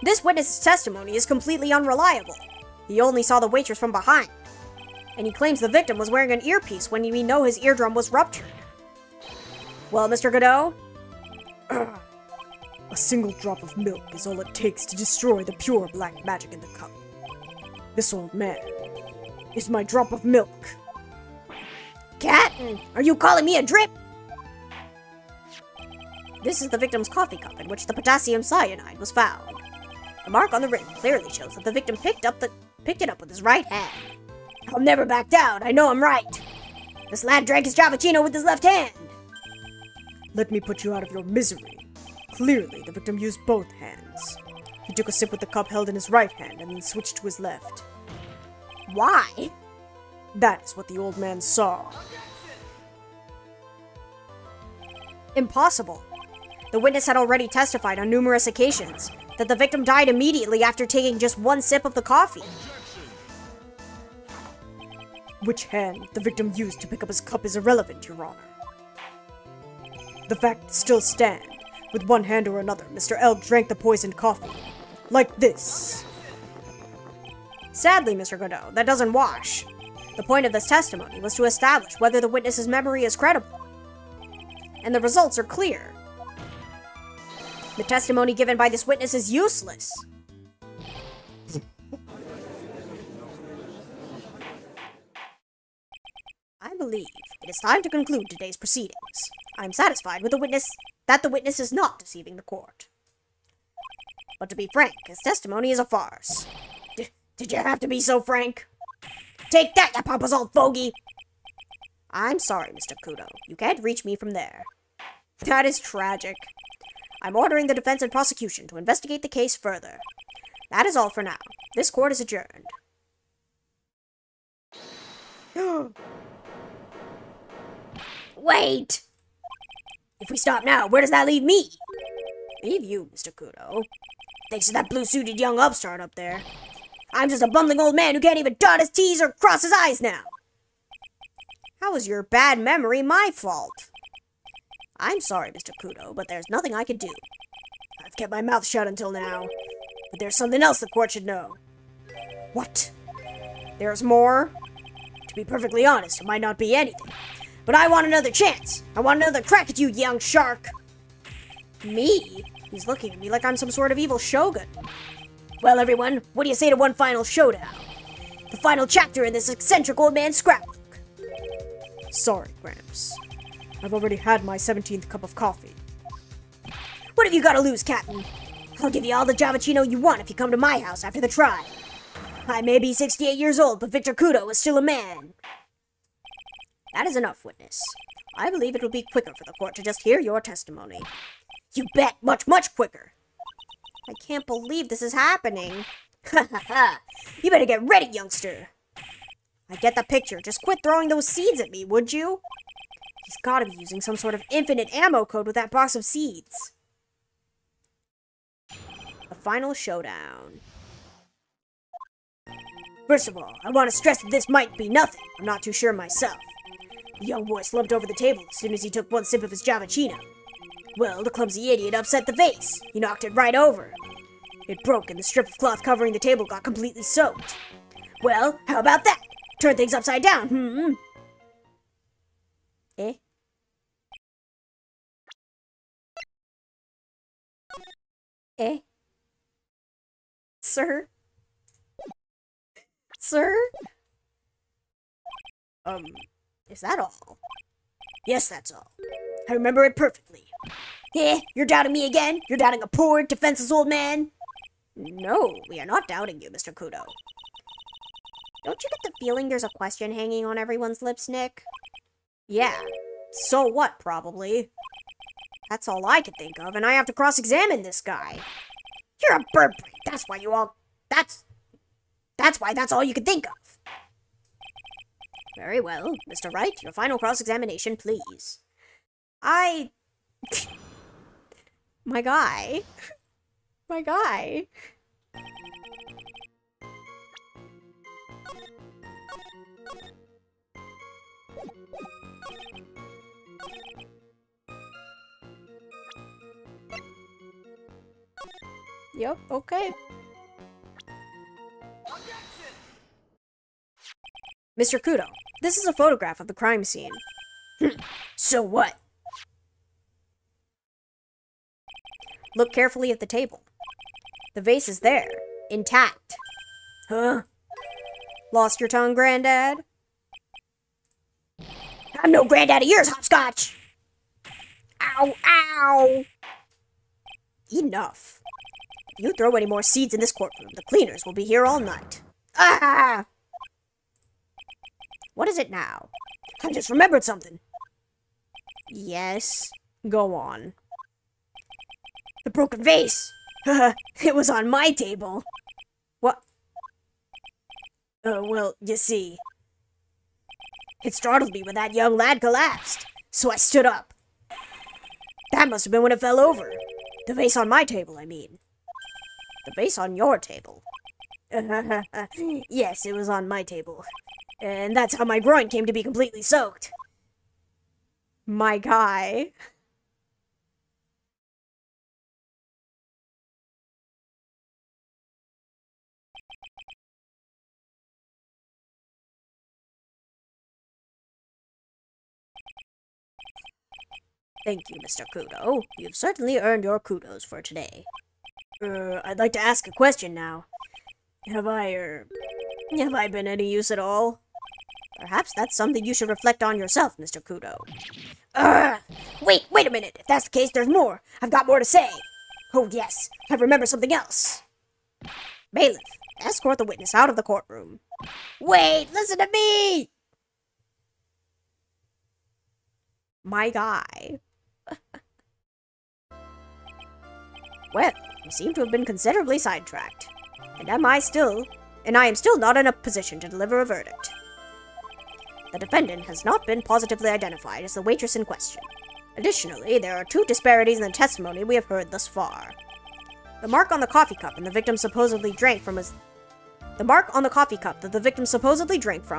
A: This witness's testimony is completely unreliable. He only saw the waitress from behind, and he claims the victim was wearing an earpiece when we know his eardrum was ruptured. Well, Mr. Godot?
C: A single drop of milk is all it takes to destroy the pure black magic in the cup. This old man is my drop of milk.
A: Captain, are you calling me a drip? This is the victim's coffee cup in which the potassium cyanide was found. The mark on the rim clearly shows that the victim picked it up with his right hand. I'll never back down. I know I'm right. This lad drank his Javachino with his left hand.
C: Let me put you out of your misery. Clearly, the victim used both hands. He took a sip with the cup held in his right hand and then switched to his left.
A: Why?
C: That is what the old man saw.
A: Impossible. The witness had already testified on numerous occasions that the victim died immediately after taking just one sip of the coffee.
C: Which hand the victim used to pick up his cup is irrelevant, Your Honor. The facts still stand. With one hand or another, Mr. L drank the poisoned coffee. Like this.
A: Sadly, Mr. Godot, that doesn't wash. The point of this testimony was to establish whether the witness's memory is credible. And the results are clear. The testimony given by this witness is useless. I believe it is time to conclude today's proceedings. I am satisfied with the witness is not deceiving the court. But to be frank, his testimony is a farce. Did you have to be so frank? Take that, you papa's old fogey! I'm sorry, Mr. Kudo. You can't reach me from there. That is tragic. I'm ordering the defense and prosecution to investigate the case further. That is all for now. This court is adjourned. Wait! If we stop now, where does that leave me? Leave you, Mr. Kudo. Thanks to that blue-suited young upstart up there. I'm just a bumbling old man who can't even dot his T's or cross his I's now. How is your bad memory my fault? I'm sorry, Mr. Kudo, but there's nothing I can do. I've kept my mouth shut until now, but there's something else the court should know. What? There's more? To be perfectly honest, it might not be anything, but I want another chance. I want another crack at you, young shark. Me? He's looking at me like I'm some sort of evil shogun. Well, everyone, what do you say to one final showdown? The final chapter in this eccentric old man's scrapbook.
C: Sorry, Gramps. I've already had my 17th cup of coffee.
A: What have you got to lose, Captain? I'll give you all the Javachino you want if you come to my house after the trial. I may be 68 years old, but Victor Kudo is still a man. That is enough, witness. I believe it will be quicker for the court to just hear your testimony. You bet, much, much quicker. I can't believe this is happening. Ha ha ha. You better get ready, youngster. I get the picture. Just quit throwing those seeds at me, would you? He's gotta be using some sort of infinite ammo code with that box of seeds. The final showdown. First of all, I want to stress that this might be nothing. I'm not too sure myself. The young boy slumped over the table as soon as he took one sip of his Javachino. Well, the clumsy idiot upset the vase. He knocked it right over. It broke and the strip of cloth covering the table got completely soaked. Well, how about that? Turn things upside down, Eh? Eh? Sir? Sir? Is that all? Yes, that's all. I remember it perfectly. You're doubting me again? You're doubting a poor, defenseless old man? No, we are not doubting you, Mr. Kudo.
B: Don't you get the feeling there's a question hanging on everyone's lips, Nick?
A: Yeah. So what, probably? That's all I can think of, and I have to cross-examine this guy. You're a bird brain. That's why you all... That's why that's all you can think of. Very well. Mr. Wright, your final cross-examination, please. My guy. My guy. Yep, okay. Mr. Kudo, this is a photograph of the crime scene. So what? Look carefully at the table. The vase is there, intact. Huh? Lost your tongue, Granddad? I'm no granddad of yours, hopscotch! Ow, ow! Enough. If you throw any more seeds in this courtroom, the cleaners will be here all night. Ah! What is it now? I just remembered something. Yes, go on. The broken vase! It was on my table. What? Well, you see. It startled me when that young lad collapsed, so I stood up. That must have been when it fell over. The vase on my table, I mean. The vase on your table. Yes, it was on my table. And that's how my groin came to be completely soaked. My guy. Thank you, Mr. Kudo. You've certainly earned your kudos for today. I'd like to ask a question now. Have I been any use at all? Perhaps that's something you should reflect on yourself, Mr. Kudo. Wait a minute. If that's the case, there's more. I've got more to say. Oh, yes. I remember something else. Bailiff, escort the witness out of the courtroom. Wait, listen to me! My guy. Well, you seem to have been considerably sidetracked. And I am still not in a position to deliver a verdict. The defendant has not been positively identified as the waitress in question. Additionally, there are two disparities in the testimony we have heard thus far. The mark on the coffee cup that the victim supposedly drank from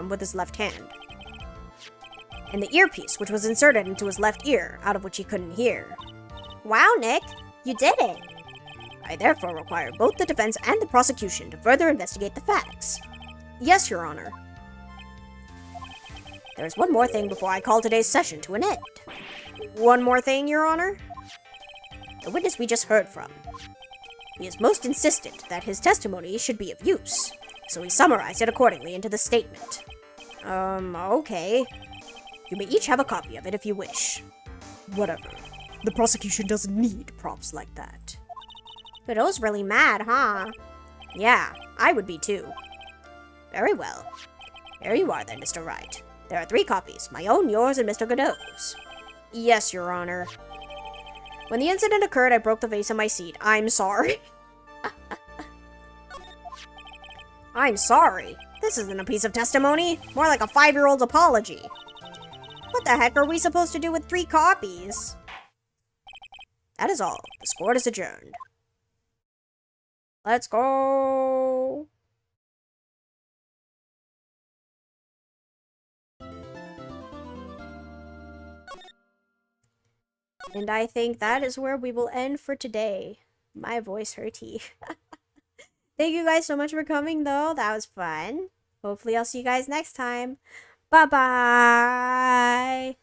A: with his left hand. And the earpiece which was inserted into his left ear, out of which he couldn't hear.
B: Wow, Nick, you did it!
A: I therefore require both the defense and the prosecution to further investigate the facts. Yes, Your Honor. There's one more thing before I call today's session to an end. One more thing, Your Honor? The witness we just heard from. He is most insistent that his testimony should be of use, so he summarized it accordingly into the statement. Okay. You may each have a copy of it if you wish. Whatever. The prosecution doesn't need props like that.
B: Godot's really mad, huh?
A: Yeah, I would be too. Very well. Here you are then, Mr. Wright. There are 3 copies, my own, yours, and Mr. Godot's. Yes, Your Honor. When the incident occurred, I broke the vase in my seat. I'm sorry. I'm sorry. This isn't a piece of testimony. More like a 5-year-old's apology. What the heck are we supposed to do with 3 copies? That is all. The court is adjourned. Let's go. And I think that is where we will end for today. My voice hurty. Thank you guys so much for coming, though. That was fun. Hopefully, I'll see you guys next time. Bye-bye.